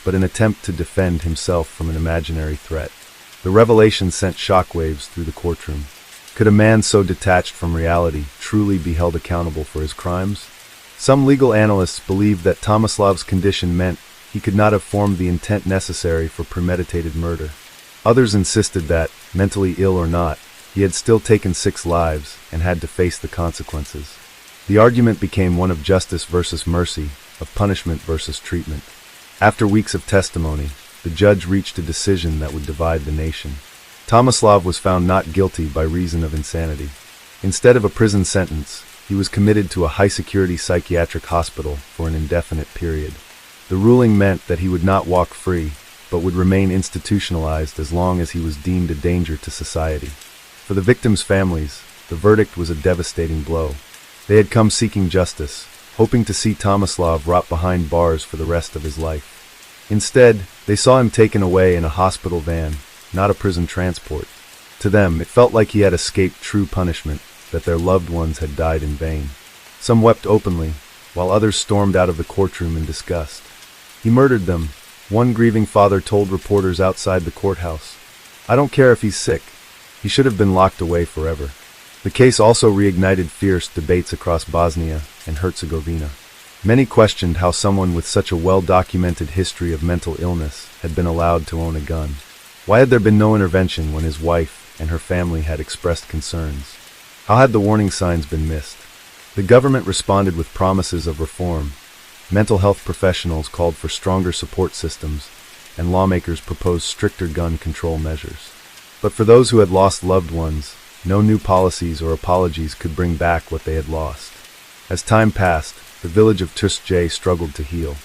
but an attempt to defend himself from an imaginary threat. The revelation sent shockwaves through the courtroom. Could a man so detached from reality truly be held accountable for his crimes? Some legal analysts believed that Tomislav's condition meant he could not have formed the intent necessary for premeditated murder. Others insisted that, mentally ill or not, he had still taken 6 lives and had to face the consequences. The argument became one of justice versus mercy, of punishment versus treatment. After weeks of testimony, the judge reached a decision that would divide the nation. Tomislav was found not guilty by reason of insanity. Instead of a prison sentence, he was committed to a high-security psychiatric hospital for an indefinite period. The ruling meant that he would not walk free, but would remain institutionalized as long as he was deemed a danger to society. For the victims' families, the verdict was a devastating blow. They had come seeking justice, hoping to see Tomislav rot behind bars for the rest of his life. Instead, they saw him taken away in a hospital van, not a prison transport. To them, it felt like he had escaped true punishment, that their loved ones had died in vain. Some wept openly, while others stormed out of the courtroom in disgust. He murdered them, one grieving father told reporters outside the courthouse. I don't care if he's sick. He should have been locked away forever. The case also reignited fierce debates across Bosnia and Herzegovina. Many questioned how someone with such a well-documented history of mental illness had been allowed to own a gun. Why had there been no intervention when his wife and her family had expressed concerns? How had the warning signs been missed? The government responded with promises of reform. Mental health professionals called for stronger support systems, and lawmakers proposed stricter gun control measures. But for those who had lost loved ones, no new policies or apologies could bring back what they had lost. As time passed, the village of Tranquil struggled to heal.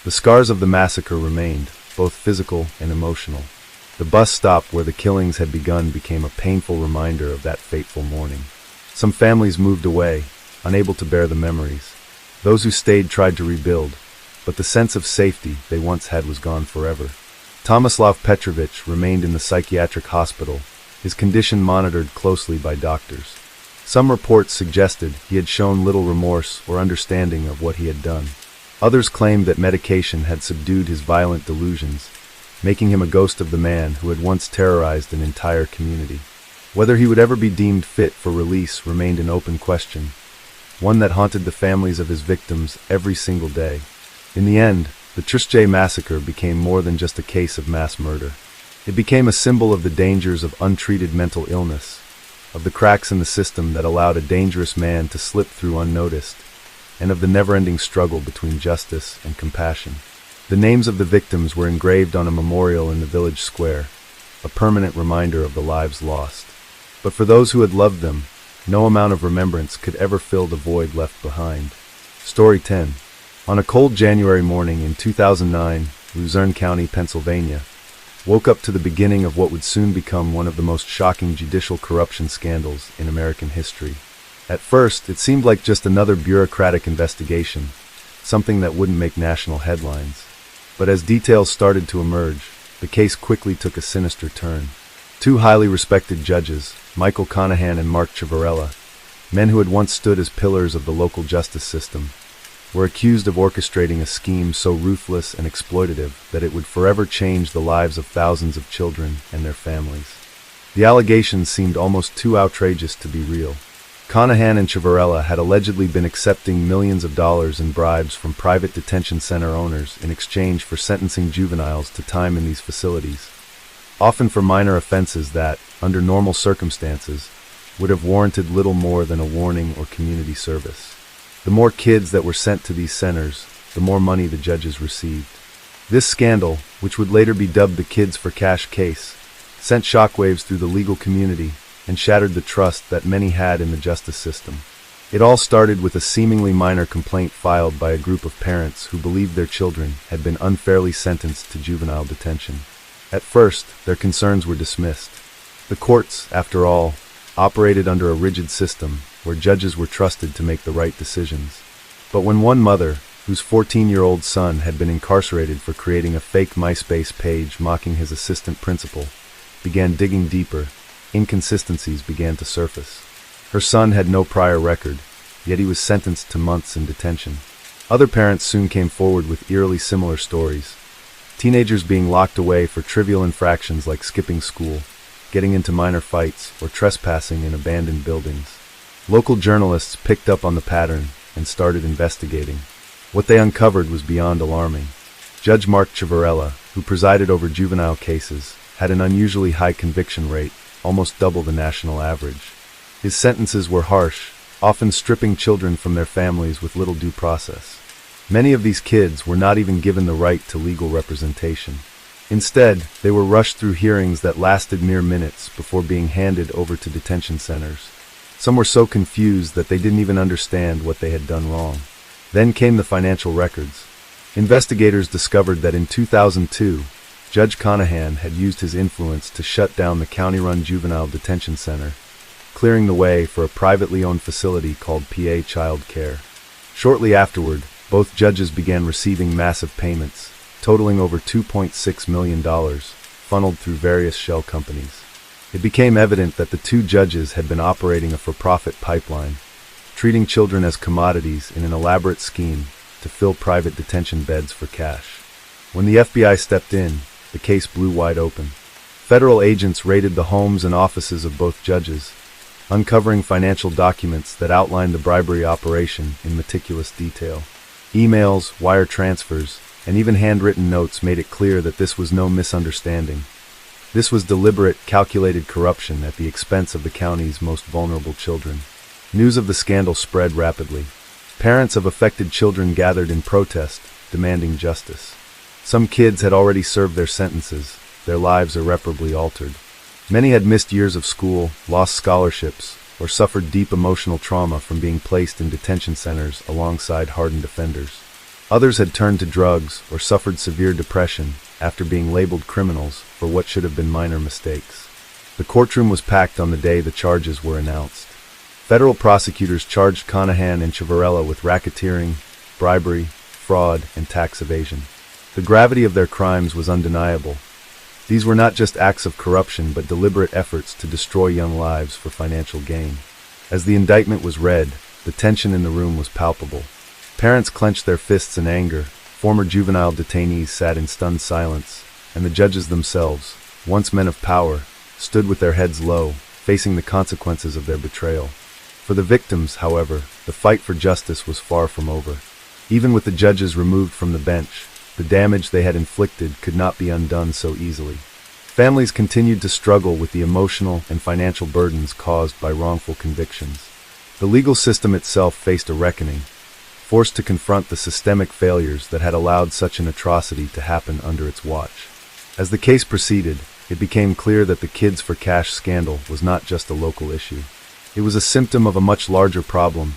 The scars of the massacre remained, both physical and emotional. The bus stop where the killings had begun became a painful reminder of that fateful morning. Some families moved away, unable to bear the memories. Those who stayed tried to rebuild, but the sense of safety they once had was gone forever. Tomislav Petrovich remained in the psychiatric hospital, his condition monitored closely by doctors. Some reports suggested he had shown little remorse or understanding of what he had done. Others claimed that medication had subdued his violent delusions, making him a ghost of the man who had once terrorized an entire community. Whether he would ever be deemed fit for release remained an open question, one that haunted the families of his victims every single day. In the end, the Tranquil massacre became more than just a case of mass murder. It became a symbol of the dangers of untreated mental illness, of the cracks in the system that allowed a dangerous man to slip through unnoticed, and of the never-ending struggle between justice and compassion. The names of the victims were engraved on a memorial in the village square, a permanent reminder of the lives lost. But for those who had loved them, no amount of remembrance could ever fill the void left behind. Story 10. On a cold January morning in 2009, Luzerne County, Pennsylvania, woke up to the beginning of what would soon become one of the most shocking judicial corruption scandals in American history. At first, it seemed like just another bureaucratic investigation, something that wouldn't make national headlines. But as details started to emerge, the case quickly took a sinister turn. Two highly respected judges, Michael Conahan and Mark Ciavarella, men who had once stood as pillars of the local justice system, were accused of orchestrating a scheme so ruthless and exploitative that it would forever change the lives of thousands of children and their families. The allegations seemed almost too outrageous to be real. Conahan and Ciavarella had allegedly been accepting millions of dollars in bribes from private detention center owners in exchange for sentencing juveniles to time in these facilities, often for minor offenses that, under normal circumstances, would have warranted little more than a warning or community service. The more kids that were sent to these centers, the more money the judges received. This scandal, which would later be dubbed the Kids for Cash case, sent shockwaves through the legal community and shattered the trust that many had in the justice system. It all started with a seemingly minor complaint filed by a group of parents who believed their children had been unfairly sentenced to juvenile detention. At first, their concerns were dismissed. The courts, after all, operated under a rigid system where judges were trusted to make the right decisions. But when one mother, whose 14-year-old son had been incarcerated for creating a fake MySpace page mocking his assistant principal, began digging deeper, inconsistencies began to surface. Her son had no prior record, yet he was sentenced to months in detention. Other parents soon came forward with eerily similar stories. Teenagers being locked away for trivial infractions like skipping school, getting into minor fights, or trespassing in abandoned buildings. Local journalists picked up on the pattern and started investigating. What they uncovered was beyond alarming. Judge Mark Ciavarella, who presided over juvenile cases, had an unusually high conviction rate, almost double the national average. His sentences were harsh, often stripping children from their families with little due process. Many of these kids were not even given the right to legal representation. Instead, they were rushed through hearings that lasted mere minutes before being handed over to detention centers. Some were so confused that they didn't even understand what they had done wrong. Then came the financial records. Investigators discovered that in 2002, Judge Conahan had used his influence to shut down the county-run juvenile detention center, clearing the way for a privately owned facility called PA Child Care. Shortly afterward, both judges began receiving massive payments, totaling over $2.6 million, funneled through various shell companies. It became evident that the two judges had been operating a for-profit pipeline, treating children as commodities in an elaborate scheme to fill private detention beds for cash. When the FBI stepped in, the case blew wide open. Federal agents raided the homes and offices of both judges, uncovering financial documents that outlined the bribery operation in meticulous detail. Emails, wire transfers, and even handwritten notes made it clear that this was no misunderstanding. This was deliberate, calculated corruption at the expense of the county's most vulnerable children. News of the scandal spread rapidly. Parents of affected children gathered in protest, demanding justice. Some kids had already served their sentences, their lives irreparably altered. Many had missed years of school, lost scholarships, or suffered deep emotional trauma from being placed in detention centers alongside hardened offenders. Others had turned to drugs or suffered severe depression after being labeled criminals for what should have been minor mistakes. The courtroom was packed on the day the charges were announced. Federal prosecutors charged Conahan and Ciavarella with racketeering, bribery, fraud, and tax evasion. The gravity of their crimes was undeniable. These were not just acts of corruption but deliberate efforts to destroy young lives for financial gain. As the indictment was read, the tension in the room was palpable. Parents clenched their fists in anger, former juvenile detainees sat in stunned silence, and the judges themselves, once men of power, stood with their heads low, facing the consequences of their betrayal. For the victims, however, the fight for justice was far from over. Even with the judges removed from the bench, the damage they had inflicted could not be undone so easily. Families continued to struggle with the emotional and financial burdens caused by wrongful convictions. The legal system itself faced a reckoning, forced to confront the systemic failures that had allowed such an atrocity to happen under its watch. As the case proceeded, it became clear that the Kids for Cash scandal was not just a local issue. It was a symptom of a much larger problem,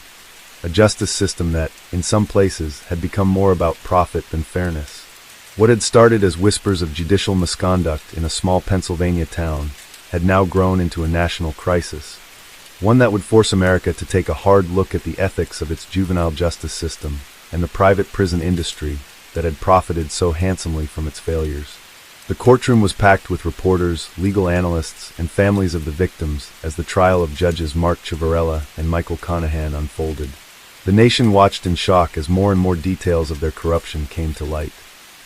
a justice system that, in some places, had become more about profit than fairness. What had started as whispers of judicial misconduct in a small Pennsylvania town had now grown into a national crisis, one that would force America to take a hard look at the ethics of its juvenile justice system and the private prison industry that had profited so handsomely from its failures. The courtroom was packed with reporters, legal analysts, and families of the victims as the trial of judges Mark Ciavarella and Michael Conahan unfolded. The nation watched in shock as more and more details of their corruption came to light.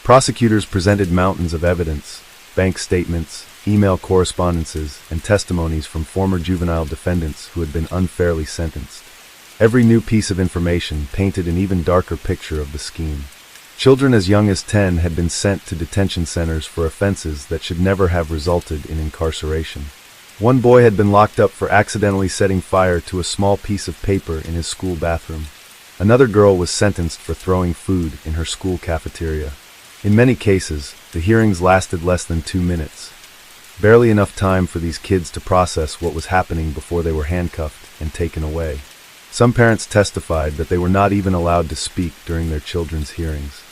Prosecutors presented mountains of evidence, bank statements, email correspondences, and testimonies from former juvenile defendants who had been unfairly sentenced. Every new piece of information painted an even darker picture of the scheme. Children as young as 10 had been sent to detention centers for offenses that should never have resulted in incarceration. One boy had been locked up for accidentally setting fire to a small piece of paper in his school bathroom. Another girl was sentenced for throwing food in her school cafeteria. In many cases, the hearings lasted less than 2 minutes. Barely enough time for these kids to process what was happening before they were handcuffed and taken away. Some parents testified that they were not even allowed to speak during their children's hearings.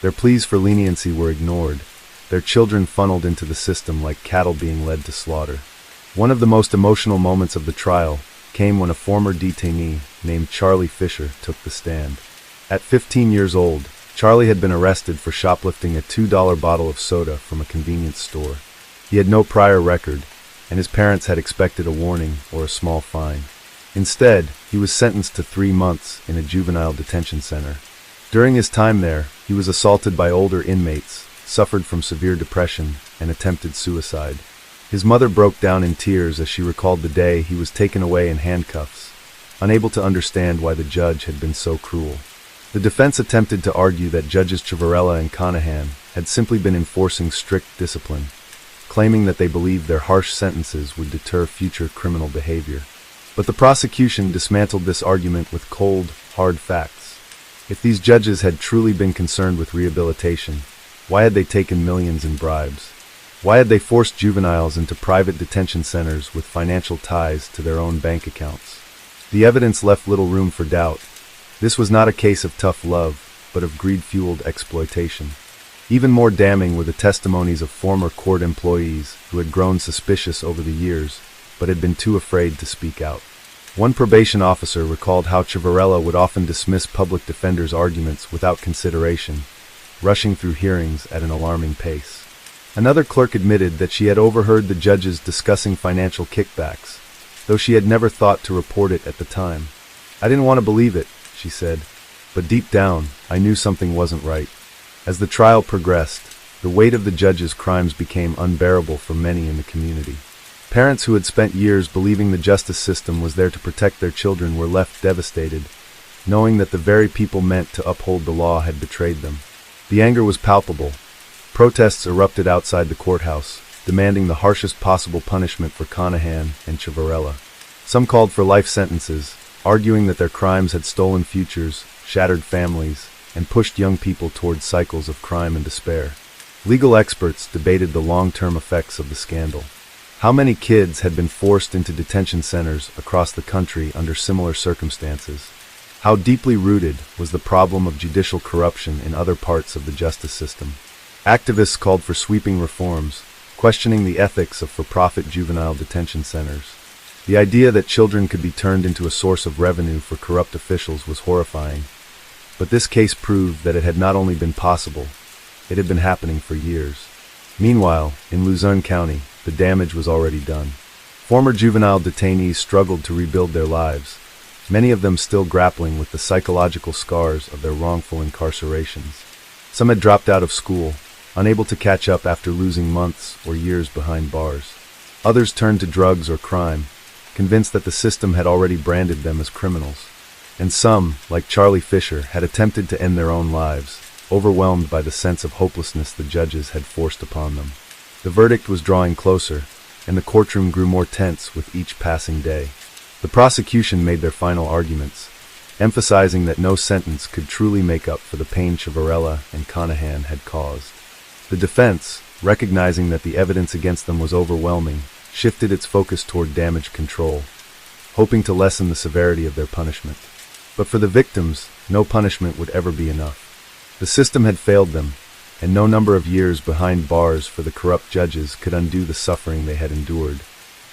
Their pleas for leniency were ignored, their children funneled into the system like cattle being led to slaughter. One of the most emotional moments of the trial came when a former detainee named Charlie Fisher took the stand. At 15 years old, Charlie had been arrested for shoplifting a $2 bottle of soda from a convenience store. He had no prior record, and his parents had expected a warning or a small fine. Instead, he was sentenced to 3 months in a juvenile detention center. During his time there, he was assaulted by older inmates, suffered from severe depression, and attempted suicide. His mother broke down in tears as she recalled the day he was taken away in handcuffs, unable to understand why the judge had been so cruel. The defense attempted to argue that Judges Ciavarella and Conahan had simply been enforcing strict discipline, claiming that they believed their harsh sentences would deter future criminal behavior. But the prosecution dismantled this argument with cold, hard facts. If these judges had truly been concerned with rehabilitation, why had they taken millions in bribes? Why had they forced juveniles into private detention centers with financial ties to their own bank accounts? The evidence left little room for doubt. This was not a case of tough love, but of greed-fueled exploitation. Even more damning were the testimonies of former court employees who had grown suspicious over the years, but had been too afraid to speak out. One probation officer recalled how Ciavarella would often dismiss public defenders' arguments without consideration, rushing through hearings at an alarming pace. Another clerk admitted that she had overheard the judges discussing financial kickbacks, though she had never thought to report it at the time. "I didn't want to believe it," she said, "but deep down, I knew something wasn't right." As the trial progressed, the weight of the judges' crimes became unbearable for many in the community. Parents who had spent years believing the justice system was there to protect their children were left devastated, knowing that the very people meant to uphold the law had betrayed them. The anger was palpable. Protests erupted outside the courthouse, demanding the harshest possible punishment for Conahan and Ciavarella. Some called for life sentences, arguing that their crimes had stolen futures, shattered families, and pushed young people toward cycles of crime and despair. Legal experts debated the long-term effects of the scandal. How many kids had been forced into detention centers across the country under similar circumstances? How deeply rooted was the problem of judicial corruption in other parts of the justice system? Activists called for sweeping reforms, questioning the ethics of for-profit juvenile detention centers. The idea that children could be turned into a source of revenue for corrupt officials was horrifying. But this case proved that it had not only been possible, it had been happening for years. Meanwhile, in Luzerne County, the damage was already done. Former juvenile detainees struggled to rebuild their lives, many of them still grappling with the psychological scars of their wrongful incarcerations. Some had dropped out of school, unable to catch up after losing months or years behind bars. Others turned to drugs or crime, convinced that the system had already branded them as criminals. And some, like Charlie Fisher, had attempted to end their own lives, overwhelmed by the sense of hopelessness the judges had forced upon them. The verdict was drawing closer, and the courtroom grew more tense with each passing day. The prosecution made their final arguments, emphasizing that no sentence could truly make up for the pain Ciavarella and Conahan had caused. The defense, recognizing that the evidence against them was overwhelming, shifted its focus toward damage control. hoping to lessen the severity of their punishment. But for the victims, no punishment would ever be enough. The system had failed them, and no number of years behind bars for the corrupt judges could undo the suffering they had endured.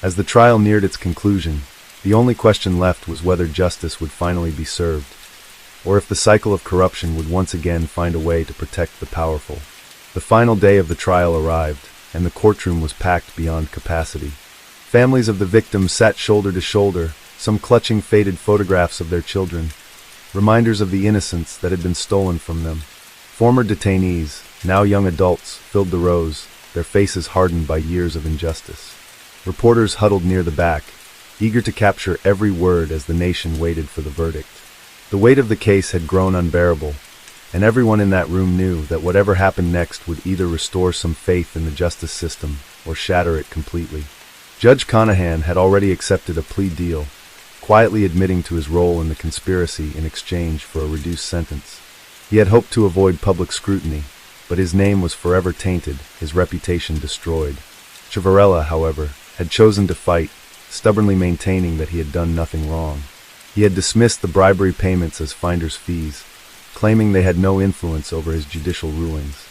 As the trial neared its conclusion, the only question left was whether justice would finally be served, or if the cycle of corruption would once again find a way to protect the powerful. The final day of the trial arrived, and the courtroom was packed beyond capacity. Families of the victims sat shoulder to shoulder, some clutching faded photographs of their children, reminders of the innocence that had been stolen from them. Former detainees, now young adults, filled the rows, their faces hardened by years of injustice. Reporters huddled near the back, eager to capture every word as the nation waited for the verdict. The weight of the case had grown unbearable, and everyone in that room knew that whatever happened next would either restore some faith in the justice system or shatter it completely. Judge Conahan had already accepted a plea deal, quietly admitting to his role in the conspiracy in exchange for a reduced sentence. He had hoped to avoid public scrutiny, but his name was forever tainted, his reputation destroyed. Ciavarella, however, had chosen to fight, stubbornly maintaining that he had done nothing wrong. He had dismissed the bribery payments as finder's fees, claiming they had no influence over his judicial rulings.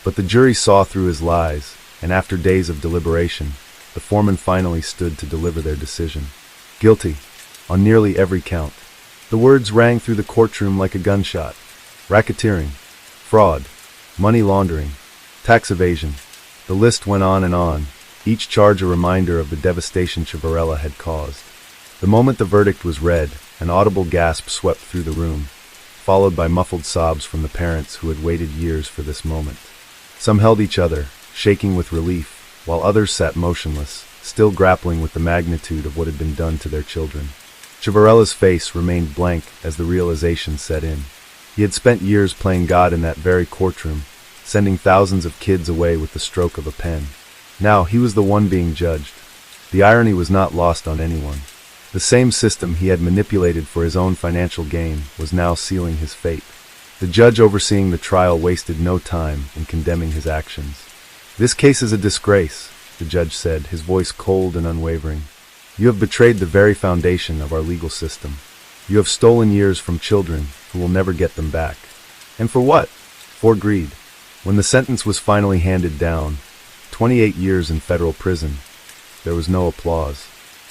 But the jury saw through his lies, and after days of deliberation, the foreman finally stood to deliver their decision. Guilty, on nearly every count. The words rang through the courtroom like a gunshot. Racketeering, fraud, money laundering, tax evasion. The list went on, each charge a reminder of the devastation Ciavarella had caused. The moment the verdict was read, an audible gasp swept through the room, followed by muffled sobs from the parents who had waited years for this moment. Some held each other, shaking with relief, while others sat motionless, still grappling with the magnitude of what had been done to their children. Ciavarella's face remained blank as the realization set in. He had spent years playing God in that very courtroom, sending thousands of kids away with the stroke of a pen. Now he was the one being judged. The irony was not lost on anyone. The same system he had manipulated for his own financial gain was now sealing his fate. The judge overseeing the trial wasted no time in condemning his actions. "This case is a disgrace," the judge said, his voice cold and unwavering. "You have betrayed the very foundation of our legal system. You have stolen years from children who will never get them back. And for what? For greed." When the sentence was finally handed down, 28 years in federal prison, there was no applause.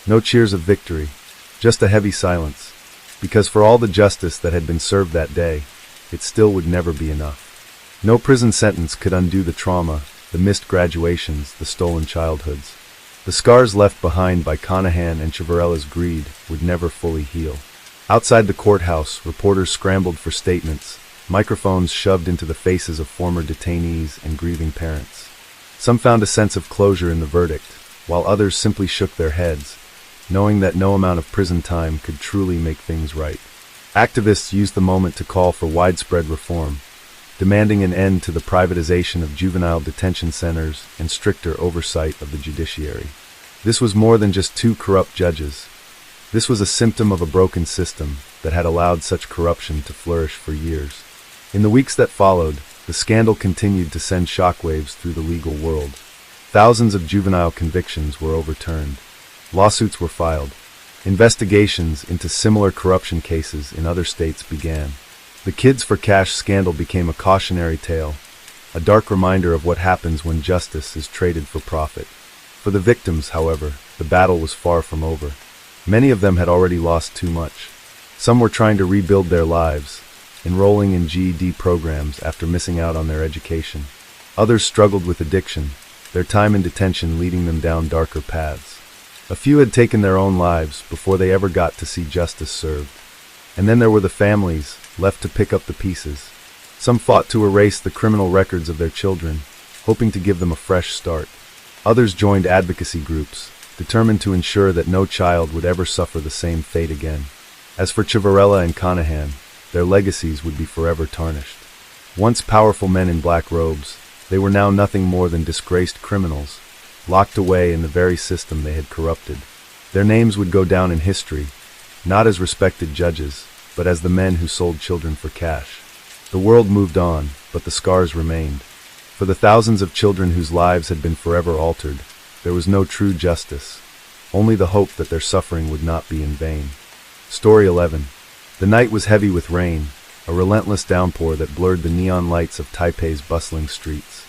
No cheers of victory, just a heavy silence, because for all the justice that had been served that day, it still would never be enough. No prison sentence could undo the trauma, the missed graduations, the stolen childhoods. The scars left behind by Conahan and Ciavarella's greed would never fully heal. Outside the courthouse, reporters scrambled for statements, microphones shoved into the faces of former detainees and grieving parents. Some found a sense of closure in the verdict, while others simply shook their heads, knowing that no amount of prison time could truly make things right. Activists used the moment to call for widespread reform, demanding an end to the privatization of juvenile detention centers and stricter oversight of the judiciary. This was more than just two corrupt judges. This was a symptom of a broken system that had allowed such corruption to flourish for years. In the weeks that followed, the scandal continued to send shockwaves through the legal world. Thousands of juvenile convictions were overturned. Lawsuits were filed. Investigations into similar corruption cases in other states began. The Kids for Cash scandal became a cautionary tale, a dark reminder of what happens when justice is traded for profit. For the victims, however, the battle was far from over. Many of them had already lost too much. Some were trying to rebuild their lives, enrolling in GED programs after missing out on their education. Others struggled with addiction, their time in detention leading them down darker paths. A few had taken their own lives before they ever got to see justice served. And then there were the families, left to pick up the pieces. Some fought to erase the criminal records of their children, hoping to give them a fresh start. Others joined advocacy groups, determined to ensure that no child would ever suffer the same fate again. As for Ciavarella and Conahan, their legacies would be forever tarnished. Once powerful men in black robes, they were now nothing more than disgraced criminals, locked away in the very system they had corrupted. Their names would go down in history, not as respected judges, but as the men who sold children for cash. The world moved on, but the scars remained. For the thousands of children whose lives had been forever altered, there was no true justice, only the hope that their suffering would not be in vain. Story 11. The night was heavy with rain, a relentless downpour that blurred the neon lights of Taipei's bustling streets.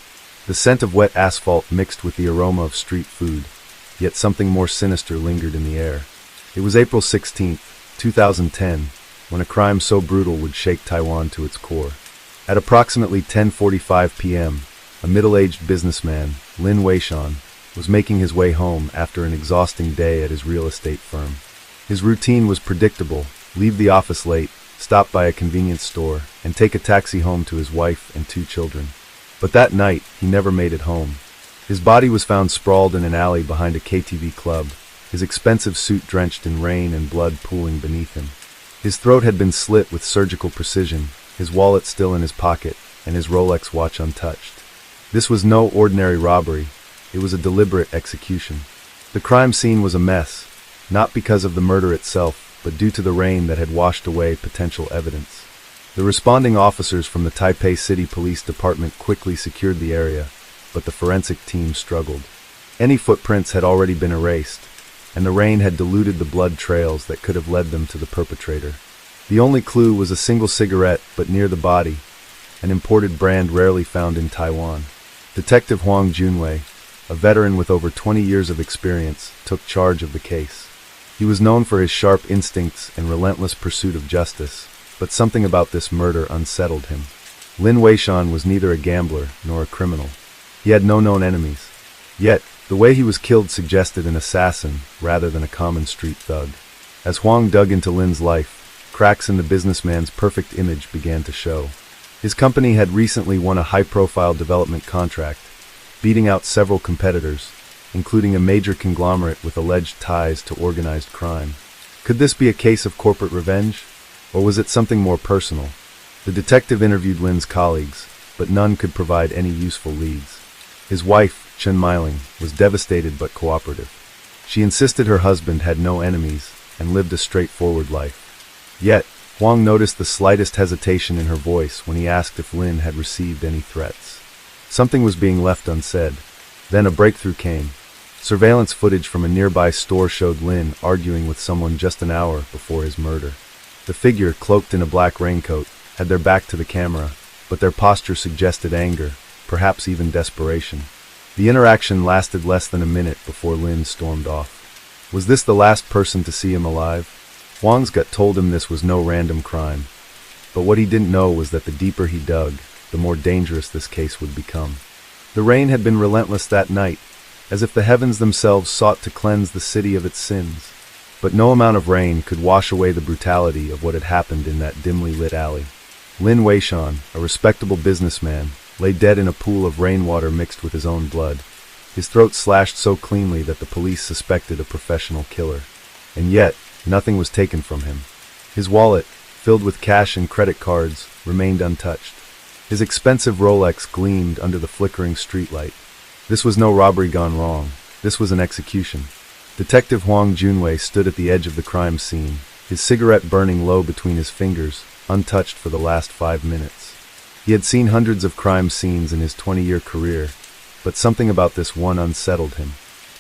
The scent of wet asphalt mixed with the aroma of street food, yet something more sinister lingered in the air. It was April 16, 2010, when a crime so brutal would shake Taiwan to its core. At approximately 10:45 p.m., a middle-aged businessman, Lin Weishan, was making his way home after an exhausting day at his real estate firm. His routine was predictable: leave the office late, stop by a convenience store, and take a taxi home to his wife and 2 children. But that night, he never made it home. His body was found sprawled in an alley behind a KTV club, his expensive suit drenched in rain and blood pooling beneath him. His throat had been slit with surgical precision, his wallet still in his pocket, and his Rolex watch untouched. This was no ordinary robbery, it was a deliberate execution. The crime scene was a mess, not because of the murder itself, but due to the rain that had washed away potential evidence. The responding officers from the Taipei City Police Department quickly secured the area, but the forensic team struggled. Any footprints had already been erased, and the rain had diluted the blood trails that could have led them to the perpetrator. The only clue was a single cigarette, but near the body, an imported brand rarely found in Taiwan. Detective Huang Junwei, a veteran with over 20 years of experience, took charge of the case. He was known for his sharp instincts and relentless pursuit of justice, but something about this murder unsettled him. Lin Weishan was neither a gambler nor a criminal. He had no known enemies. Yet, the way he was killed suggested an assassin rather than a common street thug. As Huang dug into Lin's life, cracks in the businessman's perfect image began to show. His company had recently won a high-profile development contract, beating out several competitors, including a major conglomerate with alleged ties to organized crime. Could this be a case of corporate revenge? Or was it something more personal? The detective interviewed Lin's colleagues, but none could provide any useful leads. His wife, Chen Meiling, was devastated but cooperative. She insisted her husband had no enemies and lived a straightforward life. Yet, Huang noticed the slightest hesitation in her voice when he asked if Lin had received any threats. Something was being left unsaid. Then a breakthrough came. Surveillance footage from a nearby store showed Lin arguing with someone just an hour before his murder. The figure, cloaked in a black raincoat, had their back to the camera, but their posture suggested anger, perhaps even desperation. The interaction lasted less than a minute before Lin stormed off. Was this the last person to see him alive? Huang's gut told him this was no random crime, but what he didn't know was that the deeper he dug, the more dangerous this case would become. The rain had been relentless that night, as if the heavens themselves sought to cleanse the city of its sins. But no amount of rain could wash away the brutality of what had happened in that dimly lit alley. Lin Weishan, a respectable businessman, lay dead in a pool of rainwater mixed with his own blood, his throat slashed so cleanly that the police suspected a professional killer. And yet, nothing was taken from him. His wallet, filled with cash and credit cards, remained untouched. His expensive Rolex gleamed under the flickering streetlight. This was no robbery gone wrong. This was an execution. Detective Huang Junwei stood at the edge of the crime scene, his cigarette burning low between his fingers, untouched for the last 5 minutes. He had seen hundreds of crime scenes in his 20-year career, but something about this one unsettled him.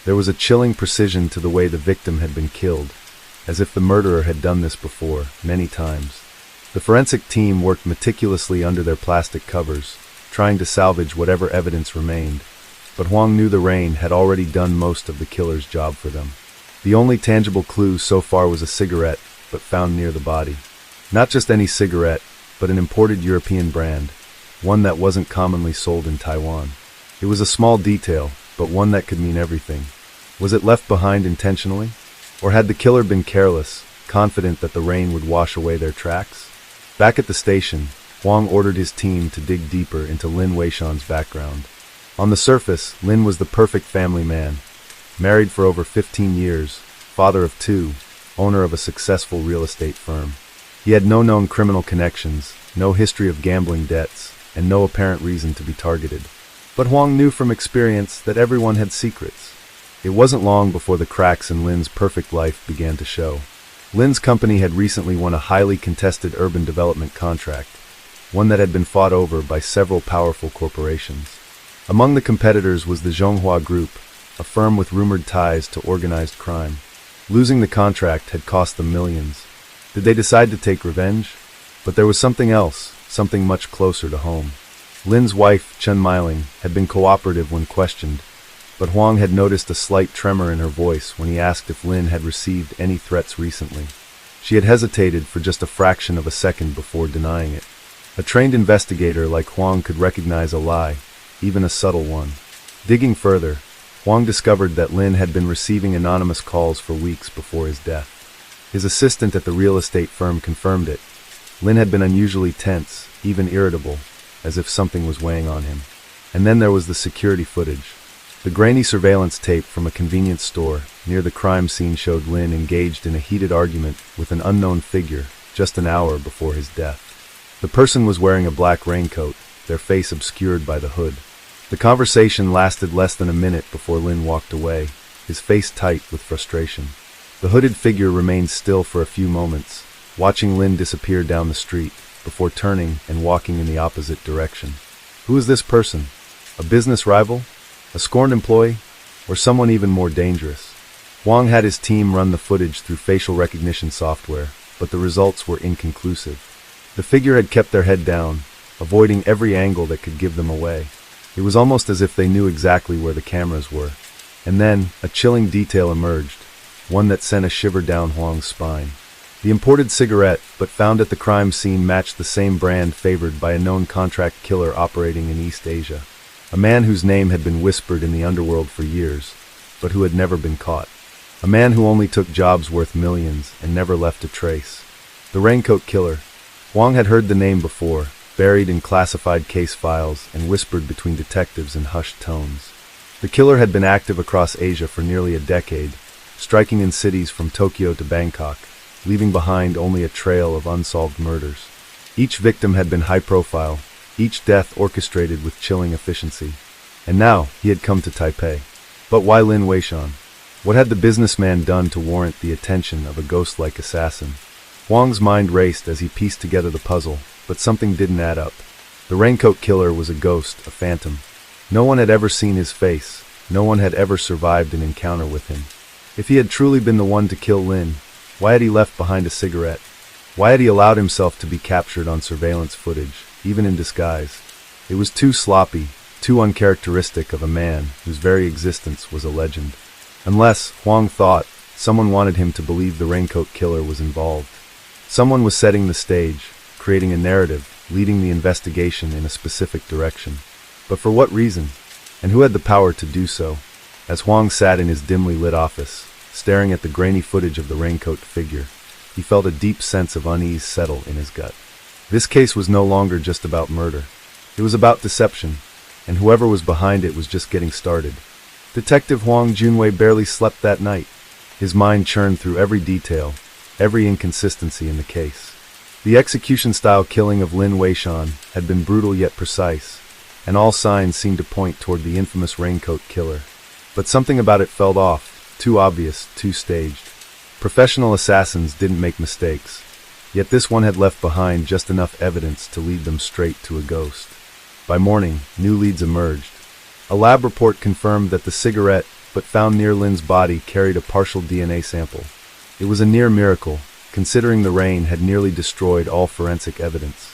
There was a chilling precision to the way the victim had been killed, as if the murderer had done this before, many times. The forensic team worked meticulously under their plastic covers, trying to salvage whatever evidence remained, but Huang knew the rain had already done most of the killer's job for them. The only tangible clue so far was a cigarette, but found near the body. Not just any cigarette, but an imported European brand, one that wasn't commonly sold in Taiwan. It was a small detail, but one that could mean everything. Was it left behind intentionally? Or had the killer been careless, confident that the rain would wash away their tracks? Back at the station, Huang ordered his team to dig deeper into Lin Weishan's background. On the surface, Lin was the perfect family man. Married for over 15 years, father of 2, owner of a successful real estate firm. He had no known criminal connections, no history of gambling debts, and no apparent reason to be targeted. But Huang knew from experience that everyone had secrets. It wasn't long before the cracks in Lin's perfect life began to show. Lin's company had recently won a highly contested urban development contract, one that had been fought over by several powerful corporations. Among the competitors was the Zhonghua Group, a firm with rumored ties to organized crime. Losing the contract had cost them millions. Did they decide to take revenge? But there was something else, something much closer to home. Lin's wife, Chen Meiling, had been cooperative when questioned, but Huang had noticed a slight tremor in her voice when he asked if Lin had received any threats recently. She had hesitated for just a fraction of a second before denying it. A trained investigator like Huang could recognize a lie, even a subtle one. Digging further, Huang discovered that Lin had been receiving anonymous calls for weeks before his death. His assistant at the real estate firm confirmed it. Lin had been unusually tense, even irritable, as if something was weighing on him. And then there was the security footage. The grainy surveillance tape from a convenience store near the crime scene showed Lin engaged in a heated argument with an unknown figure just an hour before his death. The person was wearing a black raincoat, their face obscured by the hood. The conversation lasted less than a minute before Lin walked away, his face tight with frustration. The hooded figure remained still for a few moments, watching Lin disappear down the street, before turning and walking in the opposite direction. Who is this person? A business rival? A scorned employee? Or someone even more dangerous? Huang had his team run the footage through facial recognition software, but the results were inconclusive. The figure had kept their head down, avoiding every angle that could give them away. It was almost as if they knew exactly where the cameras were. And then, a chilling detail emerged, one that sent a shiver down Huang's spine. The imported cigarette, but found at the crime scene, matched the same brand favored by a known contract killer operating in East Asia. A man whose name had been whispered in the underworld for years, but who had never been caught. A man who only took jobs worth millions and never left a trace. The Raincoat Killer. Huang had heard the name before, buried in classified case files and whispered between detectives in hushed tones. The killer had been active across Asia for nearly a decade, striking in cities from Tokyo to Bangkok, leaving behind only a trail of unsolved murders. Each victim had been high-profile, each death orchestrated with chilling efficiency. And now, he had come to Taipei. But why Lin Weishan? What had the businessman done to warrant the attention of a ghost-like assassin? Huang's mind raced as he pieced together the puzzle, but something didn't add up. The Raincoat Killer was a ghost, a phantom. No one had ever seen his face. No one had ever survived an encounter with him. If he had truly been the one to kill Lin, why had he left behind a cigarette? Why had he allowed himself to be captured on surveillance footage, even in disguise? It was too sloppy, too uncharacteristic of a man whose very existence was a legend. Unless, Huang thought, someone wanted him to believe the Raincoat Killer was involved. Someone was setting the stage, creating a narrative, leading the investigation in a specific direction. But for what reason? And who had the power to do so? As Huang sat in his dimly lit office, staring at the grainy footage of the raincoat figure, he felt a deep sense of unease settle in his gut. This case was no longer just about murder. It was about deception, and whoever was behind it was just getting started. Detective Huang Junwei barely slept that night. His mind churned through every detail, every inconsistency in the case. The execution-style killing of Lin Weishan had been brutal yet precise, and all signs seemed to point toward the infamous Raincoat Killer. But something about it felt off, too obvious, too staged. Professional assassins didn't make mistakes, yet this one had left behind just enough evidence to lead them straight to a ghost. By morning, new leads emerged. A lab report confirmed that the cigarette, but found near Lin's body, carried a partial DNA sample. It was a near miracle, considering the rain had nearly destroyed all forensic evidence.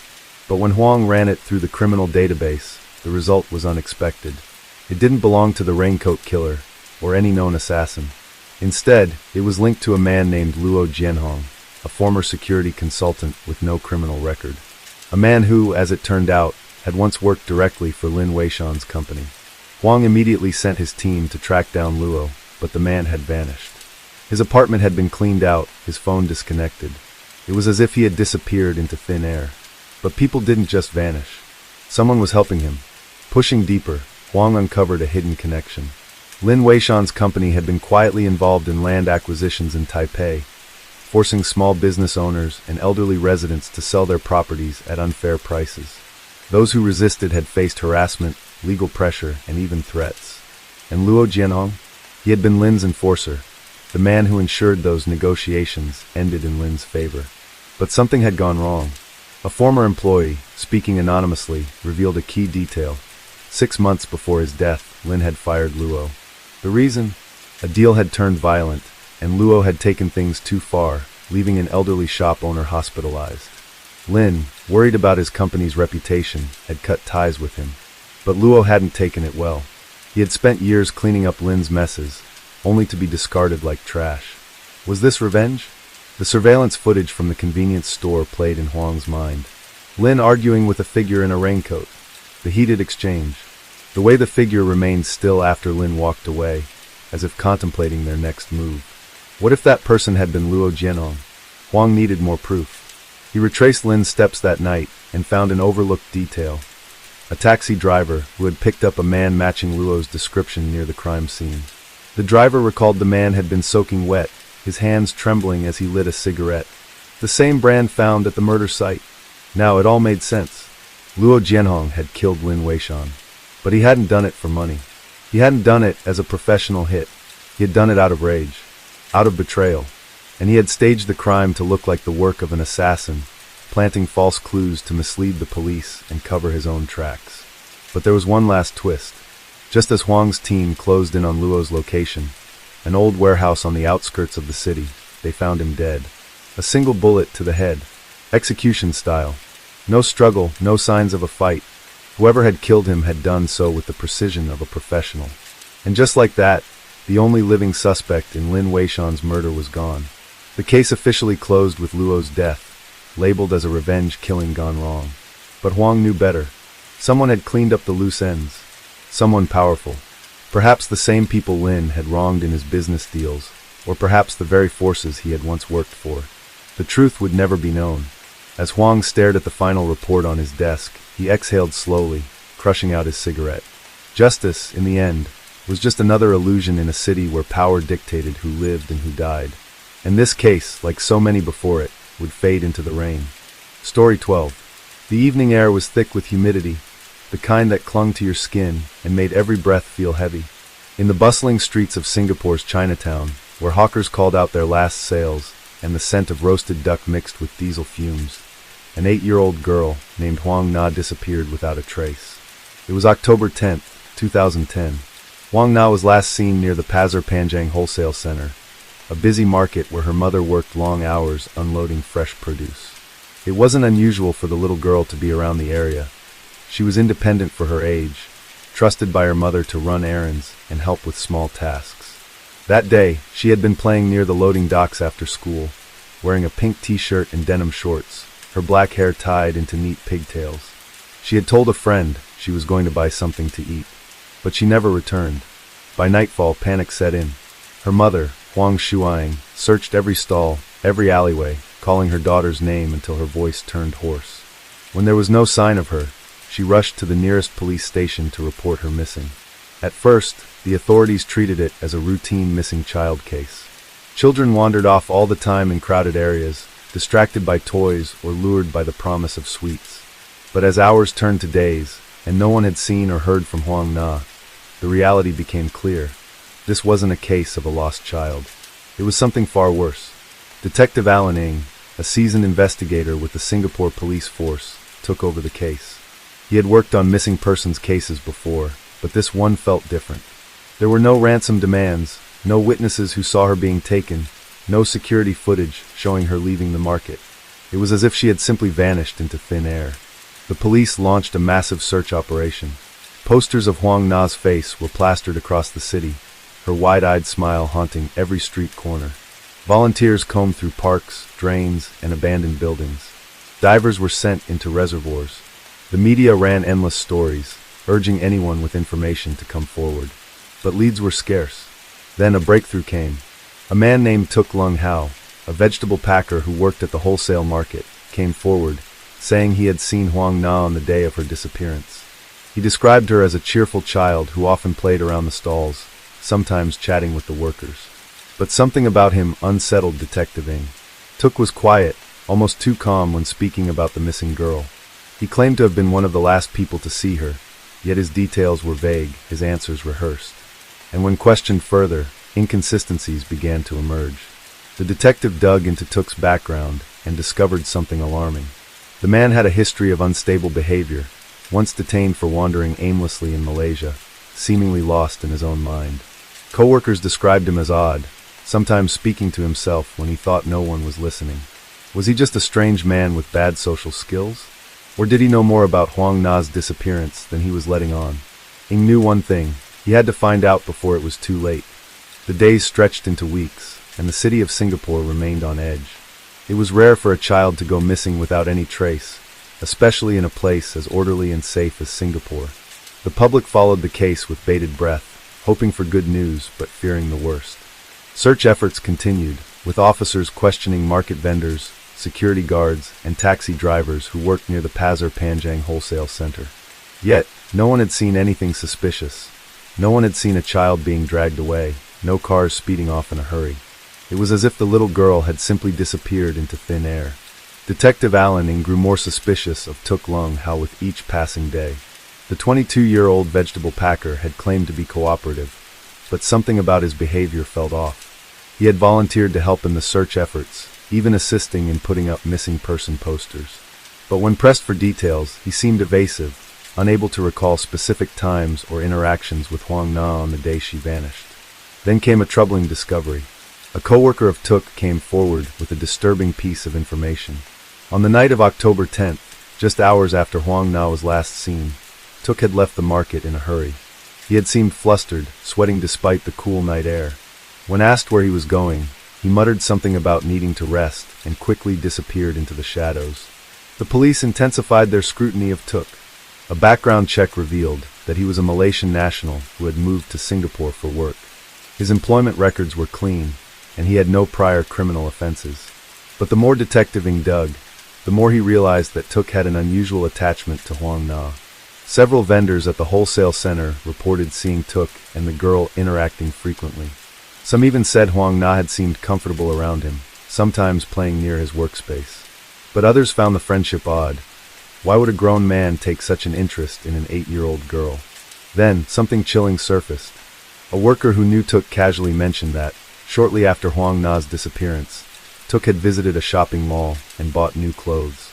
But when Huang ran it through the criminal database, the result was unexpected. It didn't belong to the Raincoat Killer, or any known assassin. Instead, it was linked to a man named Luo Jianhong, a former security consultant with no criminal record. A man who, as it turned out, had once worked directly for Lin Weishan's company. Huang immediately sent his team to track down Luo, but the man had vanished. His apartment had been cleaned out, his phone disconnected. It was as if he had disappeared into thin air. But people didn't just vanish. Someone was helping him. Pushing deeper, Huang uncovered a hidden connection. Lin Weishan's company had been quietly involved in land acquisitions in Taipei, forcing small business owners and elderly residents to sell their properties at unfair prices. Those who resisted had faced harassment, legal pressure, and even threats. And Luo Jianhong? He had been Lin's enforcer, the man who ensured those negotiations ended in Lin's favor. But something had gone wrong. A former employee, speaking anonymously, revealed a key detail. 6 months before his death, Lin had fired Luo. The reason? A deal had turned violent, and Luo had taken things too far, leaving an elderly shop owner hospitalized. Lin, worried about his company's reputation, had cut ties with him. But Luo hadn't taken it well. He had spent years cleaning up Lin's messes, only to be discarded like trash. Was this revenge? The surveillance footage from the convenience store played in Huang's mind. Lin arguing with a figure in a raincoat. The heated exchange. The way the figure remained still after Lin walked away, as if contemplating their next move. What if that person had been Luo Jianhong? Huang needed more proof. He retraced Lin's steps that night and found an overlooked detail. A taxi driver who had picked up a man matching Luo's description near the crime scene. The driver recalled the man had been soaking wet, his hands trembling as he lit a cigarette. The same brand found at the murder site. Now it all made sense. Luo Jianhong had killed Lin Weishan. But he hadn't done it for money. He hadn't done it as a professional hit. He had done it out of rage, out of betrayal. And he had staged the crime to look like the work of an assassin, planting false clues to mislead the police and cover his own tracks. But there was one last twist. Just as Huang's team closed in on Luo's location, an old warehouse on the outskirts of the city, they found him dead. A single bullet to the head, execution style. No struggle, no signs of a fight. Whoever had killed him had done so with the precision of a professional. And just like that, the only living suspect in Lin Weishan's murder was gone. The case officially closed with Luo's death, labeled as a revenge killing gone wrong. But Huang knew better. Someone had cleaned up the loose ends. Someone powerful. Perhaps the same people Lin had wronged in his business deals, or perhaps the very forces he had once worked for. The truth would never be known. As Huang stared at the final report on his desk, he exhaled slowly, crushing out his cigarette. Justice, in the end, was just another illusion in a city where power dictated who lived and who died. And this case, like so many before it, would fade into the rain. Story 12. The evening air was thick with humidity, the kind that clung to your skin and made every breath feel heavy. In the bustling streets of Singapore's Chinatown, where hawkers called out their last sales and the scent of roasted duck mixed with diesel fumes, an 8-year-old girl named Huang Na disappeared without a trace. It was October 10th, 2010. Huang Na was last seen near the Pasir Panjang Wholesale Center, a busy market where her mother worked long hours unloading fresh produce. It wasn't unusual for the little girl to be around the area. She was independent for her age, trusted by her mother to run errands and help with small tasks. That day, she had been playing near the loading docks after school, wearing a pink t-shirt and denim shorts, her black hair tied into neat pigtails. She had told a friend she was going to buy something to eat, but she never returned. By nightfall, panic set in. Her mother, Huang Shuang, searched every stall, every alleyway, calling her daughter's name until her voice turned hoarse. When there was no sign of her, she rushed to the nearest police station to report her missing. At first, the authorities treated it as a routine missing child case. Children wandered off all the time in crowded areas, distracted by toys or lured by the promise of sweets. But as hours turned to days, and no one had seen or heard from Huang Na, the reality became clear. This wasn't a case of a lost child. It was something far worse. Detective Alan Ng, a seasoned investigator with the Singapore police force, took over the case. He had worked on missing persons cases before, but this one felt different. There were no ransom demands, no witnesses who saw her being taken, no security footage showing her leaving the market. It was as if she had simply vanished into thin air. The police launched a massive search operation. Posters of Huang Na's face were plastered across the city, her wide-eyed smile haunting every street corner. Volunteers combed through parks, drains, and abandoned buildings. Divers were sent into reservoirs. The media ran endless stories, urging anyone with information to come forward. But leads were scarce. Then a breakthrough came. A man named Tuk Lung Hao, a vegetable packer who worked at the wholesale market, came forward, saying he had seen Huang Na on the day of her disappearance. He described her as a cheerful child who often played around the stalls, sometimes chatting with the workers. But something about him unsettled Detective Ng. Tuk was quiet, almost too calm when speaking about the missing girl. He claimed to have been one of the last people to see her, yet his details were vague, his answers rehearsed. And when questioned further, inconsistencies began to emerge. The detective dug into Tuk's background and discovered something alarming. The man had a history of unstable behavior, once detained for wandering aimlessly in Malaysia, seemingly lost in his own mind. Coworkers described him as odd, sometimes speaking to himself when he thought no one was listening. Was he just a strange man with bad social skills? Or did he know more about Huang Na's disappearance than he was letting on? He knew one thing: he had to find out before it was too late. The days stretched into weeks, and the city of Singapore remained on edge. It was rare for a child to go missing without any trace, especially in a place as orderly and safe as Singapore. The public followed the case with bated breath, hoping for good news but fearing the worst. Search efforts continued, with officers questioning market vendors, security guards, and taxi drivers who worked near the Pasir Panjang Wholesale Center. Yet, no one had seen anything suspicious. No one had seen a child being dragged away, no cars speeding off in a hurry. It was as if the little girl had simply disappeared into thin air. Detective Allen grew more suspicious of Tuk Lung Hao with each passing day. The 22-year-old vegetable packer had claimed to be cooperative, but something about his behavior felt off. He had volunteered to help in the search efforts, even assisting in putting up missing person posters. But when pressed for details, he seemed evasive, unable to recall specific times or interactions with Huang Na on the day she vanished. Then came a troubling discovery. A coworker of Tuk came forward with a disturbing piece of information. On the night of October 10th, just hours after Huang Na was last seen, Tuk had left the market in a hurry. He had seemed flustered, sweating despite the cool night air. When asked where he was going, he muttered something about needing to rest and quickly disappeared into the shadows. The police intensified their scrutiny of Tuk. A background check revealed that he was a Malaysian national who had moved to Singapore for work. His employment records were clean, and he had no prior criminal offenses. But the more detectiving dug, the more he realized that Tuk had an unusual attachment to Huang Na. Several vendors at the wholesale center reported seeing Tuk and the girl interacting frequently. Some even said Huang Na had seemed comfortable around him, sometimes playing near his workspace. But others found the friendship odd. Why would a grown man take such an interest in an 8-year-old girl? Then, something chilling surfaced. A worker who knew Tuk casually mentioned that, shortly after Huang Na's disappearance, Tuk had visited a shopping mall and bought new clothes.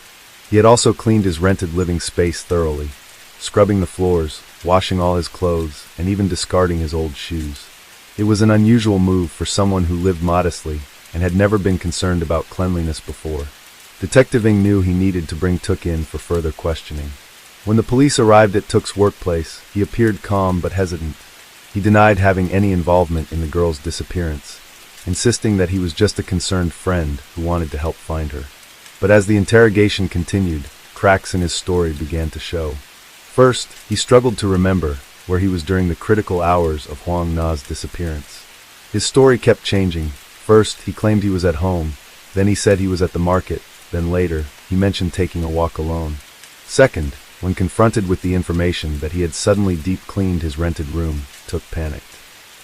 He had also cleaned his rented living space thoroughly, scrubbing the floors, washing all his clothes, and even discarding his old shoes. It was an unusual move for someone who lived modestly and had never been concerned about cleanliness before. Detective Ng knew he needed to bring Tuk in for further questioning. When the police arrived at Tuk's workplace, he appeared calm but hesitant. He denied having any involvement in the girl's disappearance, insisting that he was just a concerned friend who wanted to help find her. But as the interrogation continued, cracks in his story began to show. First, he struggled to remember where he was during the critical hours of Huang Na's disappearance. His story kept changing. First, he claimed he was at home, then he said he was at the market, then later, he mentioned taking a walk alone. Second, when confronted with the information that he had suddenly deep-cleaned his rented room, Tuk panicked.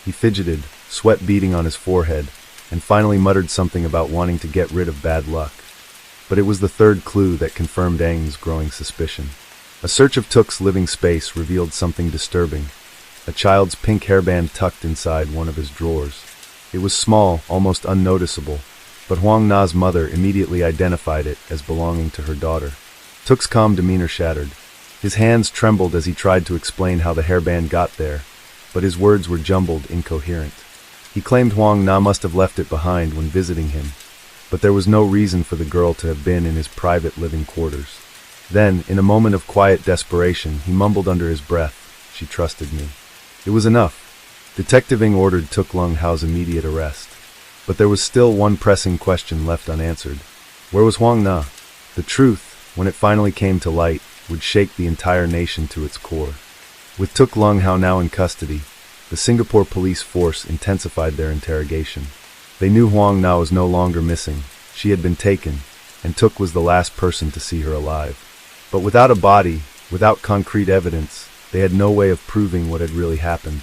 He fidgeted, sweat beading on his forehead, and finally muttered something about wanting to get rid of bad luck. But it was the third clue that confirmed Ng's growing suspicion. A search of Tuk's living space revealed something disturbing: a child's pink hairband tucked inside one of his drawers. It was small, almost unnoticeable, but Huang Na's mother immediately identified it as belonging to her daughter. Tuk's calm demeanor shattered. His hands trembled as he tried to explain how the hairband got there, but his words were jumbled, incoherent. He claimed Huang Na must have left it behind when visiting him, but there was no reason for the girl to have been in his private living quarters. Then, in a moment of quiet desperation, he mumbled under his breath, "She trusted me." It was enough. Detective Ng ordered Tuk Lung Hao's immediate arrest. But there was still one pressing question left unanswered. Where was Huang Na? The truth, when it finally came to light, would shake the entire nation to its core. With Tuk Lung Hao now in custody, the Singapore police force intensified their interrogation. They knew Huang Na was no longer missing. She had been taken, and Tuk was the last person to see her alive. But without a body, without concrete evidence, they had no way of proving what had really happened.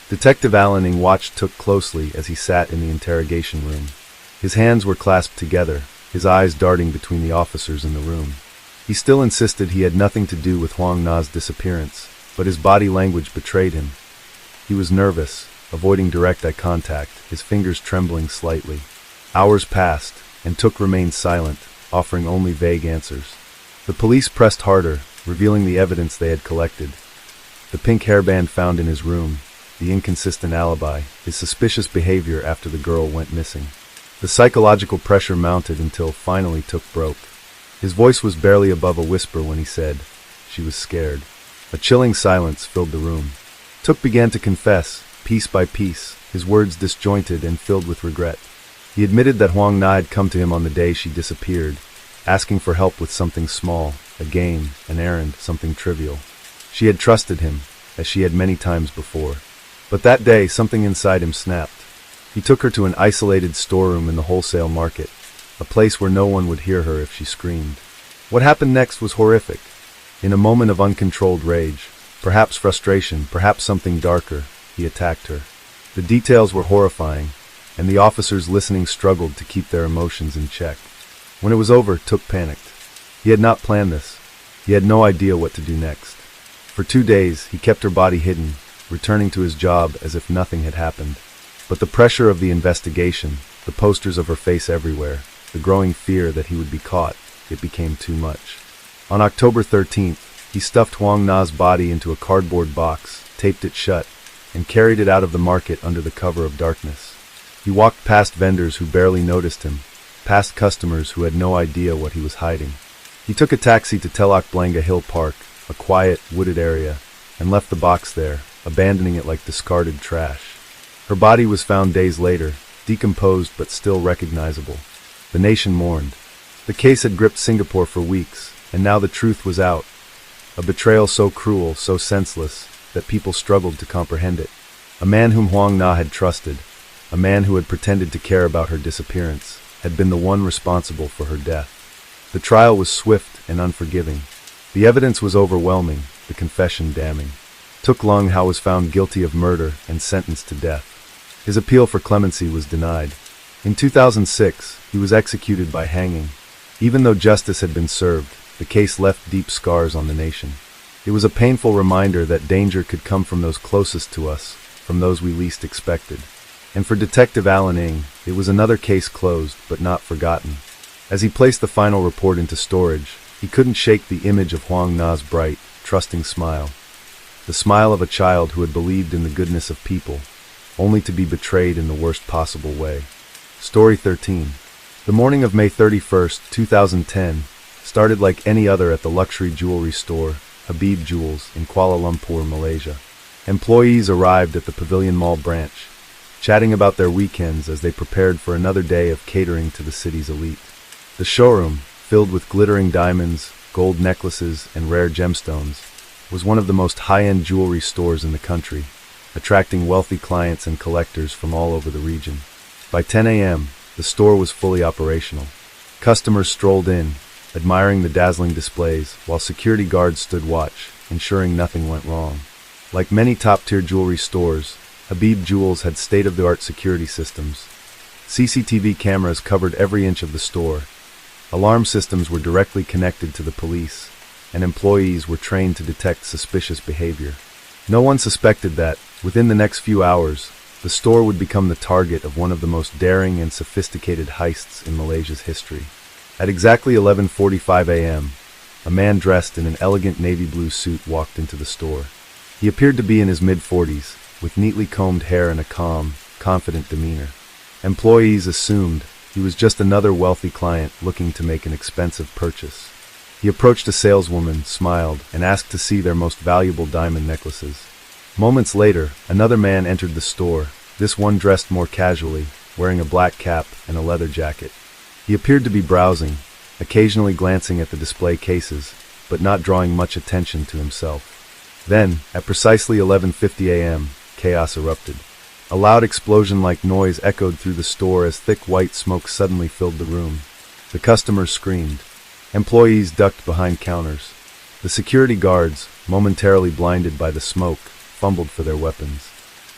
Detective Allen watched Tuk closely as he sat in the interrogation room. His hands were clasped together, his eyes darting between the officers in the room. He still insisted he had nothing to do with Huang Na's disappearance, but his body language betrayed him. He was nervous, avoiding direct eye contact, his fingers trembling slightly. Hours passed, and Tuk remained silent, offering only vague answers. The police pressed harder, revealing the evidence they had collected. The pink hairband found in his room, the inconsistent alibi, his suspicious behavior after the girl went missing. The psychological pressure mounted until finally Took broke. His voice was barely above a whisper when he said, "She was scared." A chilling silence filled the room. Took began to confess, piece by piece, his words disjointed and filled with regret. He admitted that Huang Na had come to him on the day she disappeared, asking for help with something small, a game, an errand, something trivial. She had trusted him, as she had many times before. But that day, something inside him snapped. He took her to an isolated storeroom in the wholesale market, a place where no one would hear her if she screamed. What happened next was horrific. In a moment of uncontrolled rage, perhaps frustration, perhaps something darker, he attacked her. The details were horrifying, and the officers listening struggled to keep their emotions in check. When it was over, Took panicked. He had not planned this. He had no idea what to do next. For 2 days, he kept her body hidden, returning to his job as if nothing had happened. But the pressure of the investigation, the posters of her face everywhere, the growing fear that he would be caught, it became too much. On October 13th, he stuffed Huang Na's body into a cardboard box, taped it shut, and carried it out of the market under the cover of darkness. He walked past vendors who barely noticed him, past customers who had no idea what he was hiding. He took a taxi to Telok Blangah Hill Park, a quiet, wooded area, and left the box there, abandoning it like discarded trash. Her body was found days later, decomposed but still recognizable. The nation mourned. The case had gripped Singapore for weeks, and now the truth was out. A betrayal so cruel, so senseless, that people struggled to comprehend it. A man whom Huang Na had trusted, a man who had pretended to care about her disappearance, had been the one responsible for her death. The trial was swift and unforgiving. The evidence was overwhelming, the confession damning. Took Lung Hao was found guilty of murder and sentenced to death. His appeal for clemency was denied. In 2006, he was executed by hanging. Even though justice had been served, the case left deep scars on the nation. It was a painful reminder that danger could come from those closest to us, from those we least expected. And for Detective Alan Ng, it was another case closed, but not forgotten. As he placed the final report into storage, he couldn't shake the image of Huang Na's bright, trusting smile. The smile of a child who had believed in the goodness of people, only to be betrayed in the worst possible way. Story 13. The morning of May 31st, 2010, started like any other at the luxury jewelry store, Habib Jewels, in Kuala Lumpur, Malaysia. Employees arrived at the Pavilion Mall branch, chatting about their weekends as they prepared for another day of catering to the city's elite. The showroom, filled with glittering diamonds, gold necklaces, and rare gemstones, was one of the most high-end jewelry stores in the country, attracting wealthy clients and collectors from all over the region. By 10 a.m., the store was fully operational. Customers strolled in, admiring the dazzling displays, while security guards stood watch, ensuring nothing went wrong. Like many top-tier jewelry stores, Habib Jewels had state-of-the-art security systems. CCTV cameras covered every inch of the store. Alarm systems were directly connected to the police, and employees were trained to detect suspicious behavior. No one suspected that, within the next few hours, the store would become the target of one of the most daring and sophisticated heists in Malaysia's history. At exactly 11:45 a.m., a man dressed in an elegant navy blue suit walked into the store. He appeared to be in his mid-40s, with neatly combed hair and a calm, confident demeanor. Employees assumed he was just another wealthy client looking to make an expensive purchase. He approached a saleswoman, smiled, and asked to see their most valuable diamond necklaces. Moments later, another man entered the store, this one dressed more casually, wearing a black cap and a leather jacket. He appeared to be browsing, occasionally glancing at the display cases, but not drawing much attention to himself. Then, at precisely 11:50 a.m., chaos erupted. A loud explosion-like noise echoed through the store as thick white smoke suddenly filled the room. The customers screamed. Employees ducked behind counters. The security guards, momentarily blinded by the smoke, fumbled for their weapons.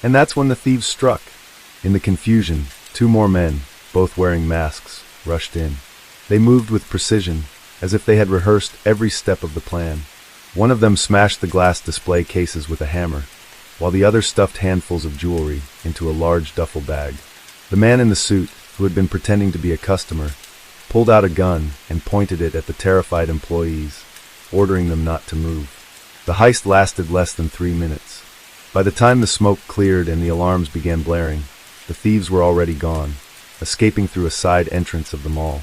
And that's when the thieves struck. In the confusion, 2 more men, both wearing masks, rushed in. They moved with precision, as if they had rehearsed every step of the plan. One of them smashed the glass display cases with a hammer, while the other stuffed handfuls of jewelry into a large duffel bag. The man in the suit, who had been pretending to be a customer, pulled out a gun and pointed it at the terrified employees, ordering them not to move. The heist lasted less than 3 minutes. By the time the smoke cleared and the alarms began blaring, the thieves were already gone, escaping through a side entrance of the mall.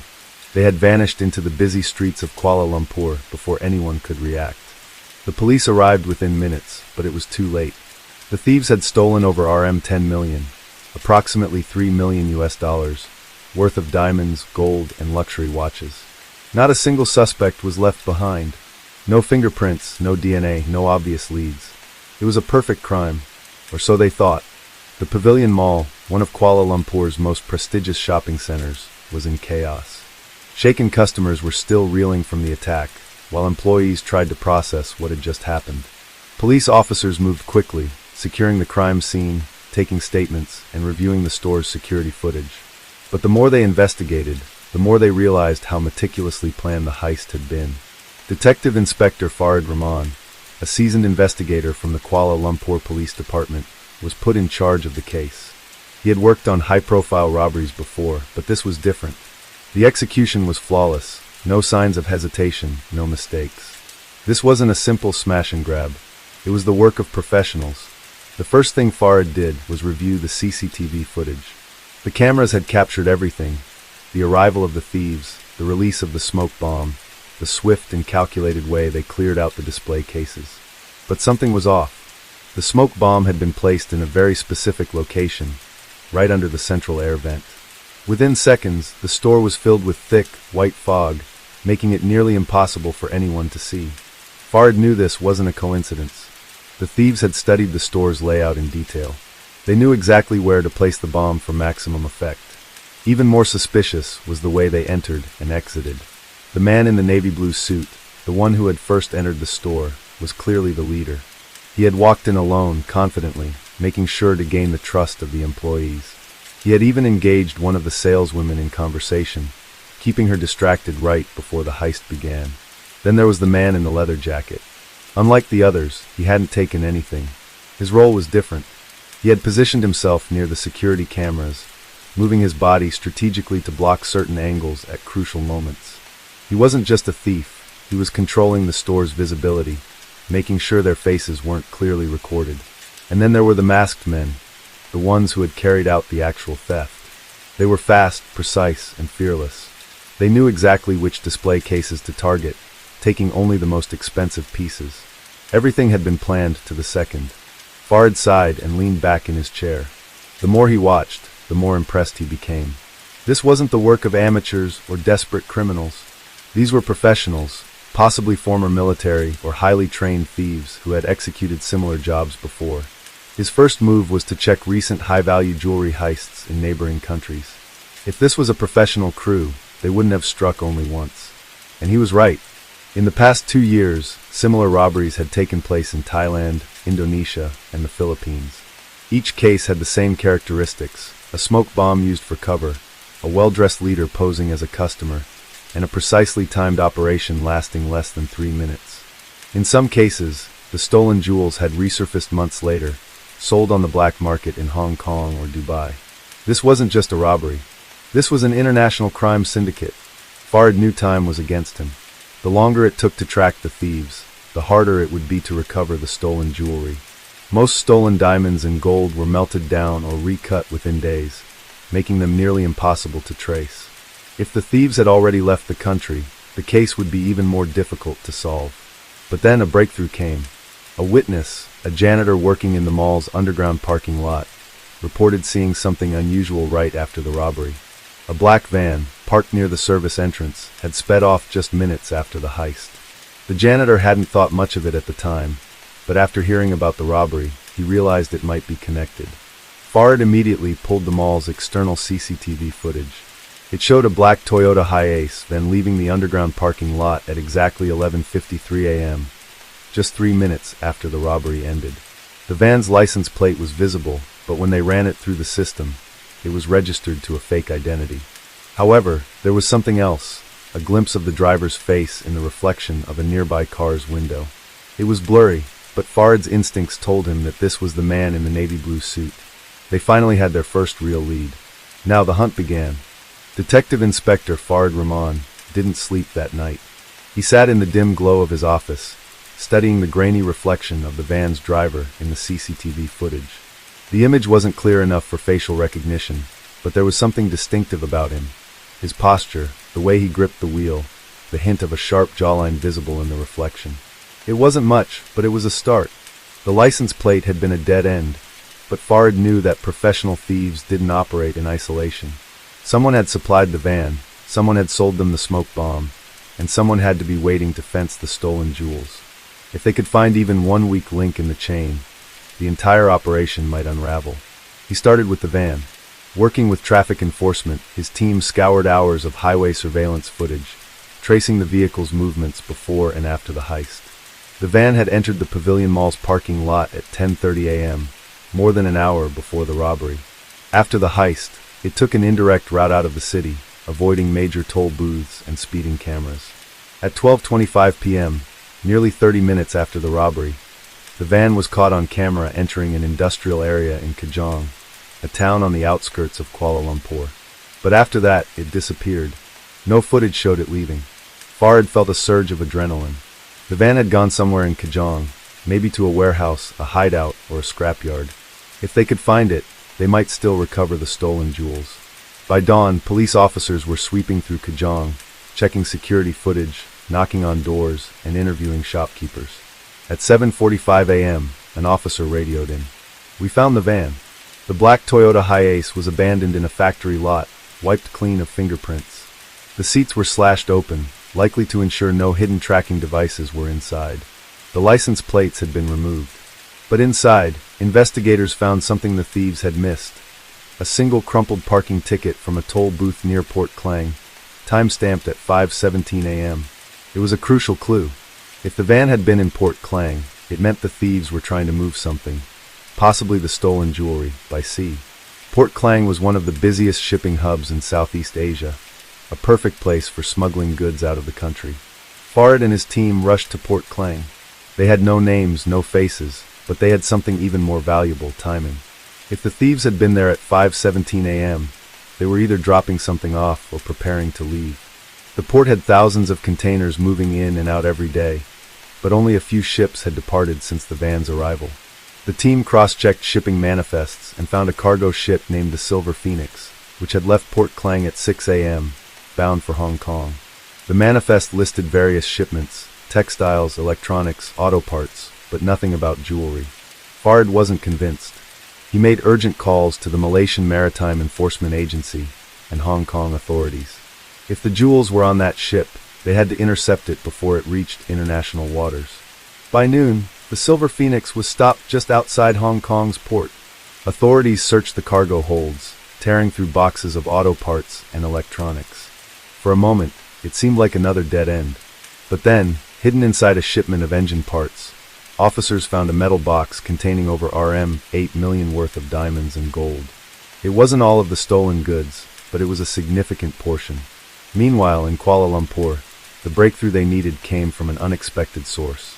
They had vanished into the busy streets of Kuala Lumpur before anyone could react. The police arrived within minutes, but it was too late. The thieves had stolen over $10 million, approximately $3 million worth of diamonds, gold, and luxury watches. Not a single suspect was left behind. No fingerprints, no DNA, no obvious leads. It was a perfect crime, or so they thought. The Pavilion Mall, one of Kuala Lumpur's most prestigious shopping centers, was in chaos. Shaken customers were still reeling from the attack, while employees tried to process what had just happened. Police officers moved quickly, securing the crime scene, taking statements, and reviewing the store's security footage. But the more they investigated, the more they realized how meticulously planned the heist had been. Detective Inspector Farid Rahman, a seasoned investigator from the Kuala Lumpur Police Department, was put in charge of the case. He had worked on high-profile robberies before, but this was different. The execution was flawless, no signs of hesitation, no mistakes. This wasn't a simple smash and grab. It was the work of professionals. The first thing Farid did was review the CCTV footage. The cameras had captured everything: the arrival of the thieves, the release of the smoke bomb, the swift and calculated way they cleared out the display cases. But something was off. The smoke bomb had been placed in a very specific location, right under the central air vent. Within seconds, the store was filled with thick, white fog, making it nearly impossible for anyone to see. Farid knew this wasn't a coincidence. The thieves had studied the store's layout in detail. They knew exactly where to place the bomb for maximum effect. Even more suspicious was the way they entered and exited. The man in the navy blue suit, the one who had first entered the store, was clearly the leader. He had walked in alone, confidently, making sure to gain the trust of the employees. He had even engaged one of the saleswomen in conversation, keeping her distracted right before the heist began. Then there was the man in the leather jacket. Unlike the others, he hadn't taken anything. His role was different. He had positioned himself near the security cameras, moving his body strategically to block certain angles at crucial moments. He wasn't just a thief, he was controlling the store's visibility, making sure their faces weren't clearly recorded. And then there were the masked men, the ones who had carried out the actual theft. They were fast, precise, and fearless. They knew exactly which display cases to target, taking only the most expensive pieces. Everything had been planned to the second. Farid sighed and leaned back in his chair. The more he watched, the more impressed he became. This wasn't the work of amateurs or desperate criminals. These were professionals, possibly former military or highly trained thieves who had executed similar jobs before. His first move was to check recent high-value jewelry heists in neighboring countries. If this was a professional crew, they wouldn't have struck only once. And he was right. In the past 2 years, similar robberies had taken place in Thailand, Indonesia, and the Philippines. Each case had the same characteristics: a smoke bomb used for cover, a well-dressed leader posing as a customer, and a precisely timed operation lasting less than 3 minutes. In some cases, the stolen jewels had resurfaced months later, sold on the black market in Hong Kong or Dubai. This wasn't just a robbery. This was an international crime syndicate. Farid knew time was against him. The longer it took to track the thieves, the harder it would be to recover the stolen jewelry. Most stolen diamonds and gold were melted down or recut within days, making them nearly impossible to trace. If the thieves had already left the country, the case would be even more difficult to solve. But then a breakthrough came. A witness, a janitor working in the mall's underground parking lot, reported seeing something unusual right after the robbery. A black van, parked near the service entrance, had sped off just minutes after the heist. The janitor hadn't thought much of it at the time, but after hearing about the robbery, he realized it might be connected. Farid immediately pulled the mall's external CCTV footage. It showed a black Toyota Hiace then leaving the underground parking lot at exactly 11:53 a.m., just 3 minutes after the robbery ended. The van's license plate was visible, but when they ran it through the system, it was registered to a fake identity. However, there was something else, a glimpse of the driver's face in the reflection of a nearby car's window. It was blurry, but Farid's instincts told him that this was the man in the navy blue suit. They finally had their first real lead. Now the hunt began. Detective Inspector Farid Rahman didn't sleep that night. He sat in the dim glow of his office, studying the grainy reflection of the van's driver in the CCTV footage. The image wasn't clear enough for facial recognition, but there was something distinctive about him. His posture, the way he gripped the wheel, the hint of a sharp jawline visible in the reflection. It wasn't much, but it was a start. The license plate had been a dead end, but Farid knew that professional thieves didn't operate in isolation. Someone had supplied the van, someone had sold them the smoke bomb, and someone had to be waiting to fence the stolen jewels. If they could find even one weak link in the chain, the entire operation might unravel. He started with the van. Working with traffic enforcement, his team scoured hours of highway surveillance footage, tracing the vehicle's movements before and after the heist. The van had entered the Pavilion Mall's parking lot at 10:30 a.m., more than an hour before the robbery. After the heist, it took an indirect route out of the city, avoiding major toll booths and speeding cameras. At 12:25 p.m., nearly 30 minutes after the robbery, the van was caught on camera entering an industrial area in Kajang, a town on the outskirts of Kuala Lumpur. But after that, it disappeared. No footage showed it leaving. Farid felt a surge of adrenaline. The van had gone somewhere in Kajang, maybe to a warehouse, a hideout, or a scrapyard. If they could find it, they might still recover the stolen jewels. By dawn, police officers were sweeping through Kajang, checking security footage, knocking on doors, and interviewing shopkeepers. At 7:45 a.m., an officer radioed in. "We found the van. The black Toyota Hiace was abandoned in a factory lot, wiped clean of fingerprints. The seats were slashed open, likely to ensure no hidden tracking devices were inside. The license plates had been removed. But inside, investigators found something the thieves had missed. A single crumpled parking ticket from a toll booth near Port Klang, time-stamped at 5:17 a.m. It was a crucial clue. If the van had been in Port Klang, it meant the thieves were trying to move something, possibly the stolen jewelry, by sea. Port Klang was one of the busiest shipping hubs in Southeast Asia, a perfect place for smuggling goods out of the country. Farid and his team rushed to Port Klang. They had no names, no faces, but they had something even more valuable, timing. If the thieves had been there at 5:17 a.m., they were either dropping something off or preparing to leave. The port had thousands of containers moving in and out every day, but only a few ships had departed since the van's arrival. The team cross-checked shipping manifests and found a cargo ship named the Silver Phoenix, which had left Port Klang at 6 a.m., bound for Hong Kong. The manifest listed various shipments, textiles, electronics, auto parts, but nothing about jewelry. Farid wasn't convinced. He made urgent calls to the Malaysian Maritime Enforcement Agency and Hong Kong authorities. If the jewels were on that ship, they had to intercept it before it reached international waters. By noon, the Silver Phoenix was stopped just outside Hong Kong's port. Authorities searched the cargo holds, tearing through boxes of auto parts and electronics. For a moment, it seemed like another dead end. But then, hidden inside a shipment of engine parts, officers found a metal box containing over RM 8 million worth of diamonds and gold. It wasn't all of the stolen goods, but it was a significant portion. Meanwhile, in Kuala Lumpur, the breakthrough they needed came from an unexpected source.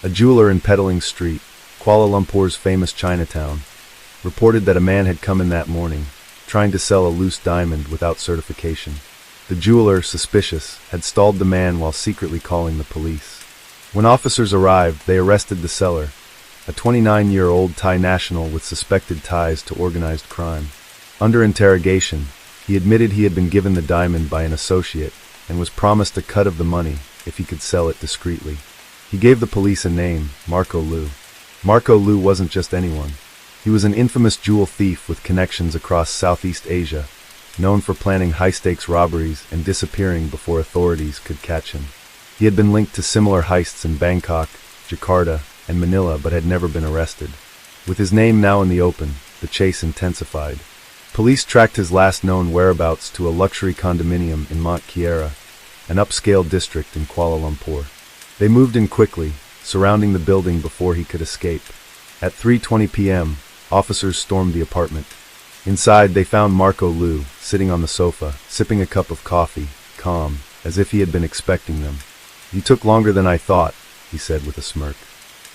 A jeweler in Petaling Street, Kuala Lumpur's famous Chinatown, reported that a man had come in that morning, trying to sell a loose diamond without certification. The jeweler, suspicious, had stalled the man while secretly calling the police. When officers arrived, they arrested the seller, a 29-year-old Thai national with suspected ties to organized crime. Under interrogation, he admitted he had been given the diamond by an associate and was promised a cut of the money if he could sell it discreetly. He gave the police a name, Marco Lu. Marco Lu wasn't just anyone. He was an infamous jewel thief with connections across Southeast Asia, known for planning high-stakes robberies and disappearing before authorities could catch him. He had been linked to similar heists in Bangkok, Jakarta, and Manila but had never been arrested. With his name now in the open, the chase intensified. Police tracked his last known whereabouts to a luxury condominium in Mont Kiara, an upscale district in Kuala Lumpur. They moved in quickly, surrounding the building before he could escape. At 3:20 p.m., officers stormed the apartment. Inside, they found Marco Lu, sitting on the sofa, sipping a cup of coffee, calm, as if he had been expecting them. "You took longer than I thought," he said with a smirk.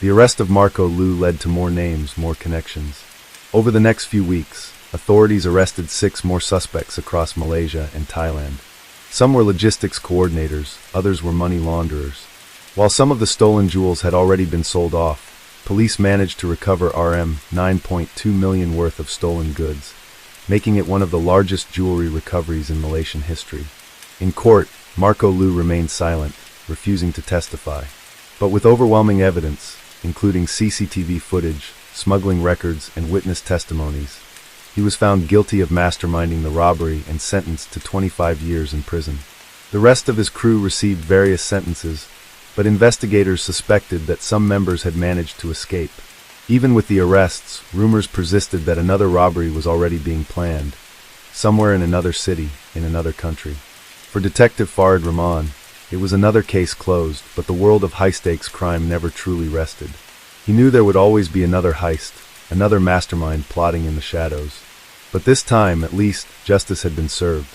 The arrest of Marco Lu led to more names, more connections. Over the next few weeks, authorities arrested 6 more suspects across Malaysia and Thailand. Some were logistics coordinators, others were money launderers. While some of the stolen jewels had already been sold off, police managed to recover Rm 9.2 million worth of stolen goods, making it one of the largest jewelry recoveries in Malaysian history. In court, Marco Lu remained silent, refusing to testify. But with overwhelming evidence, including CCTV footage, smuggling records, and witness testimonies, he was found guilty of masterminding the robbery and sentenced to 25 years in prison. The rest of his crew received various sentences, but investigators suspected that some members had managed to escape. Even with the arrests, rumors persisted that another robbery was already being planned, somewhere in another city, in another country. For Detective Farid Rahman, it was another case closed, but the world of high-stakes crime never truly rested. He knew there would always be another heist, another mastermind plotting in the shadows. But this time, at least, justice had been served.